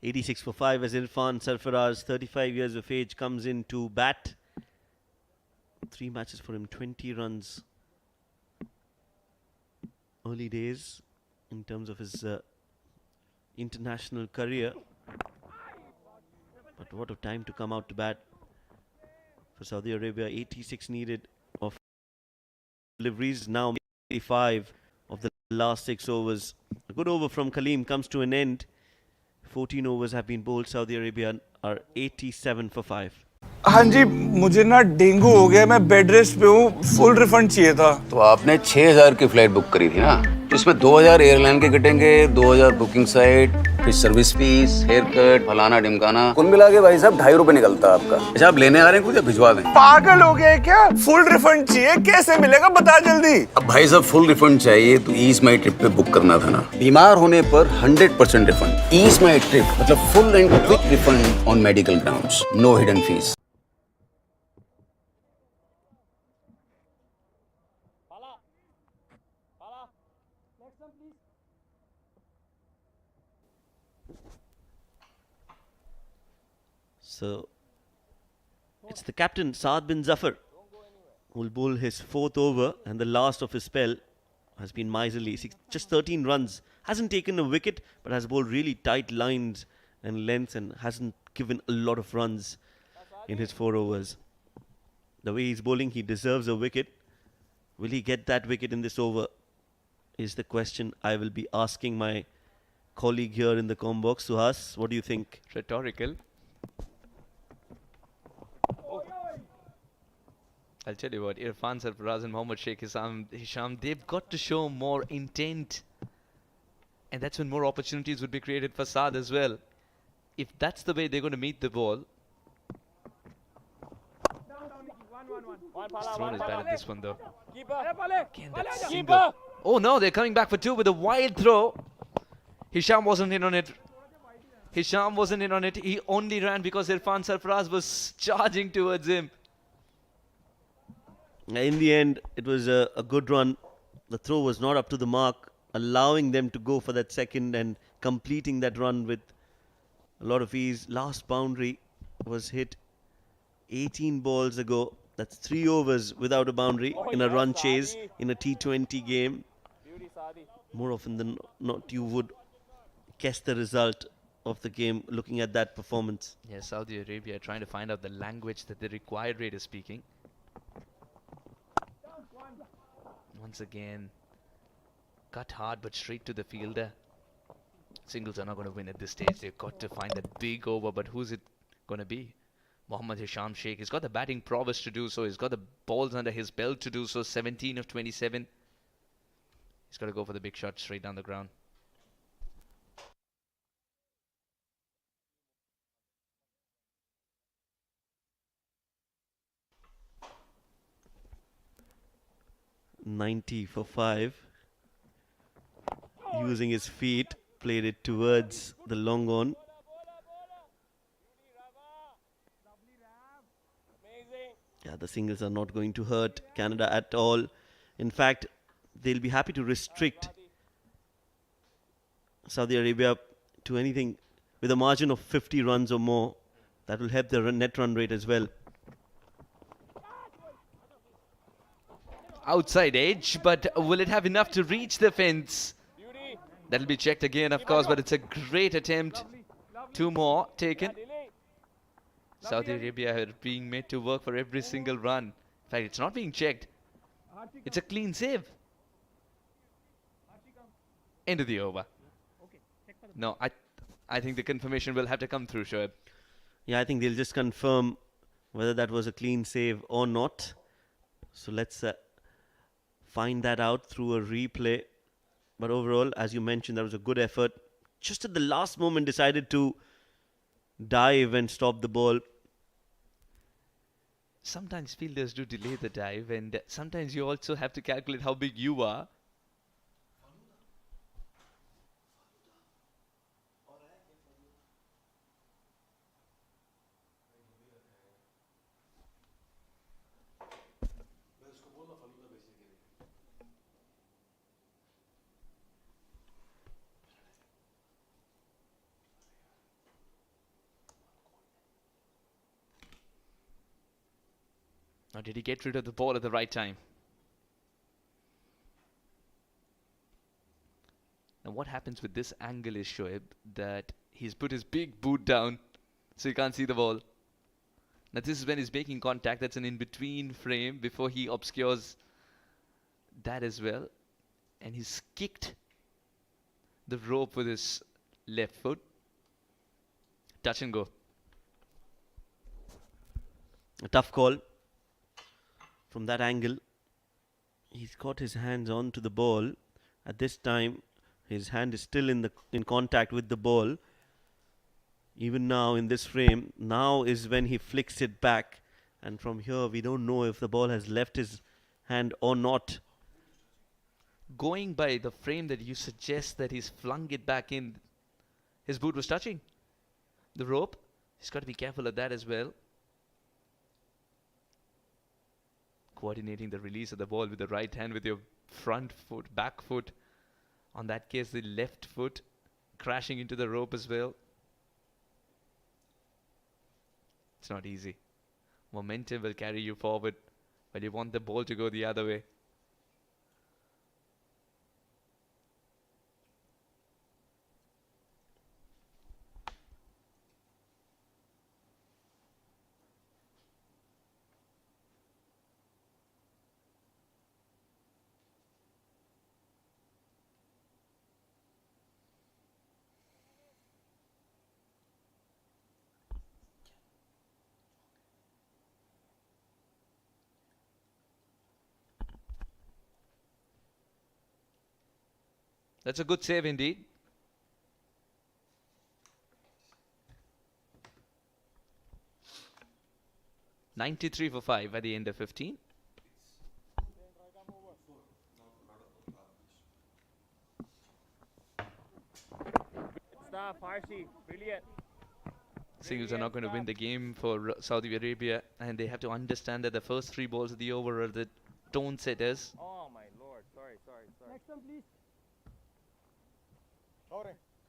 86 for 5 as Irfan Sarfaraz, 35 years of age, comes in to bat. 3 matches for him, 20 runs. Early days in terms of his international career. But what a time to come out to bat for Saudi Arabia. 86 needed of deliveries. Now 85 of the last 6 overs. A good over from Kaleem comes to an end. 14 overs have been bowled. Saudi Arabia are 87 for 5. हाँ जी, मुझे ना dengue हो गया, मैं bed rest पे हूँ, full refund चाहिए था। तो आपने 6000 की फ्लाइट बुक करी थी ना, इसमें 2000 एयरलाइन के कटेंगे, 2000 बुकिंग साइट, फिर सर्विस फीस, हेयर कट, फलाना ढिमकाना, कुल मिला के भाई साहब 2.5 रुपए निकलता है आपका। अच्छा, आप लेने आ रहे हैं कुछ या भिजवा दें? पागल हो गए क्या? फुल रिफंड चाहिए, कैसे मिलेगा बता जल्दी। अब भाई साहब फुल रिफंड चाहिए तो ईज माई ट्रिप पे बुक करना था ना। बीमार होने पर 100% रिफंड। ईज माई ट्रिप मतलब full and quick refund on medical grounds, no hidden fees. So it's the captain Saad bin Zafar who will bowl his 4th over, and the last of his spell has been miserly. Just 13 runs, hasn't taken a wicket, but has bowled really tight lines and lengths and hasn't given a lot of runs in his 4 overs. The way he's bowling, he deserves a wicket. Will he get that wicket in this over is the question I will be asking my colleague here in the comm box. Suhas, what do you think? Rhetorical. I'll tell you what, Irfan Sarfaraz and Mohammad Sheikh Hisham, they've got to show more intent. And that's when more opportunities would be created for Saad as well. If that's the way they're going to meet the ball. He's thrown his bat at this one though. Again, that single. Oh no, they're coming back for 2 with a wild throw. Hisham wasn't in on it. Hisham wasn't in on it. He only ran because Irfan Sarfaraz was charging towards him. In the end, it was a good run. The throw was not up to the mark, allowing them to go for that second and completing that run with a lot of ease. Last boundary was hit 18 balls ago. That's 3 overs without a boundary in a run chase in a T20 game. More often than not, you would guess the result of the game looking at that performance. Yes, Saudi Arabia trying to find out the language that the required rate is speaking. Once again, cut hard but straight to the fielder. Singles are not going to win at this stage. They've got to find that big over, but who's it going to be? Mohammad Hisham Sheikh. He's got the batting prowess to do so. He's got the balls under his belt to do so. 17 of 27. He's got to go for the big shot straight down the ground. .90 for 5. Using his feet, played it towards the long on. Yeah, the singles are not going to hurt Canada at all. In fact, they'll be happy to restrict Saudi Arabia to anything with a margin of 50 runs or more. That will help their net run rate as well. Outside edge, but will it have enough to reach the fence? That'll be checked again, of course, but it's a great attempt. 2 more taken. Saudi Arabia are being made to work for every single run. In fact, it's not being checked. It's a clean save. End of the over. No, I think the confirmation will have to come through, Shoaib. Yeah, I think they'll just confirm whether that was a clean save or not. So let's find that out through a replay. But overall, as you mentioned, that was a good effort. Just at the last moment decided to dive and stop the ball. Sometimes fielders do delay the dive, and sometimes you also have to calculate how big you are. Or did he get rid of the ball at the right time? Now what happens with this angle is, Shoaib, that he's put his big boot down so you can't see the ball. Now this is when he's making contact. That's an in-between frame before he obscures that as well. And he's kicked the rope with his left foot. Touch and go. A tough call from that angle. He's got his hands onto the ball. At this time, his hand is still in contact with the ball. Even now in this frame, now is when he flicks it back. And from here, we don't know if the ball has left his hand or not. Going by the frame that you suggest that he's flung it back in, his boot was touching the rope. He's got to be careful of that as well. Coordinating the release of the ball with the right hand with your front foot, back foot. On that case, the left foot crashing into the rope as well. It's not easy. Momentum will carry you forward, but you want the ball to go the other way. That's a good save indeed. $93 for 5 at the end of 15. Brilliant. Singles are not going to win the game for Saudi Arabia, and they have to understand that the first 3 balls of the over are the tone setters. Oh my lord, sorry. Next one, please.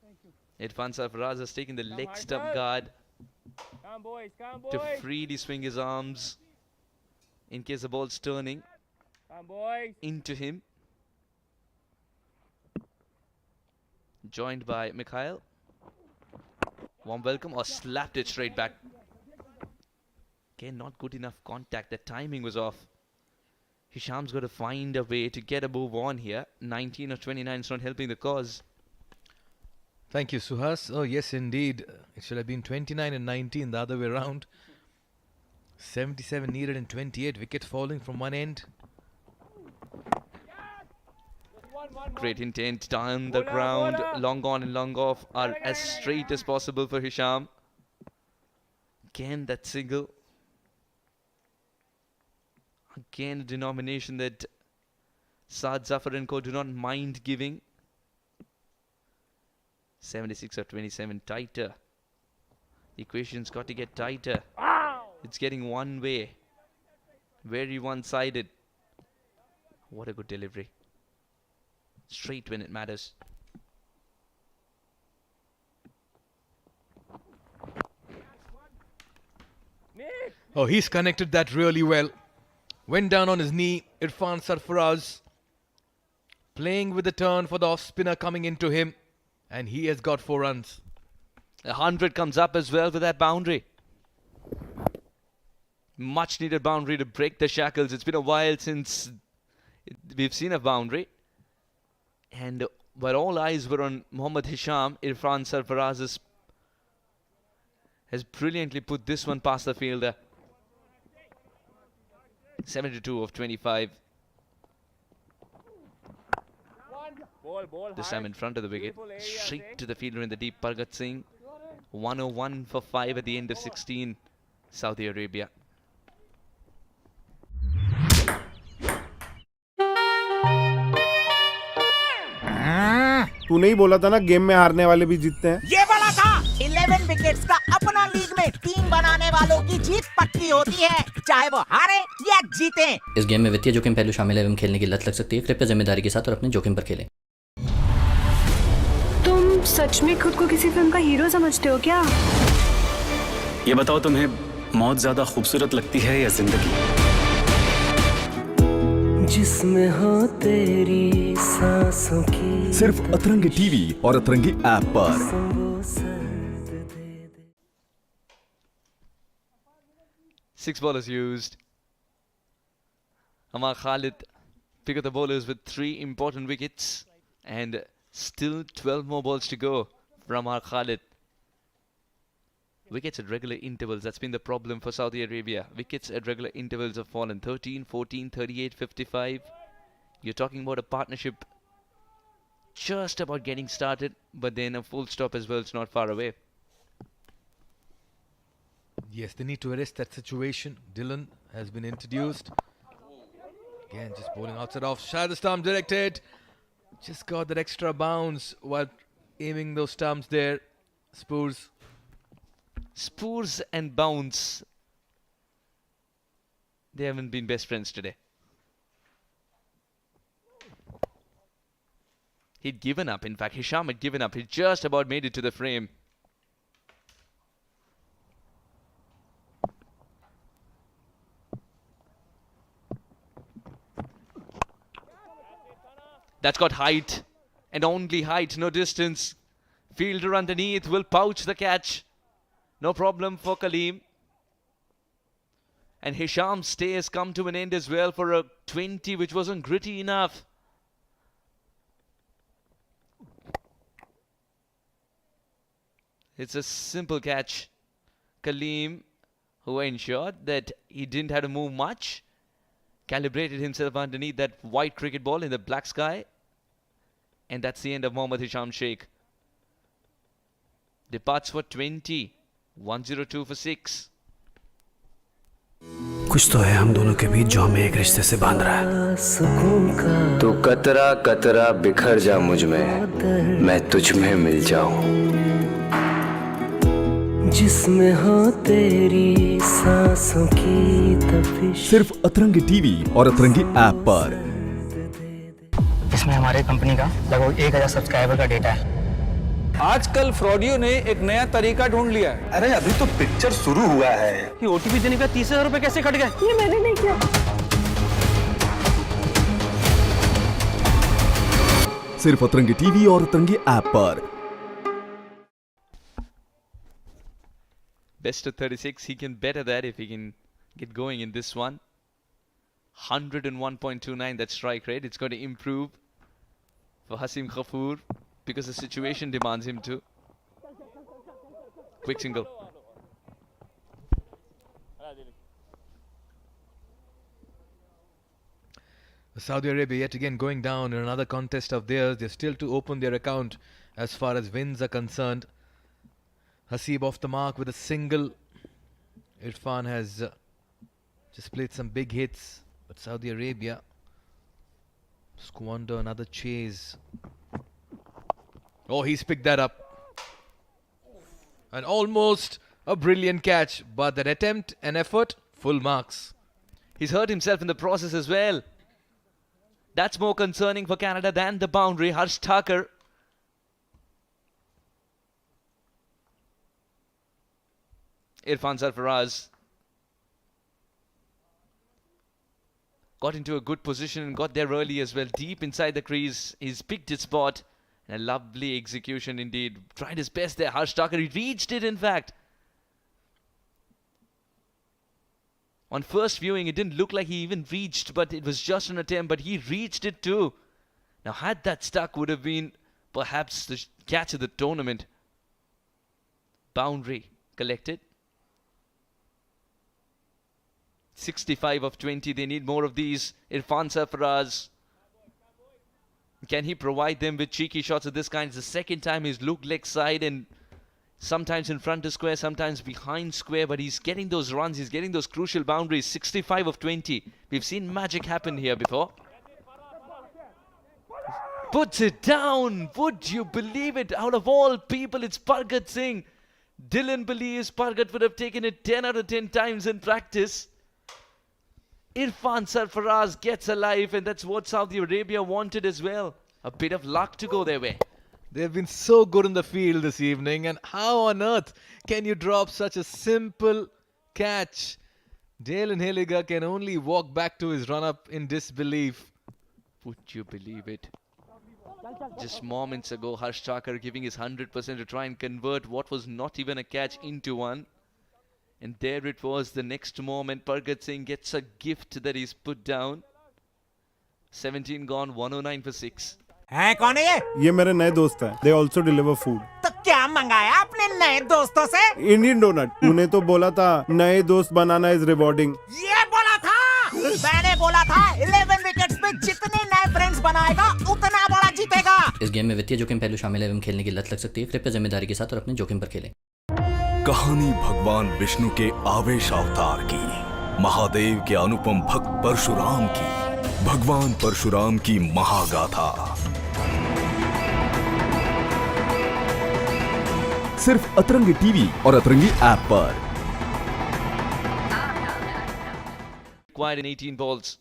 Thank you. Irfan Sarfaraz has taken the leg stump guard to freely swing his arms in case the ball's turning into him. Joined by Mikhail. Warm welcome, or slapped it straight back. Again, not good enough contact. The timing was off. Hisham's got to find a way to get a move on here. 19 of 29 is not helping the cause. Thank you, Suhas. Oh, yes, indeed. It should have been 29 and 19, the other way around. 77 needed and 28. Wicket falling from one end. Great intent down the ground. Long on and long off are as straight as possible for Hisham. Again, that single. Again, a denomination that Saad Zafar and co do not mind giving. 76 of 27, tighter. The equation's got to get tighter. It's getting one way. Very one-sided. What a good delivery. Straight when it matters. Oh, he's connected that really well. Went down on his knee. Irfan Sarfaraz playing with the turn for the off-spinner coming into him. And he has got 4 runs. 100 comes up as well for that boundary. Much needed boundary to break the shackles. It's been a while since we've seen a boundary. And while all eyes were on Mohammad Hisham, Irfan Sarfaraz has brilliantly put this one past the fielder. 72 of 25. This time in front of the wicket. Straight to the fielder in the deep, Pargat Singh. 101 for 5 at the end of 16. Saudi Arabia. तू नहीं बोला था ना game में हारने वाले भी जीतते हैं? ये बोला था 11 विकेट्स का अपना लीग में टीम बनाने वालों की जीत पक्की होती है, चाहे वो हारे या जीते। इस गेम में वित्तीय जोखिम पहलू शामिल है एवं खेलने की लत लग सकती है। कृपया जिम्मेदारी के साथ और अपने जोखिम पर खेलें। तुम सच में खुद को किसी फिल्म का हीरो समझते हो क्या? ये बताओ, तुम्हें मौत ज्यादा खूबसूरत लगती है या जिंदगी? जिसमें हो तेरी सांसों की सिर्फ अतरंगी टीवी और अतरंगी ऐप पर। Six bowlers used. Amar Khalid pick up the bowlers with 3 important wickets, and still 12 more balls to go from Amar Khalid. Wickets at regular intervals, that's been the problem for Saudi Arabia. Wickets at regular intervals have fallen 13, 14, 38, 55. You're talking about a partnership just about getting started, but then a full stop as well, it's not far away. Yes, they need to arrest that situation. Dylan has been introduced. Again, just bowling outside off. Shah the stump directed. Just got that extra bounce while aiming those stumps there. Spurs and bounce, they haven't been best friends today. He'd given up, in fact, Hisham had given up. He just about made it to the frame. That's got height, and only height, no distance. Fielder underneath will pouch the catch. No problem for Kaleem. And Hisham's stay has come to an end as well for a 20, which wasn't gritty enough. It's a simple catch. Kaleem, who ensured that he didn't have to move much, calibrated himself underneath that white cricket ball in the black sky. And that's the end of Mohammad Hisham Sheikh. Departs for 20. 102 for 6. कुछ तो है हम दोनों के बीच जो हमें एक रिश्ते से बांध रहा है। तू कतरा कतरा बिखर जा मुझ में, मैं तुझ में मिल जाऊं। जिसमें हो तेरी सांसों की तपिश। सिर्फ अतरंगी टीवी और अतरंगी ऐप पर। इसमें हमारे कंपनी का लगभग 1000 सब्सक्राइबर का डेटा है। आजकल फ्रॉडियो ने एक नया तरीका ढूंढ लिया है। अरे अभी तो पिक्चर शुरू हुआ है। ये ओटीपी देने का 30,000 रुपए कैसे कट गए? ये मैंने नहीं किया। सिर्फ अतरंगी टीवी और अतरंगी ऐप पर। Best of 36, he can better that if he can get going in this one. 101.29, that strike rate. It's going to improve for Hasim Khafoor because the situation demands him to. Quick single. Saudi Arabia yet again going down in another contest of theirs. They're still to open their account as far as wins are concerned. Hasib off the mark with a single. Irfan has just played some big hits, but Saudi Arabia squander another chase. Oh, he's picked that up. And almost a brilliant catch, but that attempt and effort, full marks. He's hurt himself in the process as well. That's more concerning for Canada than the boundary. Harsh Thakur. Irfan Sarfaraz got into a good position and got there early as well. Deep inside the crease. He's picked his spot. And a lovely execution indeed. Tried his best there. Harsh Thakur. He reached it, in fact. On first viewing, it didn't look like he even reached, but it was just an attempt. But he reached it too. Now, had that stuck, would have been perhaps the catch of the tournament. Boundary collected. 65 of 20. They need more of these. Irfan Sarfaraz. Can he provide them with cheeky shots of this kind? It's the second time he's looked leg side and sometimes in front of square, sometimes behind square, but he's getting those runs, he's getting those crucial boundaries. 65 of 20. We've seen magic happen here before. Puts it down. Would you believe it? Out of all people, it's Pargat Singh. Dylan believes Pargat would have taken it 10 out of 10 times in practice. Irfan Sarfaraz gets alive, and that's what Saudi Arabia wanted as well. A bit of luck to go their way. They've been so good in the field this evening, and how on earth can you drop such a simple catch? Dalen Heliger can only walk back to his run-up in disbelief. Would you believe it? Just moments ago, CricTracker giving his 100% to try and convert what was not even a catch into one. And there it was, the next moment, Pargat Singh gets a gift that he's put down. 17 gone, 109 for 6. है कौन है ये मेरे नए दोस्त हैं. They also deliver food. तो क्या मंगाया अपने नए दोस्तों से? Indian donut. तूने तो बोला था नए दोस्त बनाना is rewarding. ये बोला था. मैंने बोला था 11 विकेट्स पे जितने नए फ्रेंड्स बनाएगा उतना बड़ा जीतेगा. इस गेम में वित्तीय जोखिम पहलू शामिल है एवं खेलने की लत लग सकती है। कृपया जिम्मेदारी के साथ और अपने जोखिम पर खेलें। कहानी भगवान विष्णु के आवेश अवतार की, महादेव के अनुपम भक्त परशुराम की, भगवान परशुराम की महागाथा। सिर्फ अतरंगी टीवी और अतरंगी ऐप पर। Required in 18 balls.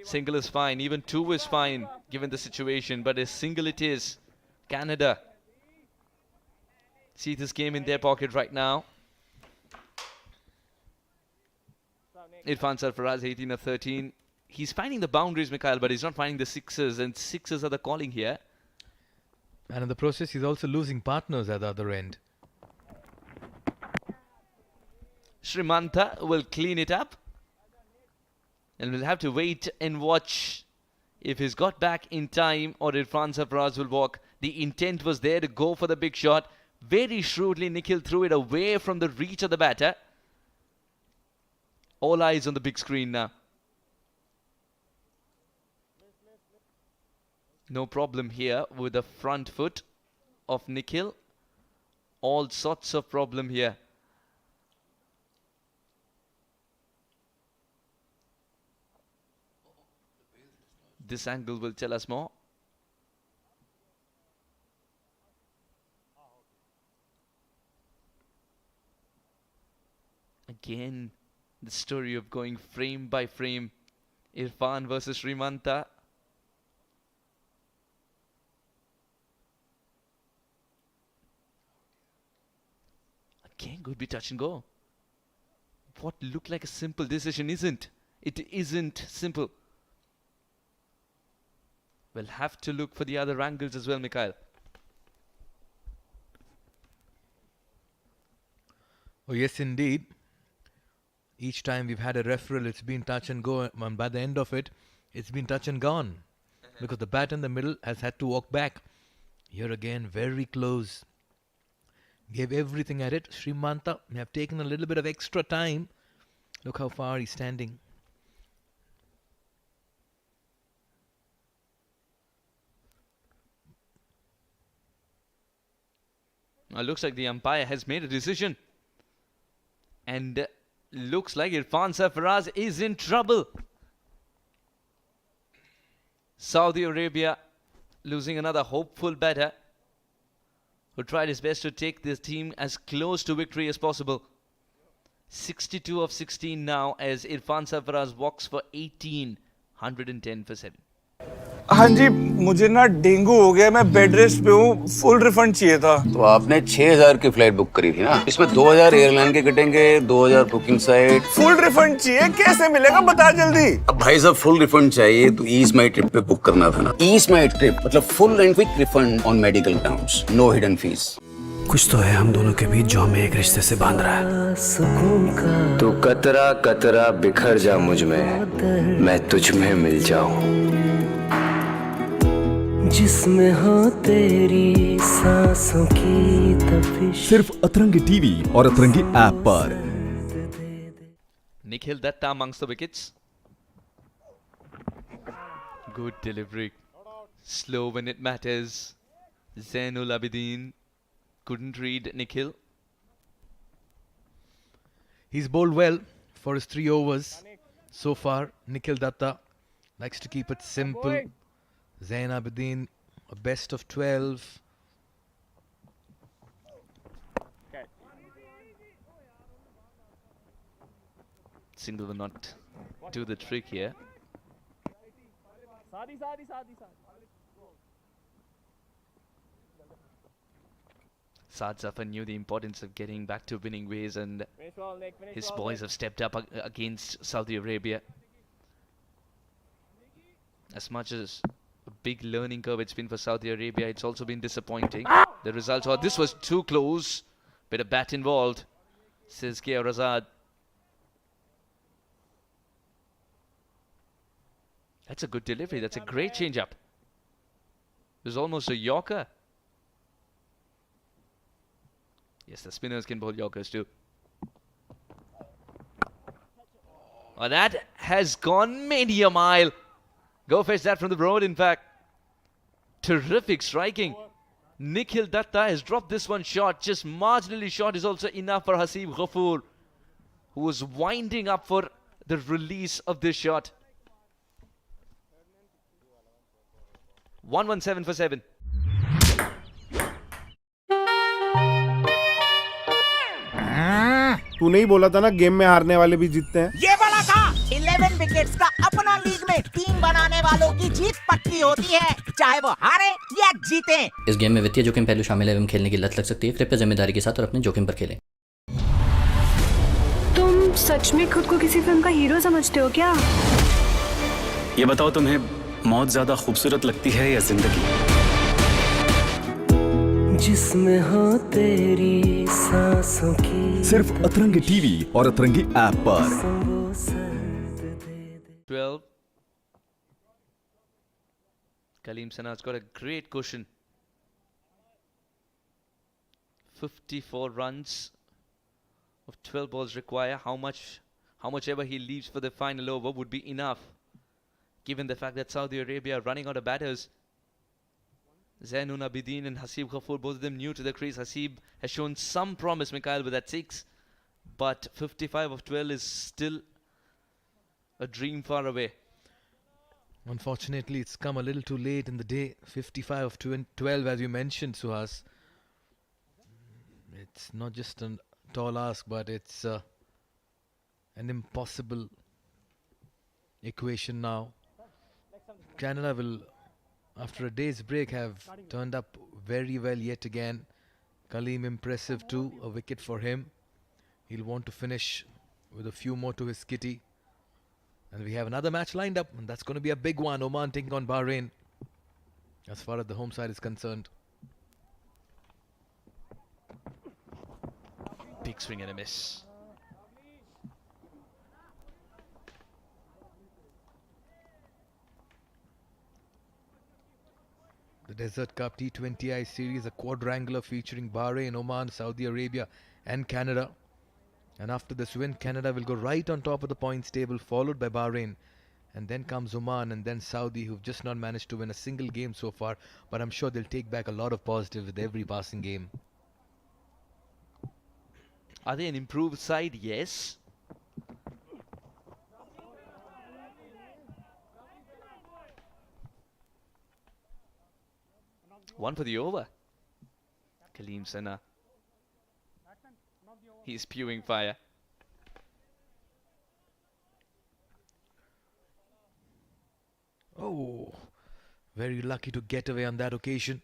Single is fine, even two is fine given the situation, but a single it is. Canada see this game in their pocket right now. Irfan Sarfaraz 18 of 13. He's finding the boundaries, Mikhail, but he's not finding the sixes, and sixes are the calling here. And in the process, he's also losing partners at the other end. Srimanta will clean it up, and we'll have to wait and watch if he's got back in time or Irfan Sarfaraz will walk. The intent was there to go for the big shot. Very shrewdly, Nikhil threw it away from the reach of the batter. All eyes on the big screen now. No problem here with the front foot of Nikhil. All sorts of problem here. This angle will tell us more. Again, the story of going frame by frame. Irfan versus Srimanta. Again, could be touch and go. What looked like a simple decision isn't. It isn't simple. We'll have to look for the other angles as well, Mikhail. Oh, yes, indeed. Each time we've had a referral, it's been touch and go, and by the end of it, it's been touch and gone. Because the bat in the middle has had to walk back. Here again, very close. Gave everything at it. Srimanta may have taken a little bit of extra time. Look how far he's standing. Now looks like the umpire has made a decision. And looks like Irfan Sarfaraz is in trouble. Saudi Arabia losing another hopeful batter who tried his best to take this team as close to victory as possible. 62 of 16 now as Irfan Sarfaraz walks for 18. 110 for 7. हाँ जी, मुझे ना dengue हो गया, मैं bed rest पे हूँ, full refund चाहिए था। तो आपने 6000 की फ्लाइट बुक करी थी ना, इसमें 2000 एयरलाइन के कटेंगे, 2000 बुकिंग साइट। फुल रिफंड चाहिए, कैसे मिलेगा बता जल्दी। अब भाई साहब फुल रिफंड चाहिए तो ईज माई ट्रिप पे बुक करना था ना। ईज माई ट्रिप मतलब full and quick refund on medical grounds, no hidden fees. कुछ तो है हम दोनों के बीच जो हमें एक रिश्ते से बांध रहा है। तो कतरा कतरा बिखर जा मुझ में, मैं तुझ में मिल जाऊं। जिसमें हो तेरी सांसों की तपिश। सिर्फ अतरंगी टीवी और अतरंगी ऐप पर। Nikhil Datta amongst the wickets. Good delivery. Slow when it matters. Zainul Abidin couldn't read Nikhil. He's bowled well for his 3 overs so far. Nikhil Datta likes to keep it simple. Zain Abidin, a best of 12. Single will not do the trick here. Saad Zafar knew the importance of getting back to winning ways, and his boys have stepped up against Saudi Arabia. As much as a big learning curve it's been for Saudi Arabia, it's also been disappointing. The results are, this was too close. Bit of bat involved, says K. Razad. That's a good delivery. That's a great change-up. It was almost a Yorker. Yes, the spinners can bowl Yorkers too. Oh, that has gone many a mile. Go fetch that from the road, in fact. Terrific striking. Nikhil Datta has dropped this one short. Just marginally short is also enough for Haseeb Ghafoor, who was winding up for the release of this shot. 117 for 7. तूने ही बोला था ना game में हारने वाले भी जीतते हैं। ये बोला था 11 विकेट्स का अपना लीग में टीम बनाने वालों की जीत पक्की होती है, चाहे वो हारे या जीते। इस गेम में वित्तीय जोखिम पहलू शामिल है एवं खेलने की लत लग सकती है। कृपया जिम्मेदारी के साथ और अपने जोखिम पर खेलें। तुम सच में खुद को किसी फिल्म का हीरो समझते हो क्या? ये बताओ, तुम्हें मौत ज्यादा खूबसूरत लगती है या जिंदगी? जिसमें हो तेरी सांसों की। सिर्फ अतरंगी टीवी और अतरंगी ऐप पर। 12. Kaleem Sana's got a great cushion. 54 runs of 12 balls require. How much ever he leaves for the final over would be enough, given the fact that Saudi Arabia are running out of batters. Zainun Abidin and Haseeb Ghafoor, both of them new to the crease. Haseeb has shown some promise, Mikhail, with that 6. But 55 of 12 is still a dream far away. Unfortunately, it's come a little too late in the day. 55 of 12, as you mentioned, Suhas. It's not just a tall ask, but it's an impossible equation now. Canada will, after a day's break, have turned up very well yet again. Kaleem impressive too, a wicket for him. He'll want to finish with a few more to his kitty. And we have another match lined up, and that's going to be a big one. Oman taking on Bahrain, as far as the home side is concerned. Big swing and a miss. The Desert Cup T20I series, a quadrangular featuring Bahrain, Oman, Saudi Arabia and Canada. And after this win, Canada will go right on top of the points table, followed by Bahrain. And then comes Oman and then Saudi, who've just not managed to win a single game so far. But I'm sure they'll take back a lot of positives with every passing game. Are they an improved side? Yes. One for the over. Kaleem Sana. He's spewing fire. Oh, very lucky to get away on that occasion.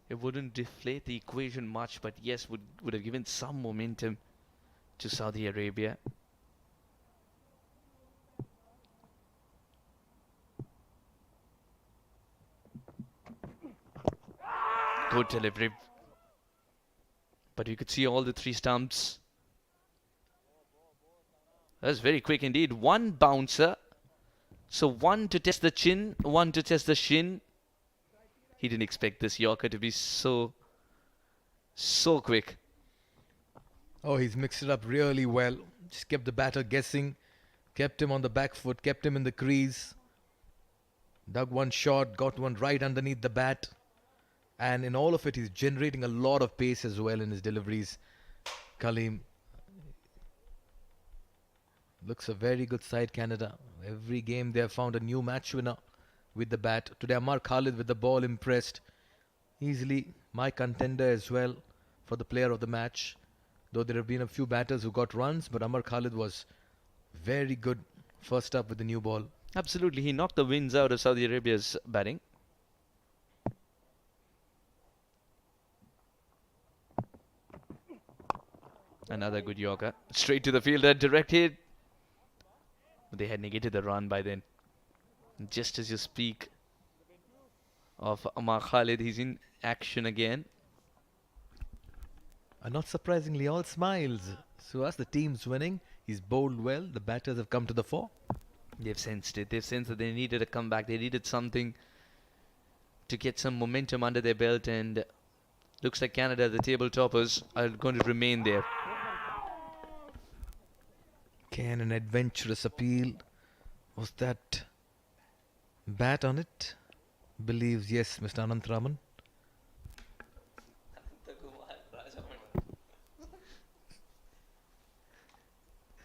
It wouldn't deflate the equation much, but yes, would have given some momentum to Saudi Arabia. Good delivery. But you could see all the 3 stumps. That's very quick indeed. One bouncer. So one to test the chin, one to test the shin. He didn't expect this Yorker to be so quick. Oh, he's mixed it up really well. Just kept the batter guessing. Kept him on the back foot. Kept him in the crease. Dug one shot. Got one right underneath the bat. And in all of it, he's generating a lot of pace as well in his deliveries. Kaleem. Looks a very good side, Canada. Every game they have found a new match winner with the bat. Today, Amar Khalid with the ball impressed. Easily my contender as well for the player of the match. Though there have been a few batters who got runs, but Amar Khalid was very good first up with the new ball. Absolutely, he knocked the winds out of Saudi Arabia's batting. Another good Yorker. Straight to the fielder, direct hit. They had negated the run by then. Just as you speak of Amar Khalid, he's in action again. And not surprisingly, all smiles. So as the team's winning, he's bowled well. The batters have come to the fore. They've sensed it. They've sensed that they needed a comeback. They needed something to get some momentum under their belt, and looks like Canada, the table toppers, are going to remain there. Can an adventurous appeal? Was that bat on it? Believes yes, Mr. Anant Raman.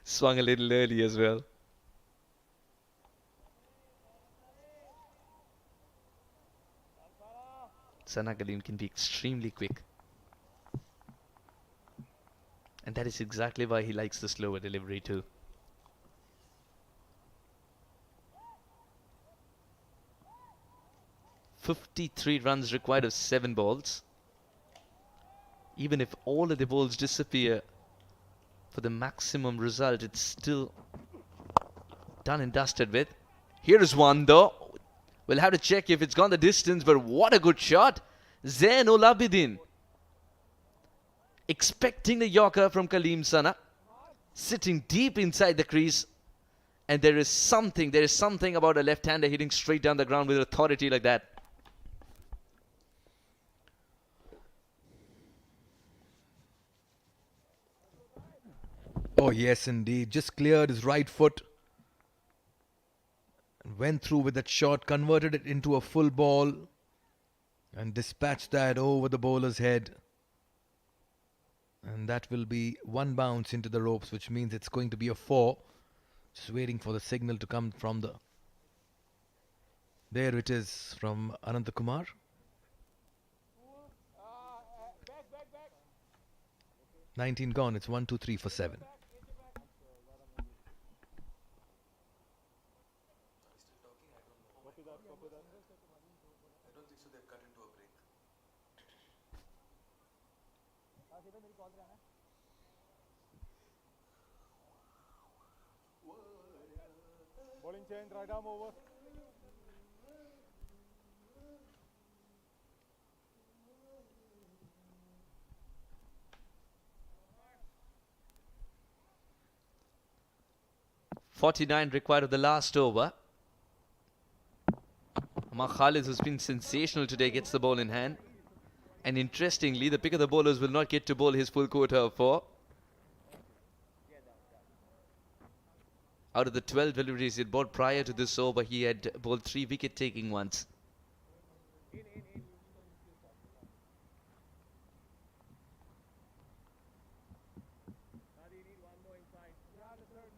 Swung a little early as well. Sana Kaleem can be extremely quick. And that is exactly why he likes the slower delivery too. "53 runs required of 7 balls. Even if all of the balls disappear for the maximum result, it's still done and dusted with. Here is one though. We'll have to check if it's gone the distance, but what a good shot. Zainul Abidin. Expecting the Yorker from Kaleem Sana. Sitting deep inside the crease. And there is something about a left-hander hitting straight down the ground with authority like that. Oh yes, indeed. Just cleared his right foot. Went through with that shot, converted it into a full ball, and dispatched that over the bowler's head. And that will be one bounce into the ropes, which means it's going to be a 4. Just waiting for the signal to come from the... There it is from Anantakumar. Back. 19 gone. It's 1, 2, 3 for 7. Bowling change, right arm over. "49 required of the last over. Amar Khalid, who's been sensational today, gets the ball in hand. And interestingly, the pick of the bowlers will not get to bowl his full quota of 4. Out of the 12 deliveries he had bowled prior to this over, he had bowled 3 wicket-taking ones.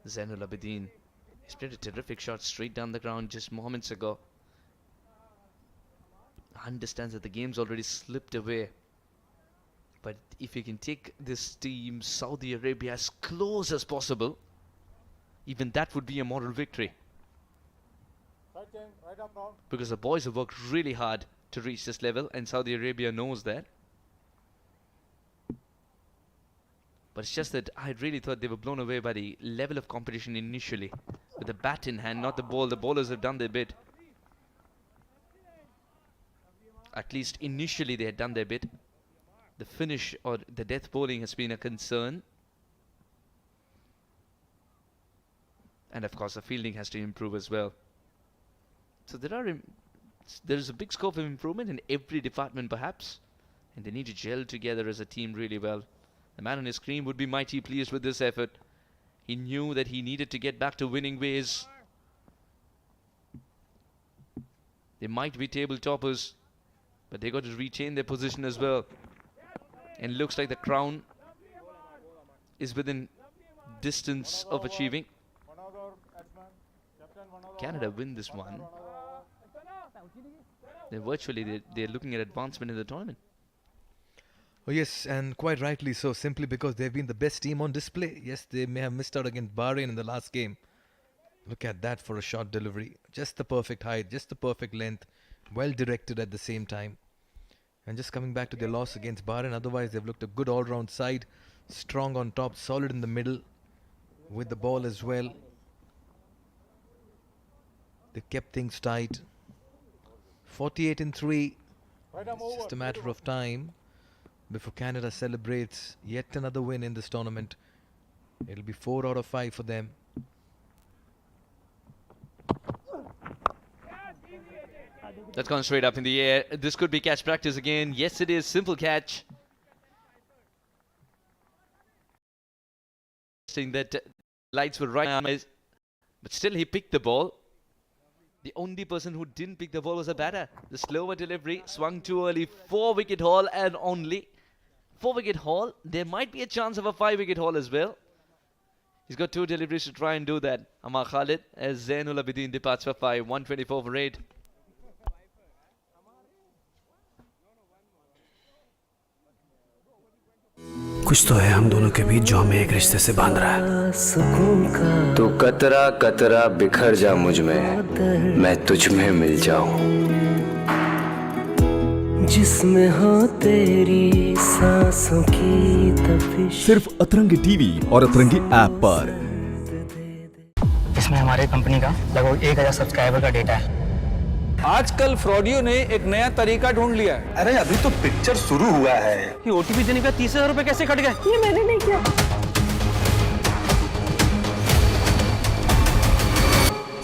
Zainul Abidin. He's played a terrific shot straight down the ground just moments ago. Understands that the game's already slipped away. But if he can take this team, Saudi Arabia, as close as possible, even that would be a moral victory. Side change, right arm down. Because the boys have worked really hard to reach this level, and Saudi Arabia knows that. But it's just that I really thought they were blown away by the level of competition initially. With the bat in hand, not the ball. The bowlers have done their bit. At least initially they had done their bit. The finish or the death bowling has been a concern. And of course the fielding has to improve as well. So there's a big scope of improvement in every department perhaps. And they need to gel together as a team really well. The man on his screen would be mighty pleased with this effort. He knew that he needed to get back to winning ways. They might be table toppers, but they got to retain their position as well. And looks like the crown is within distance of achieving. Canada win this one. They're looking at advancement in the tournament. Oh yes, and quite rightly so, simply because they've been the best team on display. Yes, they may have missed out against Bahrain in the last game. Look at that for a short delivery. Just the perfect height, just the perfect length, well directed at the same time. And just coming back to their loss against Bahrain, otherwise they've looked a good all-round side. Strong on top, solid in the middle, with the ball as well. They kept things tight. 48-3. It's just a matter of time before Canada celebrates yet another win in this tournament. It'll be 4 out of 5 for them. That's gone straight up in the air. This could be catch practice again. Yes, it is. Simple catch. Saying that lights were right on his, but still he picked the ball. The only person who didn't pick the ball was a batter. The slower delivery swung too early. 4-wicket haul and only 4-wicket haul. There might be a chance of a 5-wicket haul as well. He's got 2 deliveries to try and do that. Amar Khalid as Zainul Abidin departs for 5. 124 for 8. कुछ तो है हम दोनों के बीच जो हमें एक रिश्ते से बांध रहा है। तू कतरा कतरा बिखर जा मुझ में, मैं तुझ में मिल जाऊं। जिसमें हो तेरी सांसों की तपिश। सिर्फ अतरंगी टीवी और अतरंगी ऐप पर। इसमें हमारे कंपनी का लगभग 1000 सब्सक्राइबर का डेटा है। आजकल फ्रॉडियो ने एक नया तरीका ढूंढ लिया है। अरे अभी तो पिक्चर शुरू हुआ है। ये ओटीपी देने का 30,000 रुपए कैसे कट गए? ये मैंने नहीं किया।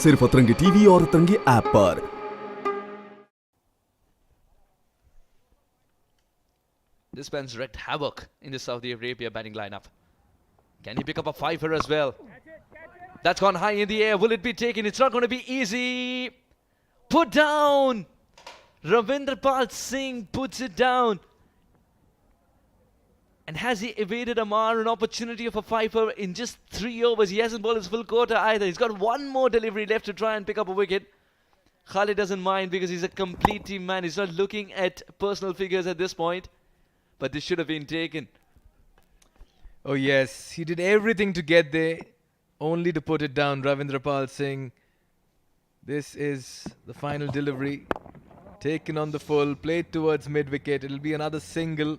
सिर्फ अतरंगी टीवी और अतरंगी ऐप पर। This man's wreaked havoc in the Saudi Arabia batting lineup. Can he pick up a 5-er as well? That's gone high in the air. Will it be taken? It's not going to be easy. Put down. Ravindra Pal Singh puts it down. And has he evaded Amar an opportunity of a 5-er in just 3 overs? He hasn't bowled his full quota either. He's got one more delivery left to try and pick up a wicket. Khalid doesn't mind because he's a complete team man. He's not looking at personal figures at this point. But this should have been taken. Oh yes, he did everything to get there, only to put it down. Ravindra Pal Singh. This is the final delivery. Taken on the full, played towards mid-wicket. It'll be another single.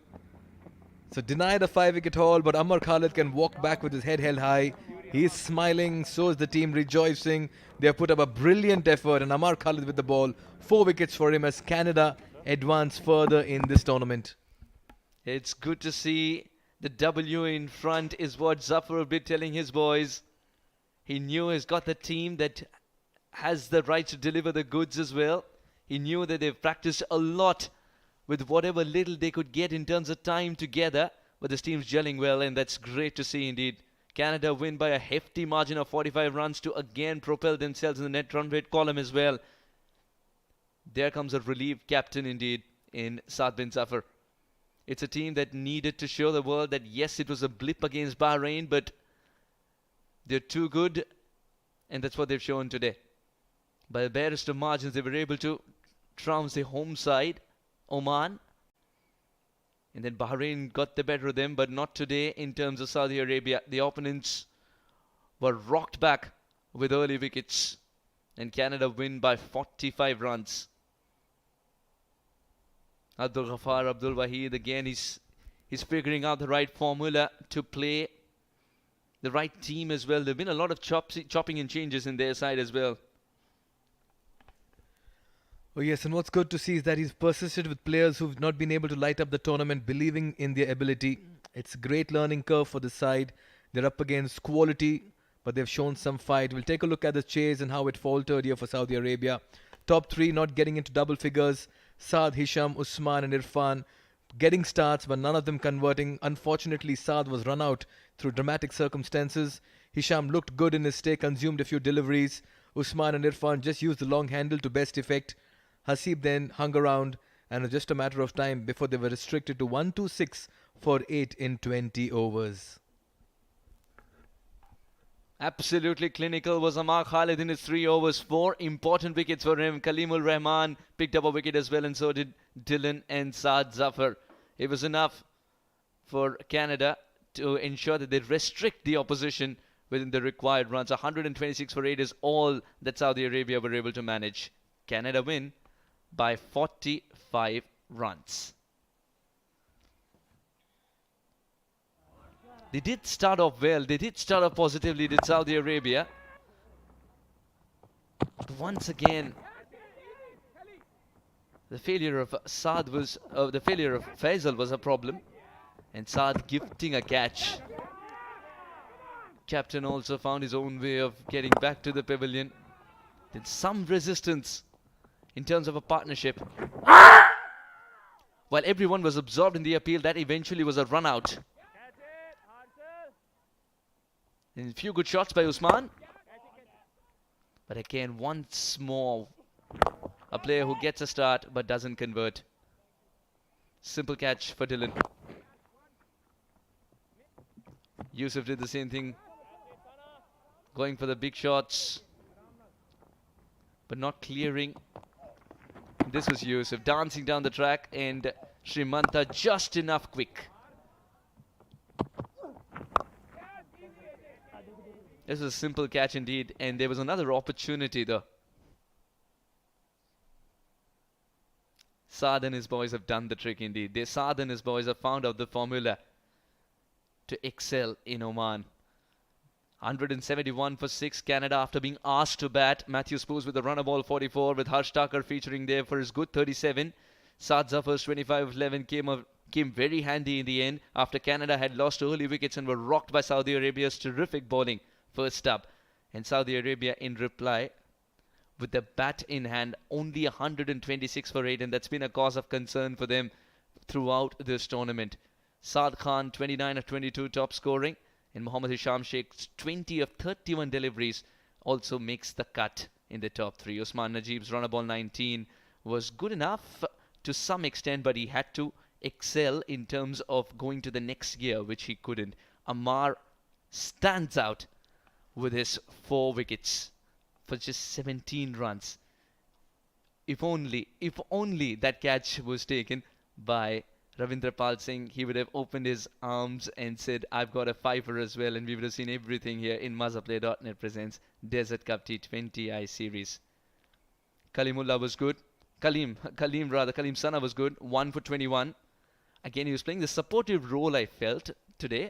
So deny the 5-wicket haul, but Amar Khalid can walk back with his head held high. He's smiling, so is the team rejoicing. They have put up a brilliant effort, and Amar Khalid with the ball. 4 wickets for him as Canada advance further in this tournament. It's good to see the W in front is what Zafar will be telling his boys. He knew he's got the team that has the right to deliver the goods as well. He knew that they've practiced a lot with whatever little they could get in terms of time together. But this team's gelling well, and that's great to see indeed. Canada win by a hefty margin of 45 runs to again propel themselves in the net run rate column as well. There comes a relieved captain indeed in Saad bin Zafar. It's a team that needed to show the world that yes, it was a blip against Bahrain, but they're too good, and that's what they've shown today. By the barest of margins, they were able to trounce the home side, Oman. And then Bahrain got the better of them, but not today in terms of Saudi Arabia. The opponents were rocked back with early wickets. And Canada win by 45 runs. Abdul Ghaffar, Abdul Wahid, again, he's figuring out the right formula to play the right team as well. There have been a lot of chopping and changes in their side as well. Oh yes, and what's good to see is that he's persisted with players who've not been able to light up the tournament, believing in their ability. It's a great learning curve for the side. They're up against quality, but they've shown some fight. We'll take a look at the chase and how it faltered here for Saudi Arabia. Top 3 not getting into double figures. Saad, Hisham, Usman and Irfan getting starts, but none of them converting. Unfortunately, Saad was run out through dramatic circumstances. Hisham looked good in his stay, consumed a few deliveries. Usman and Irfan just used the long handle to best effect. Hasib then hung around, and it was just a matter of time before they were restricted to 126 for 8 in 20 overs. Absolutely clinical was Amar Khalid in his 3 overs. 4 important wickets for him. Kalimul Rahman picked up a wicket as well, and so did Dylan and Saad Zafar. It was enough for Canada to ensure that they restrict the opposition within the required runs. 126 for 8 is all that Saudi Arabia were able to manage. Canada win by 45 runs. They did start off well. They did start off positively, did Saudi Arabia. But once again, the failure of Faisal was a problem, and Saad gifting a catch. Captain also found his own way of getting back to the pavilion. Then some resistance in terms of a partnership. While everyone was absorbed in the appeal, that eventually was a run out. And a few good shots by Usman. But again, once more, a player who gets a start but doesn't convert. Simple catch for Dylan. Yusuf did the same thing, going for the big shots, but not clearing. This was Yusuf dancing down the track, and Srimanta just enough quick. This was a simple catch indeed, and there was another opportunity though. Saad and his boys have done the trick indeed. Saad and his boys have found out the formula to excel in Oman. 171 for 6 Canada after being asked to bat. Matthew Spooz with a runner ball 44 with Harsh Thakur featuring there for his good 37. Saad Zafar's 25 of 11 came very handy in the end after Canada had lost early wickets and were rocked by Saudi Arabia's terrific bowling first up. And Saudi Arabia in reply with the bat in hand, only 126 for 8, and that's been a cause of concern for them throughout this tournament. Saad Khan 29 of 22 top scoring, and Mohammad Hisham Sheikh's 20 of 31 deliveries also makes the cut in the top 3. Usman Najib's runner ball 19 was good enough to some extent, but he had to excel in terms of going to the next gear, which he couldn't. Amar stands out with his 4 wickets for just 17 runs. If only that catch was taken by Ravindra Pal Singh, he would have opened his arms and said, I've got a fiver as well, and we would have seen everything here in Mazaplay.net presents Desert Cup T20I series. Kalimullah was good. Kalim Sana was good. 1 for 21. Again, he was playing the supportive role, I felt, today.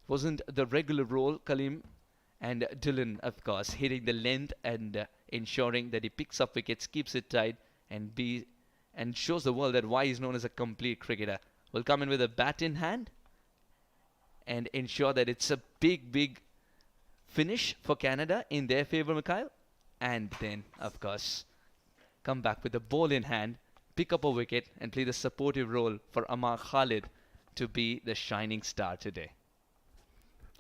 Wasn't the regular role. Kalim and Dylan, of course, hitting the length and ensuring that he picks up wickets, keeps it tight, and shows the world that why he's known as a complete cricketer. Will come in with a bat in hand and ensure that it's a big finish for Canada in their favour, Mikhail. And then, of course, come back with the ball in hand, pick up a wicket, and play the supportive role for Amar Khalid to be the shining star today.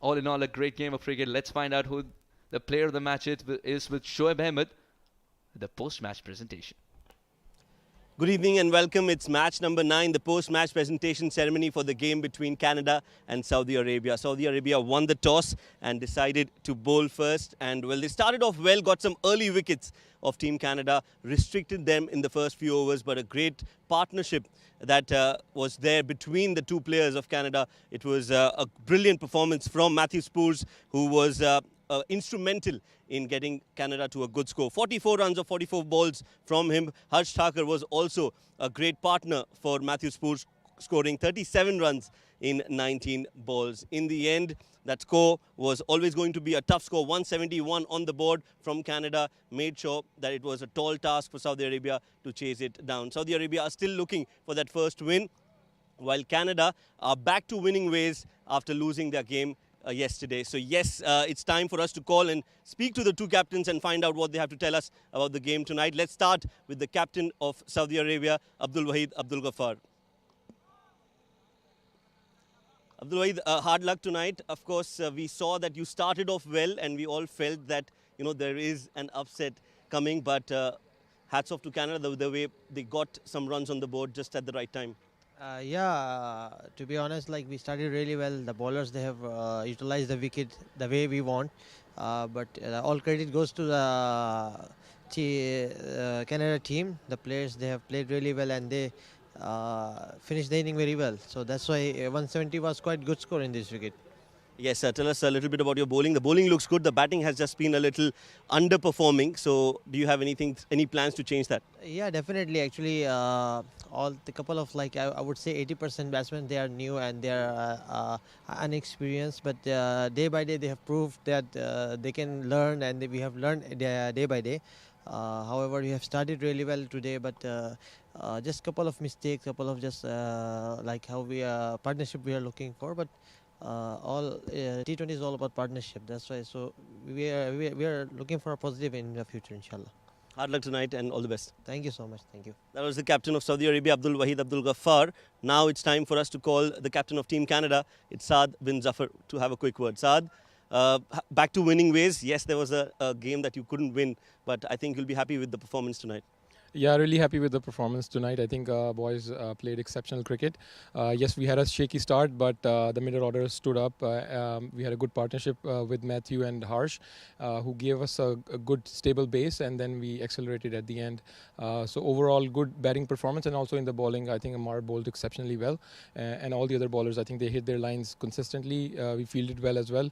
All in all, a great game of cricket. Let's find out who the player of the match is with Shoaib Ahmed, the post-match presentation. Good evening and welcome. It's match number 9, the post-match presentation ceremony for the game between Canada and Saudi Arabia. Saudi Arabia won the toss and decided to bowl first. And well, they started off well, got some early wickets of Team Canada, restricted them in the first few overs, but a great partnership that was there between the two players of Canada. It was a brilliant performance from Matthew Spooz, who was instrumental in getting Canada to a good score. 44 runs of 44 balls from him. Harsh Thakur was also a great partner for Matthew Spooz, scoring 37 runs in 19 balls. In the end, that score was always going to be a tough score. 171 on the board from Canada made sure that it was a tall task for Saudi Arabia to chase it down. Saudi Arabia are still looking for that first win, while Canada are back to winning ways after losing their game yesterday. So yes, it's time for us to call and speak to the two captains and find out what they have to tell us about the game tonight. Let's start with the captain of Saudi Arabia, Abdul Wahid Abdul Ghaffar. Abdul Wahid, hard luck tonight. Of course, we saw that you started off well and we all felt that, you know, there is an upset coming, but hats off to Canada, the way they got some runs on the board just at the right time. To be honest, like, we started really well. The bowlers, they have utilized the wicket the way we want. But all credit goes to the Canada team. The players, they have played really well and they finished the inning very well. So that's why 170 was quite good score in this wicket. Yes, tell us a little bit about your bowling. The bowling looks good. The batting has just been a little underperforming. So, do you have any plans to change that? Yeah, definitely. Actually, all the couple of I would say 80% batsmen, they are new and they are unexperienced. But day by day they have proved that they can learn, and we have learned day by day. However, we have started really well today, but just couple of mistakes, couple of just like how we partnership we are looking for. But all T20 is all about partnership. That's why. So we are looking for a positive in the future, inshallah. Hard luck tonight and all the best. Thank you so much. Thank you. That was the captain of Saudi Arabia, Abdul Wahid Abdul Ghaffar. Now it's time for us to call the captain of Team Canada. It's Saad bin Zafar to have a quick word. Saad, back to winning ways. Yes, there was a game that you couldn't win, but I think you'll be happy with the performance tonight. Yeah, really happy with the performance tonight. I think boys played exceptional cricket. Yes, we had a shaky start, but the middle order stood up. We had a good partnership with Matthew and Harsh, who gave us a good stable base, and then we accelerated at the end. So overall, good batting performance, and also in the bowling, I think Amar bowled exceptionally well, and all the other bowlers, I think they hit their lines consistently. We fielded well as well.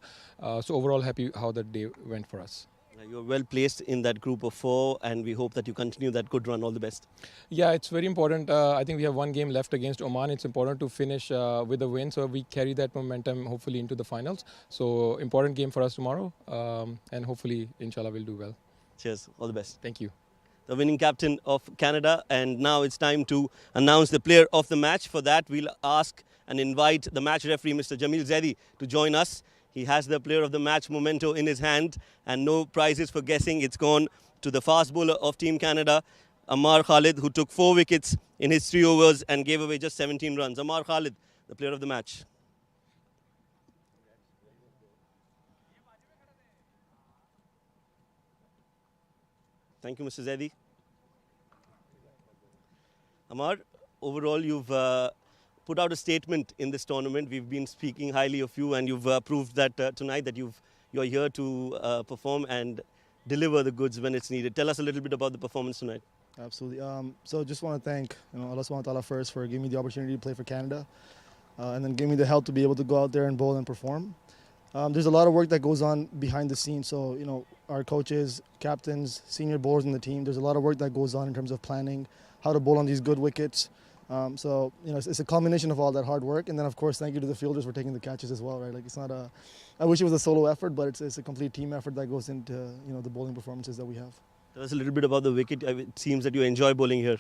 So overall, happy how the day went for us. You're well placed in that group of 4, and we hope that you continue that good run. All the best. Yeah, it's very important. I think we have one game left against Oman. It's important to finish with a win, so we carry that momentum hopefully into the finals. So important game for us tomorrow, and hopefully, inshallah, we'll do well. Cheers. All the best. Thank you. The winning captain of Canada, and now it's time to announce the player of the match. For that, we'll ask and invite the match referee, Mr. Jamil Zaidi, to join us. He has the player of the match memento in his hand, and no prizes for guessing. It's gone to the fast bowler of Team Canada, Amar Khalid, who took 4 wickets in his 3 overs and gave away just 17 runs. Amar Khalid, the player of the match. Thank you, Mr. Zaidi. Amar, overall, you've put out a statement in this tournament. We've been speaking highly of you, and you've proved that tonight that you're here to perform and deliver the goods when it's needed. Tell us a little bit about the performance tonight. Absolutely. So just want to thank Allah subhanahu wa ta'ala first for giving me the opportunity to play for Canada, and then give me the help to be able to go out there and bowl and perform. There's a lot of work that goes on behind the scenes. So our coaches, captains, senior bowlers in the team, there's a lot of work that goes on in terms of planning how to bowl on these good wickets. So it's a combination of all that hard work, and then of course thank you to the fielders for taking the catches as well, right? Like it's not I wish it was a solo effort, but it's a complete team effort that goes into the bowling performances that we have. Tell us a little bit about the wicket. It seems that you enjoy bowling here.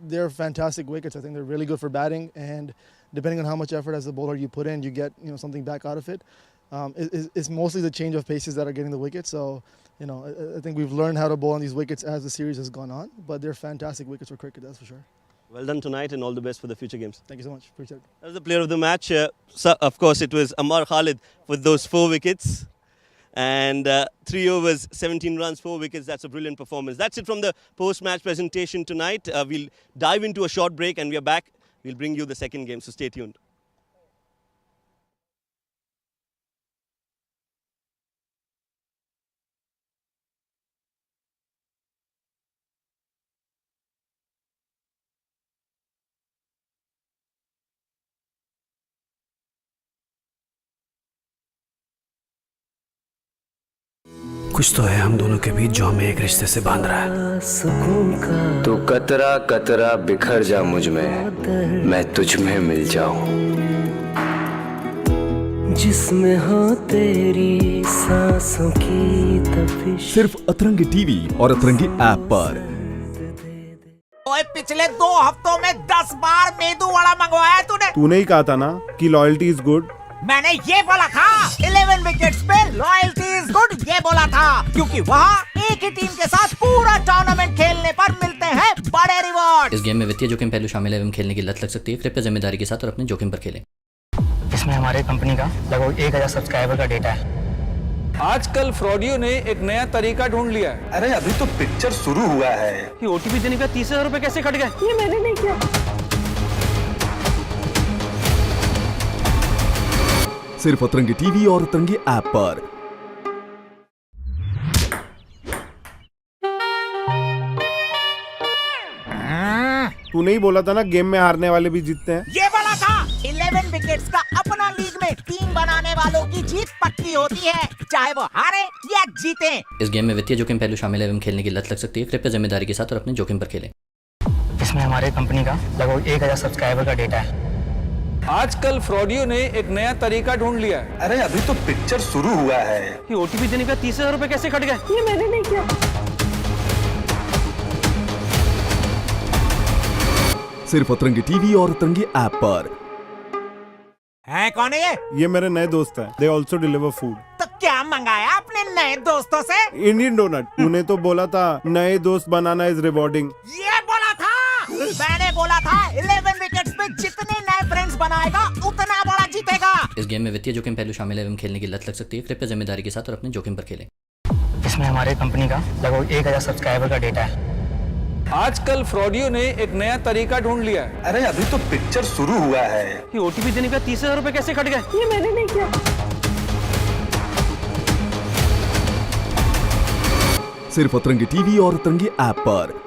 They're fantastic wickets. I think they're really good for batting, and depending on how much effort as a bowler you put in, you get something back out of it. It's mostly the change of paces that are getting the wickets. So I think we've learned how to bowl on these wickets as the series has gone on, but they're fantastic wickets for cricket, that's for sure. Well done tonight, and all the best for the future games. Thank you so much. Appreciate it. That was the player of the match. So of course, it was Amar Khalid with those 4 wickets. And 3 overs, 17 runs, 4 wickets. That's a brilliant performance. That's it from the post-match presentation tonight. We'll dive into a short break, and we are back. We'll bring you the second game, so stay tuned. कुछ तो है हम दोनों के बीच जो हमें एक रिश्ते से बांध रहा है। तो कतरा कतरा बिखर जा मुझ में, मैं तुझ में मिल जाऊं। जिसमें हो तेरी सांसों की तपिश। सिर्फ अतरंगी टीवी और अतरंगी ऐप पर। ओए पिछले 2 हफ्तों में 10 बार मेदू वड़ा मंगवाया तूने। तूने ही कहा था ना कि लॉयल्टी इज गुड। मैंने ये बोला था 11 विकेट्स पे लॉयल्टी इज गुड, ये बोला था क्योंकि वहाँ एक ही टीम के साथ पूरा टूर्नामेंट खेलने पर मिलते हैं बड़े रिवॉर्ड। इस गेम में वित्तीय जोखिम पहलू शामिल है एवं खेलने की लत लग सकती है। कृपया जिम्मेदारी के साथ और अपने जोखिम पर खेलें। इसमें हमारे कंपनी का लगभग 1000 सब्सक्राइबर का डेटा है। आजकल फ्रॉडियो ने एक नया तरीका ढूंढ लिया है। अरे अभी तो पिक्चर शुरू हुआ है। ये ओटीपी देने का 30,000 रुपए कैसे कट गए? ये मैंने नहीं किया। सिर्फ अतरंगी टीवी और अतरंगी ऐप पर। तूने ही बोला था ना गेम में हारने वाले भी जीतते हैं। ये बोला था 11 विकेट्स का अपना लीग में टीम बनाने वालों की जीत पक्की होती है, चाहे वो हारे या जीते। इस गेम में वित्तीय जोखिम पहलू शामिल है एवं खेलने की लत लग सकती है। कृपया जिम्मेदारी के साथ और अपने जोखिम पर खेलें। इसमें हमारे कंपनी का लगभग 1000 सब्सक्राइबर का डेटा है। आजकल फ्रॉडियो ने एक नया तरीका ढूंढ लिया है। अरे अभी तो पिक्चर शुरू हुआ है। ये ओटीपी देने का 30,000 रुपए कैसे कट गए? ये मैंने नहीं किया। सिर्फ अतरंगी टीवी और अतरंगी ऐप पर। है कौन है ये? ये मेरे नए दोस्त हैं। They also deliver food. तो क्या मंगाया अपने नए दोस्तों से? Indian donut. उन्हें तो बोला था नए दोस्त बनाना इज रिवॉर्डिंग। ये बोला था, मैंने बोला था 11 विकेट्स पे जितने नए फ्रेंड्स बनाएगा उतना बड़ा जीतेगा। इस गेम में वित्तीय जोखिम पहलू शामिल है एवं खेलने की लत लग सकती है। कृपया जिम्मेदारी के साथ और अपने जोखिम पर खेलें। इसमें हमारे कंपनी का लगभग 1000 सब्सक्राइबर का डेटा है। आजकल फ्रॉडियो ने एक नया तरीका ढूंढ लिया है। अरे अभी तो पिक्चर शुरू हुआ है। ये ओटीपी देने का 30,000 रुपए कैसे कट गए? ये मैंने नहीं किया। सिर्फ अतरंगी टीवी और अतरंगी ऐप पर।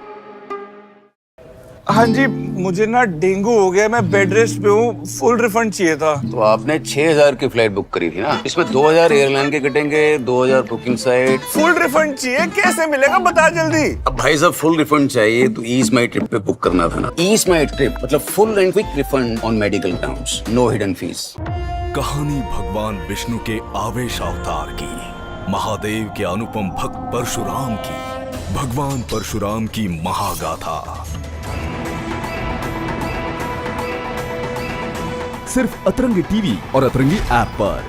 हाँ जी, मुझे ना डेंगू हो गया, मैं बेड रेस्ट पे हूँ, फुल रिफंड चाहिए था। तो आपने 6000 की फ्लाइट बुक करी थी ना, इसमें 2000 एयरलाइन के कटेंगे, 2000 बुकिंग साइट। फुल रिफंड चाहिए, कैसे मिलेगा बता जल्दी। अब भाई साहब फुल रिफंड चाहिए तो ईज माई ट्रिप पे बुक करना था ना। ईज माई ट्रिप मतलब full and quick refund on medical grounds, no hidden fees. कहानी भगवान विष्णु के आवेश अवतार की, महादेव के अनुपम भक्त परशुराम की, भगवान परशुराम की महागाथा। सिर्फ अतरंगी टीवी और अतरंगी ऐप पर।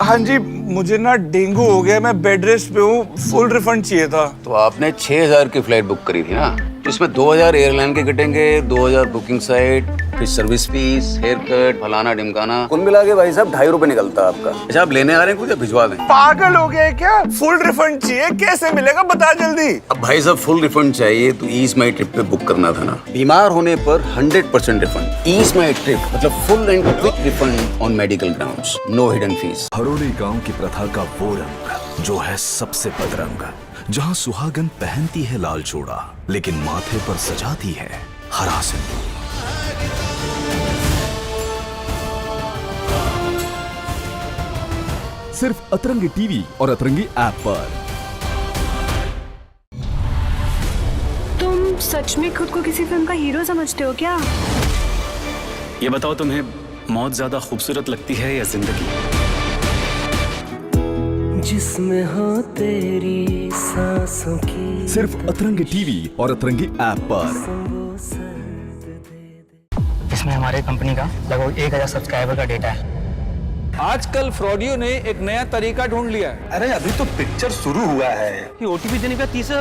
हाँ जी, मुझे ना डेंगू हो गया, मैं बेड रेस्ट पे हूँ, फुल रिफंड चाहिए था। तो आपने 6000 की फ्लाइट बुक करी थी ना, इसमें 2000 एयरलाइन के कटेंगे, 2000 बुकिंग साइट, फिर सर्विस फीस, हेयर कट, फलाना ढिमकाना, कुल मिला के भाई साहब 2.5 रुपए निकलता है आपका। अच्छा आप लेने आ रहे हैं कुछ, भिजवा दें। पागल हो गए क्या? फुल रिफंड चाहिए, कैसे मिलेगा बता जल्दी। अब भाई साहब फुल रिफंड चाहिए तो ईज माई ट्रिप पे बुक करना था ना। बीमार होने पर 100% रिफंड। ईज माई ट्रिप मतलब full and quick refund on medical grounds, no hidden fees. Haroli गांव की प्रथा का वो रंग जो है सबसे बदरंग, जहां सुहागन पहनती है लाल चूड़ा लेकिन माथे पर सजाती है हरा सिंदूर। सिर्फ अतरंगी टीवी और अतरंगी ऐप पर। तुम सच में खुद को किसी फिल्म का हीरो समझते हो क्या? ये बताओ तुम्हें मौत ज्यादा खूबसूरत लगती है या जिंदगी? जिसमें हो तेरी सांसों की। सिर्फ अतरंगी टीवी और अतरंगी ऐप पर। इसमें हमारे कंपनी का लगभग 1000 सब्सक्राइबर का डेटा है। आजकल फ्रॉडियो ने एक नया तरीका ढूंढ लिया है। अरे अभी तो पिक्चर शुरू हुआ है। ये ओटीपी देने का 30,000